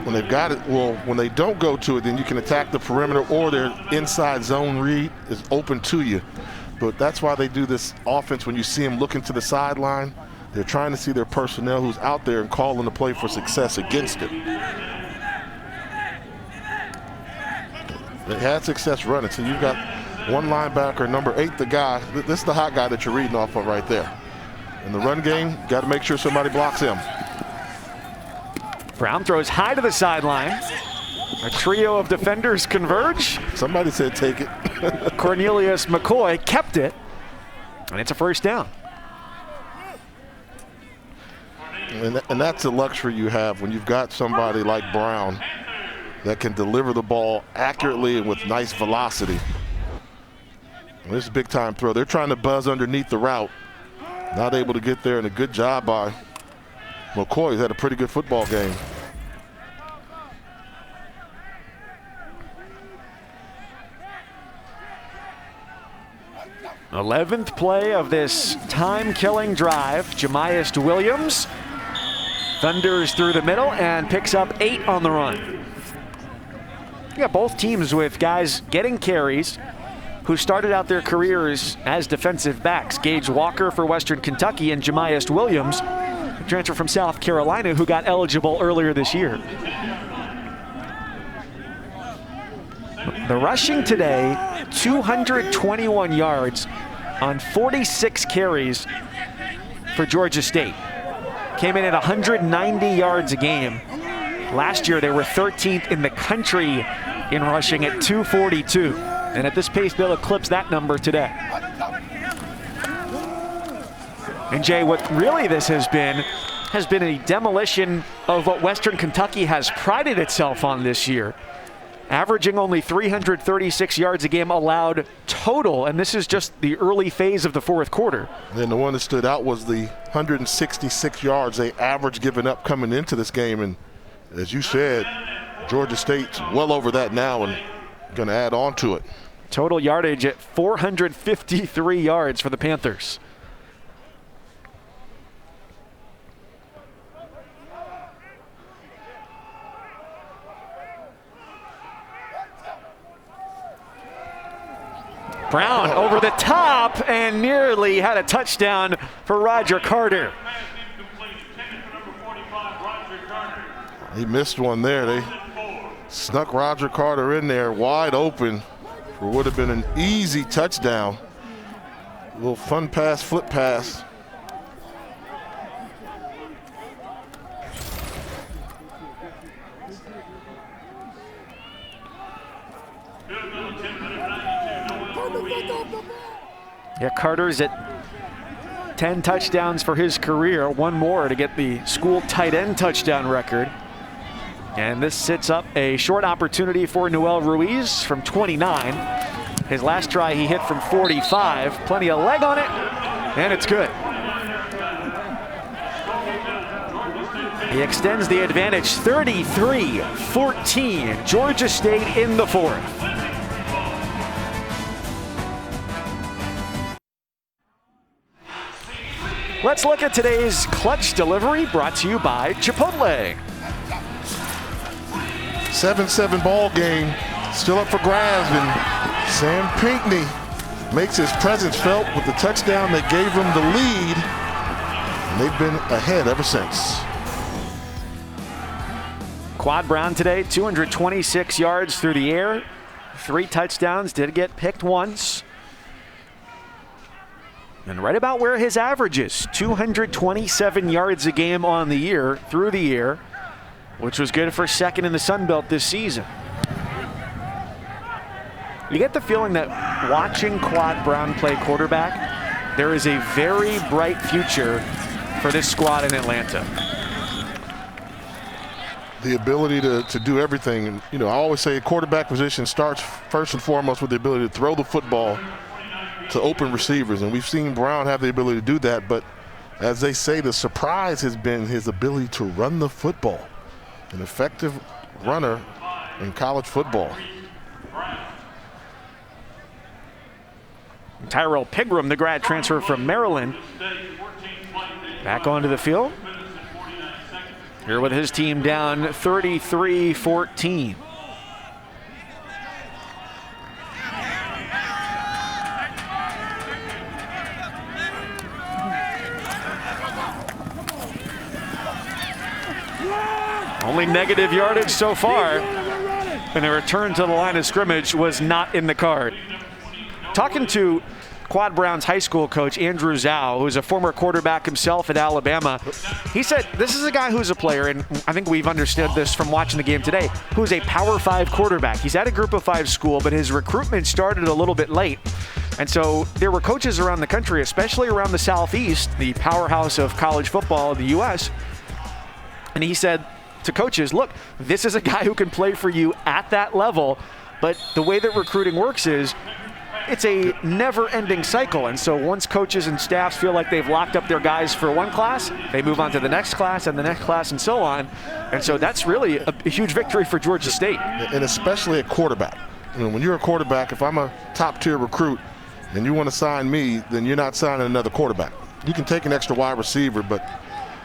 When they've got it, well, when they don't go to it, then you can attack the perimeter, or their inside zone read is open to you. But that's why they do this offense. When you see them looking to the sideline, they're trying to see their personnel who's out there and calling the play for success against it. They had success running, so you've got one linebacker, number 8, the guy. This is the hot guy that you're reading off of right there. In the run game, got to make sure somebody blocks him. Brown throws high to the sideline. A trio of defenders converge. Somebody said take it. Cornelius McCoy kept it, and it's a first down. And that's a luxury you have when you've got somebody like Brown that can deliver the ball accurately and with nice velocity. And this is a big time throw. They're trying to buzz underneath the route. Not able to get there, and a good job by McCoy. He's had a pretty good football game. th play of this time-killing drive. Jamias Williams thunders through the middle and picks up 8 on the run. You got both teams with guys getting carries who started out their careers as defensive backs. Gage Walker for Western Kentucky and Jamias Williams, a transfer from South Carolina, who got eligible earlier this year. The rushing today, 221 yards on 46 carries for Georgia State. Came in at 190 yards a game. Last year, they were 13th in the country in rushing at 242. And at this pace, they'll eclipse that number today. And Jay, what really this has been a demolition of what Western Kentucky has prided itself on this year. Averaging only 336 yards a game allowed total, and this is just the early phase of the fourth quarter. And the one that stood out was the 166 yards they averaged giving up coming into this game. And as you said, Georgia State's well over that now and going to add on to it. Total yardage at 453 yards for the Panthers. Brown over the top and nearly had a touchdown for Roger Carter. He missed one there. They snuck Roger Carter in there wide open for what would have been an easy touchdown. A little fun pass, flip pass. Yeah, Carter's at 10 touchdowns for his career, one more to get the school tight end touchdown record. And this sets up a short opportunity for Noel Ruiz from 29. His last try he hit from 45. Plenty of leg on it, and it's good. He extends the advantage 33-14. Georgia State in the fourth. Let's look at today's clutch delivery, brought to you by Chipotle. 7-7 ball game, still up for grabs, and Sam Pinckney makes his presence felt with the touchdown that gave them the lead, and they've been ahead ever since. Quad Brown today, 226 yards through the air, 3 touchdowns, did get picked once. And right about where his average is, 227 yards a game on the year, through the air, which was good for second in the Sun Belt this season. You get the feeling that watching Quad Brown play quarterback, there is a very bright future for this squad in Atlanta. the ability to do everything. And, you know, I always say quarterback position starts first and foremost with the ability to throw the football to open receivers. And we've seen Brown have the ability to do that. But as they say, the surprise has been his ability to run the football. An effective runner in college football. Tyrell Pigram, the grad transfer from Maryland, back onto the field. Here with his team down 33-14. Only negative yardage so far, and a return to the line of scrimmage was not in the card. Talking to Quad Brown's high school coach, Andrew Zhao, who's a former quarterback himself at Alabama, he said this is a guy who's a player, and I think we've understood this from watching the game today, who's a Power 5 quarterback. He's at a Group of 5 school, but his recruitment started a little bit late. And so there were coaches around the country, especially around the Southeast, the powerhouse of college football in the U.S., and he said to coaches, look, this is a guy who can play for you at that level, but the way that recruiting works is it's a never-ending cycle. And so once coaches and staffs feel like they've locked up their guys for one class, they move on to the next class and the next class and so on. And so that's really a huge victory for Georgia State. And especially at quarterback. You know, when you're a quarterback, if I'm a top-tier recruit and you want to sign me, then you're not signing another quarterback. You can take an extra wide receiver, but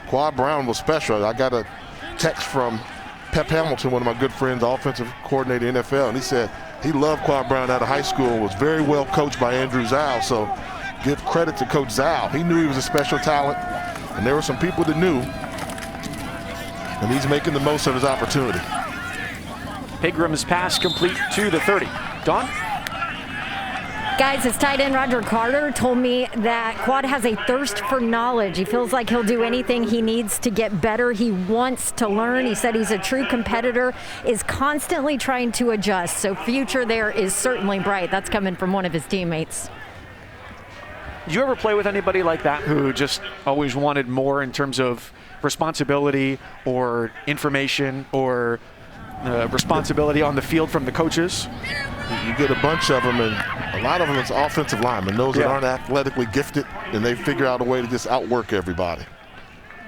Quad Brown was special. I got a text from Pep Hamilton, one of my good friends, offensive coordinator in the NFL, and he said he loved Quad Brown out of high school and was very well coached by Andrew Zhao. So give credit to Coach Zhao. He knew he was a special talent, and there were some people that knew, and he's making the most of his opportunity. Pigram's pass complete to the 30. Dawn? Guys, his tight end Roger Carter told me that Quad has a thirst for knowledge. He feels like he'll do anything he needs to get better. He wants to learn. He said he's a true competitor, is constantly trying to adjust. So future there is certainly bright. That's coming from one of his teammates. Did you ever play with anybody like that who just always wanted more in terms of responsibility or information or responsibility on the field from the coaches? You get a bunch of them, and a lot of them is offensive linemen, those that aren't athletically gifted, and they figure out a way to just outwork everybody.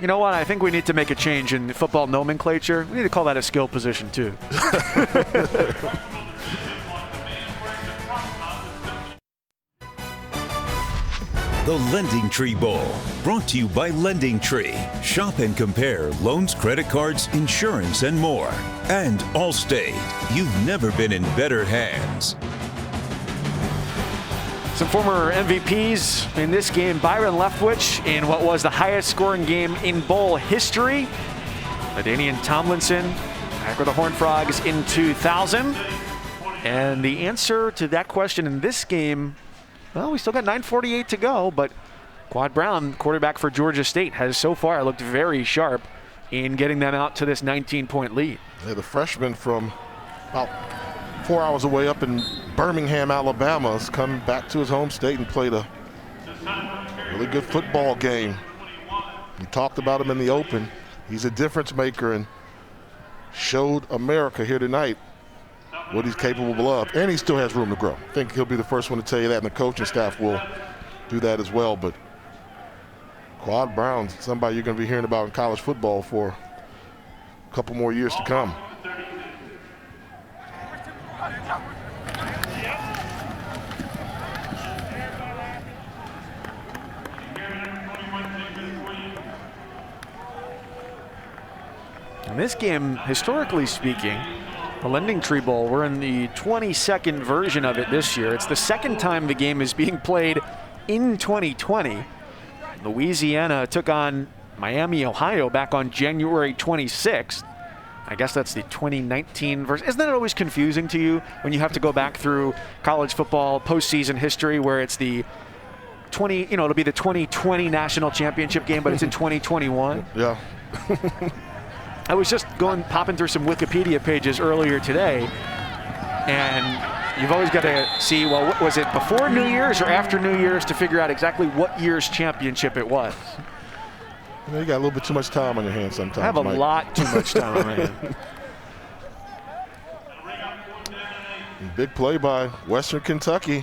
You know what? I think we need to make a change in football nomenclature. We need to call that a skill position, too. The LendingTree Bowl, brought to you by LendingTree. Shop and compare loans, credit cards, insurance, and more. And Allstate. You've never been in better hands. Some former MVPs in this game. Byron Leftwich in what was the highest scoring game in bowl history. LaDainian Tomlinson back with the Horned Frogs in 2000. And the answer to that question in this game, well, we still got 9:48 to go, but Quad Brown, quarterback for Georgia State, has so far looked very sharp in getting them out to this 19-point lead. Yeah, the freshman from about 4 hours away up in Birmingham, Alabama, has come back to his home state and played a really good football game. We talked about him in the open. He's a difference maker and showed America here tonight what he's capable of, and he still has room to grow. I think he'll be the first one to tell you that, and the coaching staff will do that as well. But Quad Brown's somebody you're going to be hearing about in college football for a couple more years to come. In this game, historically speaking, the LendingTree Bowl, we're in the 22nd version of it this year. It's the second time the game is being played in 2020. Louisiana took on Miami, Ohio back on January 26th. I guess that's the 2019 version. Isn't that always confusing to you when you have to go back through college football postseason history where it's the it'll be the 2020 national championship game, but it's in 2021? Yeah. I was just popping through some Wikipedia pages earlier today, and you've always got to see, well, what was it, before New Year's or after New Year's, to figure out exactly what year's championship it was. You know, you got a little bit too much time on your hands sometimes. I have a Mike. lot too much time on my hands. Big play by Western Kentucky.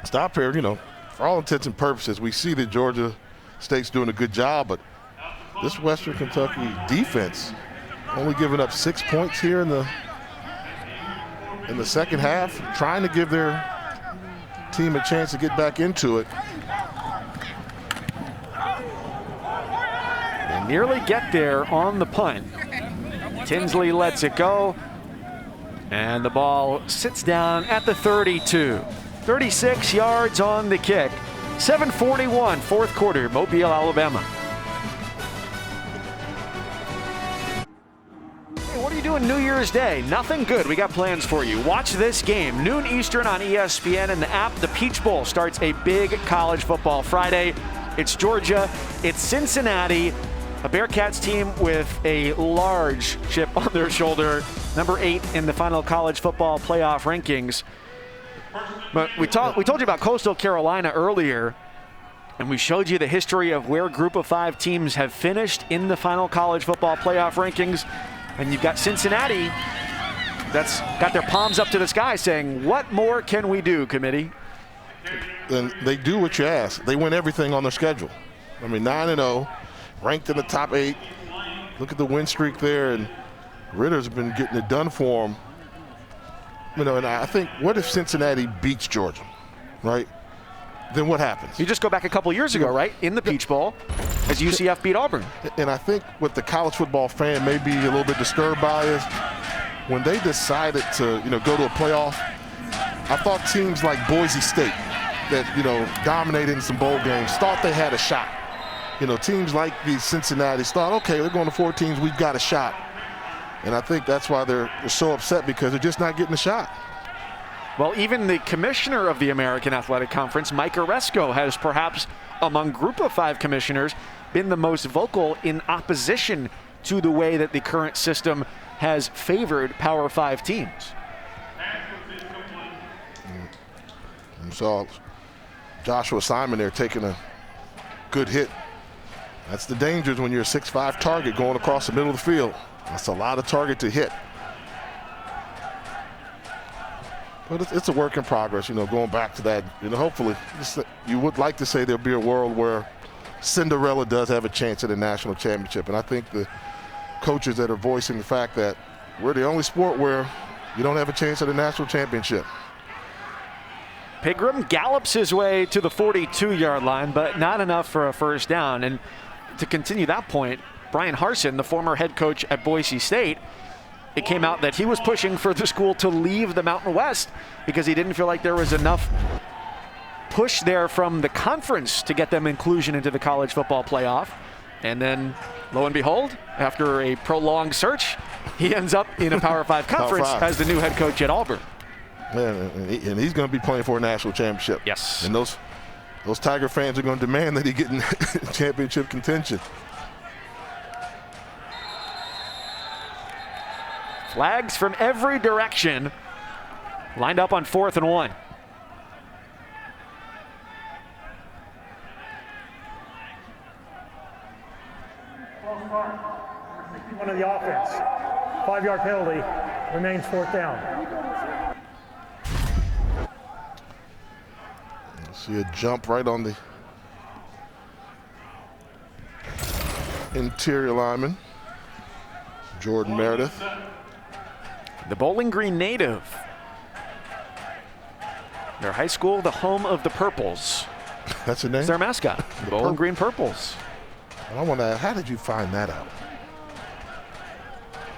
Stop here, you know, for all intents and purposes, we see that Georgia State's doing a good job, but this Western Kentucky defense only giving up 6 points here in the second half, trying to give their team a chance to get back into it. They nearly get there on the punt. Tinsley lets it go, and the ball sits down at the 32. 36 yards on the kick. 7:41, fourth quarter, Mobile, Alabama. Hey, what are you doing New Year's Day? Nothing good. We got plans for you. Watch this game, noon Eastern on ESPN and the app. The Peach Bowl starts a big college football Friday. It's Georgia, it's Cincinnati, a Bearcats team with a large chip on their shoulder, number 8 in the final college football playoff rankings. But we told you about Coastal Carolina earlier, and we showed you the history of where Group of 5 teams have finished in the final college football playoff rankings. And you've got Cincinnati that's got their palms up to the sky saying, what more can we do, committee? Then they do what you ask. They win everything on their schedule. I mean, 9-0, ranked in the top 8. Look at the win streak there, and Ritter's been getting it done for them. You know, and I think, what if Cincinnati beats Georgia, right? Then what happens? You just go back a couple years ago, right? In the Peach Bowl, as UCF beat Auburn. And I think what the college football fan may be a little bit disturbed by is when they decided to, you know, go to a playoff, I thought teams like Boise State that, you know, dominated in some bowl games thought they had a shot. You know, teams like these Cincinnati's thought, okay, they're going to 4 teams, we've got a shot. And I think that's why they're so upset, because they're just not getting a shot. Well, even the commissioner of the American Athletic Conference, Mike Oresco, has perhaps, among Group of 5 commissioners, been the most vocal in opposition to the way that the current system has favored Power 5 teams. And so Joshua Simon there taking a good hit. That's the dangers when you're a 6'5" target going across the middle of the field. That's a lot of target to hit. But it's a work in progress, you know, going back to that. You know, hopefully, you would like to say there'll be a world where Cinderella does have a chance at a national championship. And I think the coaches that are voicing the fact that we're the only sport where you don't have a chance at a national championship. Pigram gallops his way to the 42-yard line, but not enough for a first down. And to continue that point, Brian Harsin, the former head coach at Boise State, it came out that he was pushing for the school to leave the Mountain West because he didn't feel like there was enough push there from the conference to get them inclusion into the college football playoff. And then, lo and behold, after a prolonged search, he ends up in a Power 5 conference as the new head coach at Auburn. Man, and he's going to be playing for a national championship. Yes. And those Tiger fans are going to demand that he get in championship contention. Flags from every direction, lined up on 4th and 1. One of the offense. 5-yard penalty, remains 4th down. See a jump right on the interior lineman, Jordan Meredith. The Bowling Green native. Their high school, the home of the Purples. That's the name? It's their mascot, the Bowling Green Purples. And I want to ask, how did you find that out?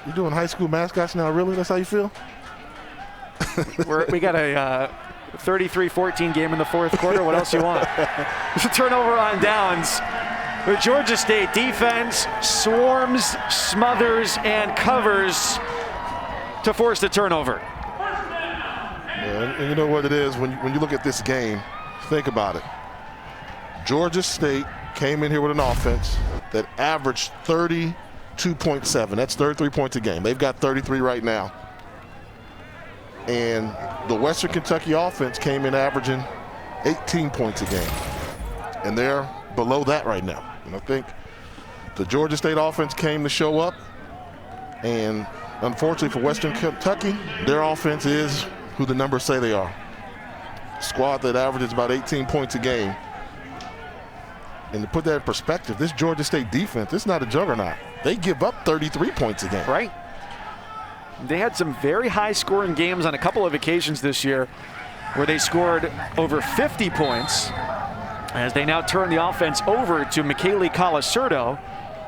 You doing high school mascots now, really? That's how you feel? We got a 33-14 game in the 4th quarter. What else you want? It's a turnover on downs. The Georgia State defense swarms, smothers, and covers to force the turnover. Yeah, and you know what it is, when you look at this game, think about it. Georgia State came in here with an offense that averaged 32.7. That's 33 points a game. They've got 33 right now. And the Western Kentucky offense came in averaging 18 points a game. and they're below that right now. And I think the Georgia State offense came to show up, and unfortunately for Western Kentucky, their offense is who the numbers say they are. A squad that averages about 18 points a game. And to put that in perspective, this Georgia State defense, it's not a juggernaut. They give up 33 points a game. Right. They had some very high-scoring games on a couple of occasions this year where they scored over 50 points as they now turn the offense over to Michele Colasurdo,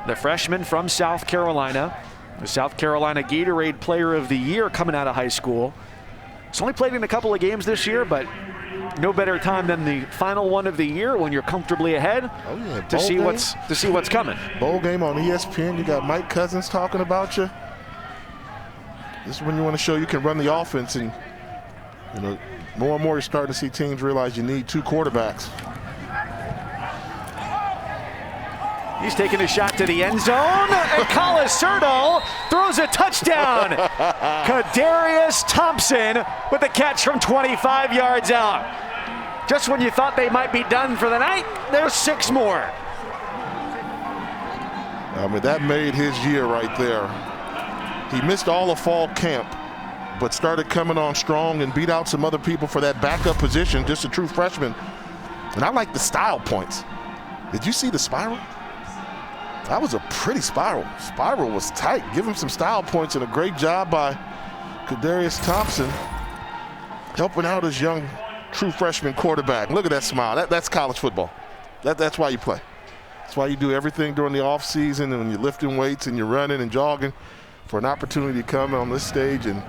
the freshman from South Carolina, the South Carolina Gatorade Player of the Year coming out of high school. He's only played in a couple of games this year, but no better time than the final one of the year when you're comfortably ahead to see what's coming. Bowl game on ESPN. You got Mike Cousins talking about you. This is when you want to show you can run the offense, and more and more you're starting to see teams realize you need 2 quarterbacks. He's taking a shot to the end zone, and Colasurdo throws a touchdown. Kadarius Thompson with the catch from 25 yards out. Just when you thought they might be done for the night, there's 6 more. I mean, that made his year right there. He missed all of fall camp, but started coming on strong and beat out some other people for that backup position, just a true freshman. And I like the style points. Did you see the spiral? That was a pretty spiral. Spiral was tight. Give him some style points, and a great job by Kadarius Thompson helping out his young true freshman quarterback. Look at that smile. That's college football. That's why you play. That's why you do everything during the off season, and when you're lifting weights and you're running and jogging, for an opportunity to come on this stage and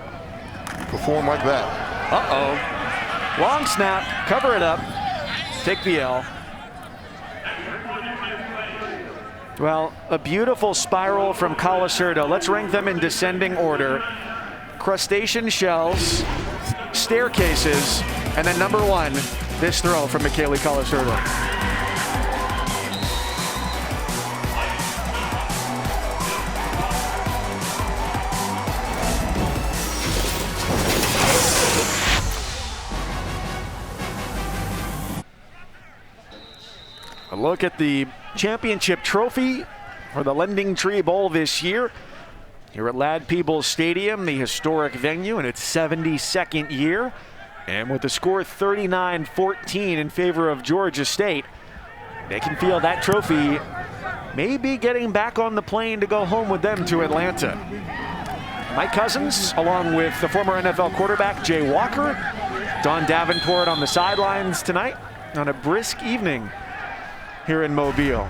perform like that. Uh-oh. Long snap. Cover it up. Take the L. Well, a beautiful spiral from Colasurdo. Let's rank them in descending order. Crustacean shells, staircases, and then number 1, this throw from Michele Colasurdo. A look at the championship trophy for the LendingTree Bowl this year here at Ladd-Peebles Stadium, the historic venue in its 72nd year. And with the score 39-14 in favor of Georgia State, they can feel that trophy may be getting back on the plane to go home with them to Atlanta. Mike Cousins, along with the former NFL quarterback Jay Walker, Don Davenport on the sidelines tonight on a brisk evening here in Mobile.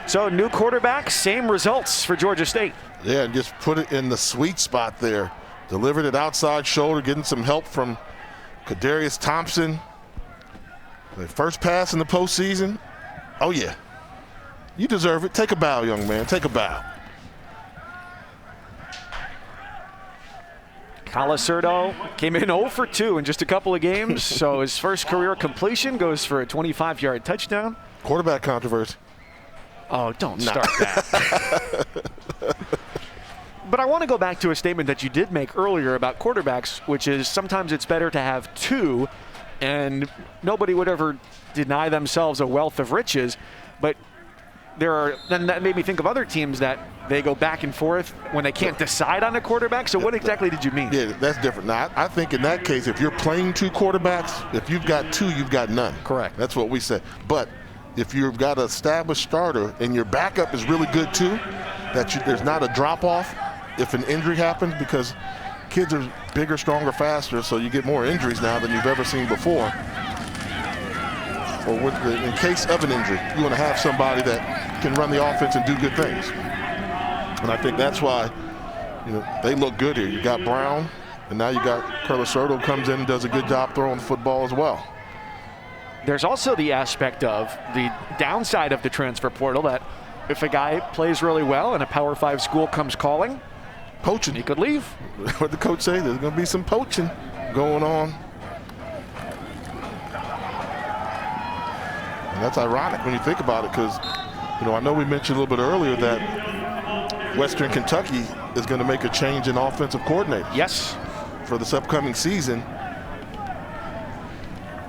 So new quarterback, same results for Georgia State. Yeah, and just put it in the sweet spot there. Delivered it outside shoulder, getting some help from Kadarius Thompson. The first pass in the postseason. Oh yeah, you deserve it. Take a bow, young man, take a bow. Colasurdo came in 0 for 2 in just a couple of games. So his first career completion goes for a 25-yard touchdown. Quarterback controversy. Oh, don't start that. But I want to go back to a statement that you did make earlier about quarterbacks, which is sometimes it's better to have 2, and nobody would ever deny themselves a wealth of riches. But then that made me think of other teams that they go back and forth when they can't decide on a quarterback. So what exactly did you mean? Yeah, that's different. Now, I think in that case, if you're playing 2 quarterbacks, if you've got 2, you've got none. Correct. That's what we said. But if you've got an established starter and your backup is really good too, there's not a drop-off if an injury happens, because kids are bigger, stronger, faster, so you get more injuries now than you've ever seen before. Or in case of an injury, you want to have somebody that can run the offense and do good things. And I think that's why they look good here. You got Brown, and now you got Colasurdo comes in and does a good job throwing the football as well. There's also the aspect of the downside of the transfer portal that if a guy plays really well and a Power 5 school comes calling, poaching, he could leave. What the coach say? There's going to be some poaching going on. And that's ironic when you think about it, because I know we mentioned a little bit earlier that Western Kentucky is going to make a change in offensive coordinator. Yes. For this upcoming season.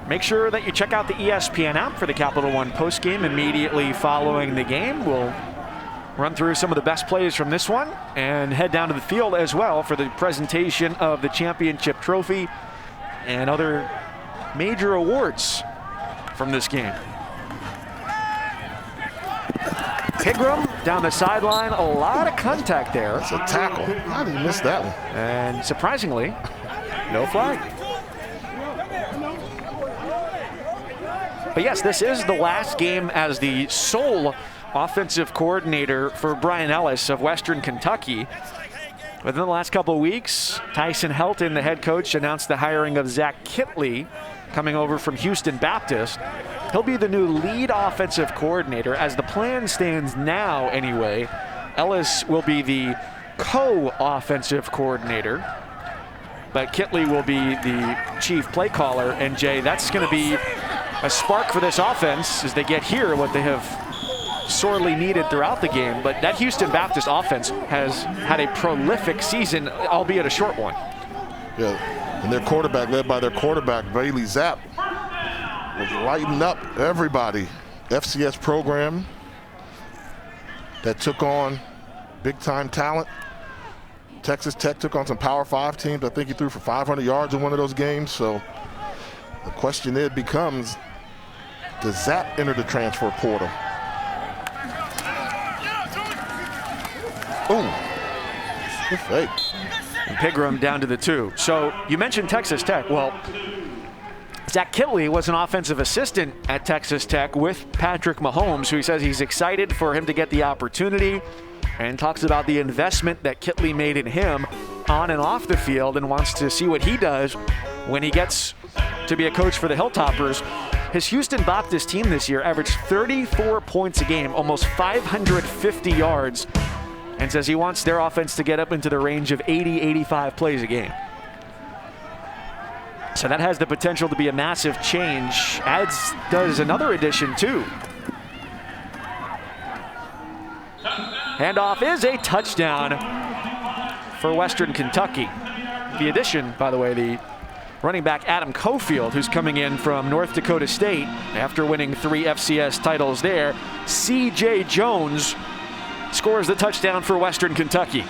Make sure that you check out the ESPN app for the Capital One postgame immediately following the game. We'll run through some of the best plays from this one and head down to the field as well for the presentation of the championship trophy and other major awards from this game. Pigram down the sideline, a lot of contact there. That's a tackle. How did he miss that one? And surprisingly, no flag. But yes, this is the last game as the sole offensive coordinator for Brian Ellis of Western Kentucky. Within the last couple of weeks, Tyson Helton, the head coach, announced the hiring of Zach Kitley coming over from Houston Baptist. He'll be the new lead offensive coordinator. As the plan stands now anyway, Ellis will be the co-offensive coordinator, but Kitley will be the chief play caller. And Jay, that's going to be a spark for this offense as they get here what they have sorely needed throughout the game. But that Houston Baptist offense has had a prolific season, albeit a short one. Yeah, and their quarterback, led by their quarterback, Bailey Zapp, was lighting up everybody. FCS program that took on big-time talent. Texas Tech took on some Power 5 teams. I think he threw for 500 yards in one of those games. So the question then becomes, does Zapp enter the transfer portal? Ooh, good fake. And Pigram down to the 2. So you mentioned Texas Tech. Well, Zach Kitley was an offensive assistant at Texas Tech with Patrick Mahomes, who he says he's excited for him to get the opportunity and talks about the investment that Kitley made in him on and off the field and wants to see what he does when he gets to be a coach for the Hilltoppers. His Houston Baptist team this year averaged 34 points a game, almost 550 yards, and says he wants their offense to get up into the range of 80, 85 plays a game. So that has the potential to be a massive change, as does another addition too. Handoff is a touchdown for Western Kentucky. The addition, by the way, the running back Adam Cofield, who's coming in from North Dakota State after winning 3 FCS titles there. C.J. Jones scores the touchdown for Western Kentucky.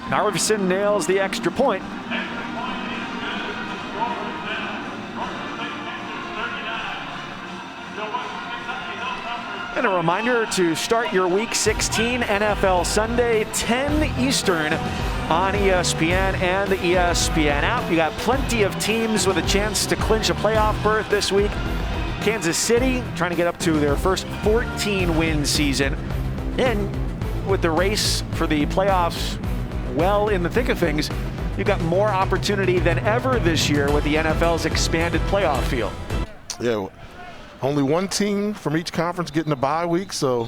Narveson nails the extra point. And a reminder to start your Week 16 NFL Sunday, 10 Eastern on ESPN and the ESPN app. You got plenty of teams with a chance to clinch a playoff berth this week. Kansas City trying to get up to their first 14-win season. And with the race for the playoffs well in the thick of things, you've got more opportunity than ever this year with the NFL's expanded playoff field. Yeah, only one team from each conference getting a bye week, so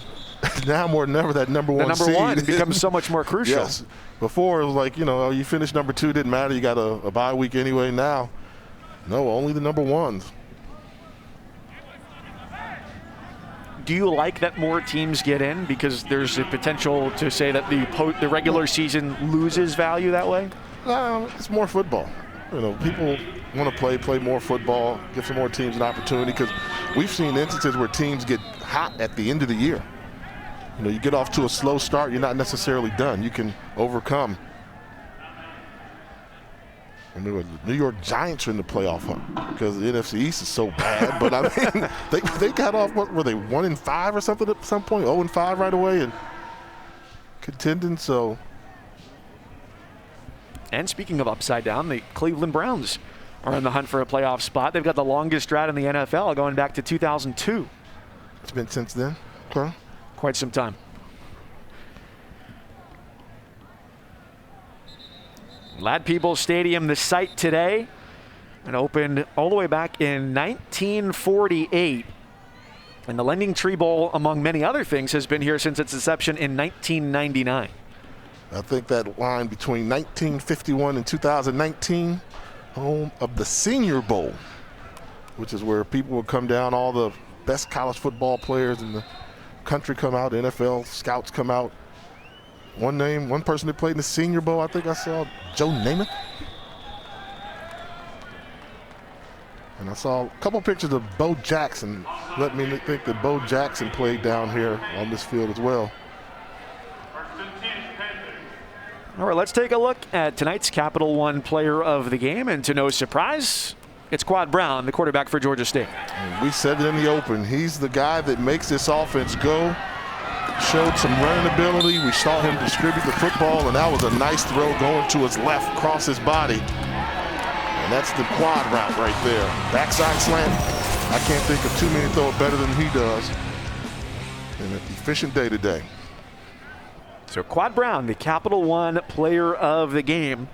now more than ever that number one seed. The number one becomes so much more crucial. Yes. Before it was like, you finished number 2, didn't matter, you got a bye week anyway. Now, no, only the number ones. Do you like that more teams get in because there's a potential to say that the regular season loses value that way? It's more football. People want to play more football, give some more teams an opportunity, because we've seen instances where teams get hot at the end of the year. You get off to a slow start, you're not necessarily done. You can overcome. The New York Giants are in the playoff hunt because the NFC East is so bad. But I mean, they got off, what were they, 1-5 or something at some point, 0-5 right away, and contending. So. And speaking of upside down, the Cleveland Browns are in the hunt for a playoff spot. They've got the longest drought in the NFL going back to 2002. It's been since then. Okay. Quite some time. Ladd-Peebles Stadium, the site today, and opened all the way back in 1948 And the LendingTree Bowl, among many other things, has been here since its inception in 1999. I think that line between 1951 and 2019, home of the Senior Bowl, which is where people will come down, all the best college football players in the country come out, NFL scouts come out. One person that played in the Senior Bowl, I think I saw Joe Namath. And I saw a couple pictures of Bo Jackson. Let me think that Bo Jackson played down here on this field as well. All right, let's take a look at tonight's Capital One Player of the Game. And to no surprise, it's Quad Brown, the quarterback for Georgia State. And we said it in the open. He's the guy that makes this offense go. Showed some running ability. We saw him distribute the football, and that was a nice throw going to his left, across his body. And that's the quad route right there. Backside slant. I can't think of too many throw it better than he does. And an efficient day today. So Quad Brown, the Capital One Player of the Game,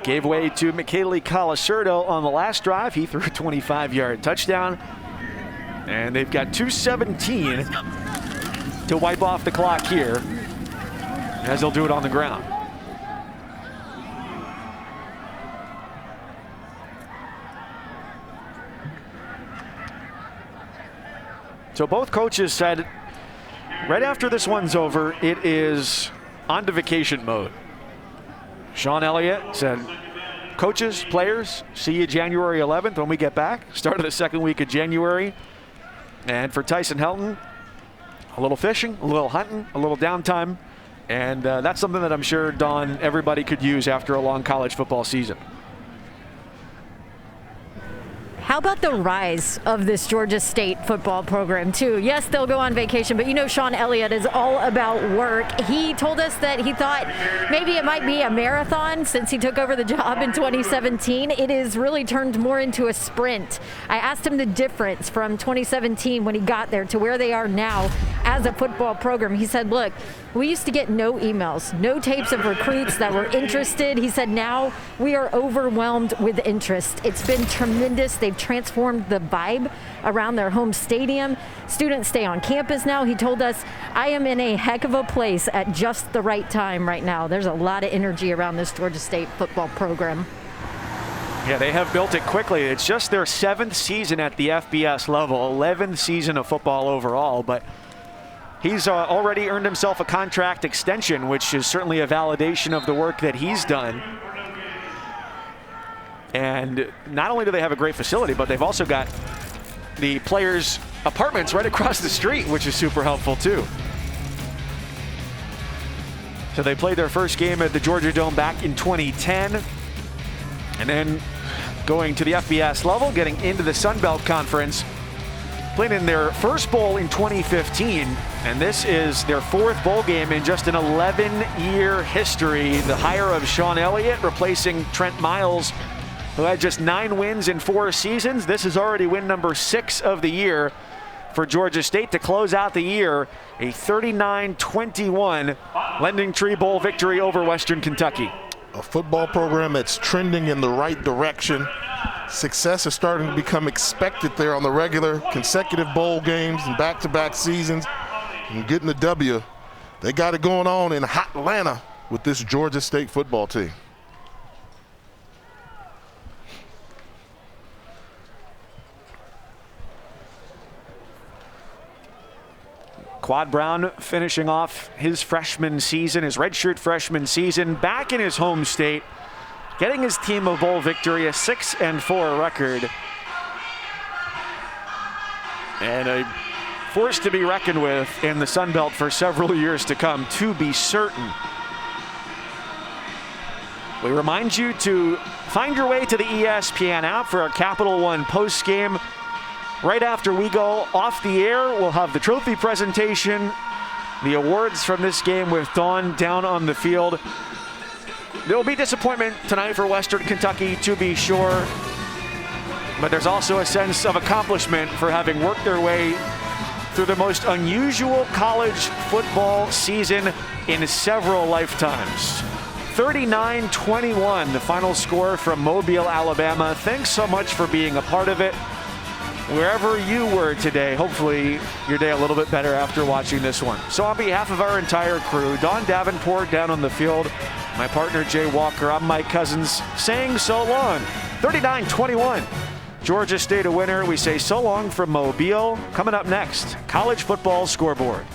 gave way to Michele Colasurdo on the last drive. He threw a 25-yard touchdown. And they've got 2:17 to wipe off the clock here, as they'll do it on the ground. So both coaches said right after this one's over, it is on to vacation mode. Sean Elliott said, coaches, players, see you January 11th when we get back. Start of the second week of January. And for Tyson Helton, a little fishing, a little hunting, a little downtime. And that's something that I'm sure, Don, everybody could use after a long college football season. How about the rise of this Georgia State football program, too? Yes, they'll go on vacation, but you know Sean Elliott is all about work. He told us that he thought maybe it might be a marathon since he took over the job in 2017. It has really turned more into a sprint. I asked him the difference from 2017 when he got there to where they are now as a football program. He said, look, we used to get no emails, no tapes of recruits that were interested. He said now we are overwhelmed with interest. It's been tremendous. They've transformed the vibe around their home stadium. Students stay on campus now. He told us, I am in a heck of a place at just the right time right now. There's a lot of energy around this Georgia State football program. Yeah, they have built it quickly. It's just their 7th season at the FBS level, 11th season of football overall, but he's already earned himself a contract extension, which is certainly a validation of the work that he's done. And not only do they have a great facility, but they've also got the players' apartments right across the street, which is super helpful too. So they played their first game at the Georgia Dome back in 2010. And then going to the FBS level, getting into the Sun Belt Conference, played in their first bowl in 2015, and this is their 4th bowl game in just an 11-year history. The hire of Sean Elliott replacing Trent Miles, who had just 9 wins in 4 seasons. This is already win number 6 of the year for Georgia State to close out the year. A 39-21 LendingTree Bowl victory over Western Kentucky. A football program that's trending in the right direction. Success is starting to become expected there on the regular, consecutive bowl games and back-to-back seasons, and getting the W. They got it going on in hot Atlanta with this Georgia State football team. Quad Brown finishing off his freshman season, his redshirt freshman season, back in his home state, getting his team a bowl victory, a 6-4 record. And a force to be reckoned with in the Sun Belt for several years to come, to be certain. We remind you to find your way to the ESPN app for our Capital One post game. Right after we go off the air, we'll have the trophy presentation, the awards from this game with Dawn down on the field. There will be disappointment tonight for Western Kentucky, to be sure, but there's also a sense of accomplishment for having worked their way through the most unusual college football season in several lifetimes. 39-21, the final score from Mobile, Alabama. Thanks so much for being a part of it. wherever you were today, hopefully your day a little bit better after watching this one. So on behalf of our entire crew, Don Davenport down on the field, my partner Jay Walker, I'm Mike Cousins saying so long. 39-21. Georgia State a winner. We say so long from Mobile. Coming up next, college football scoreboard.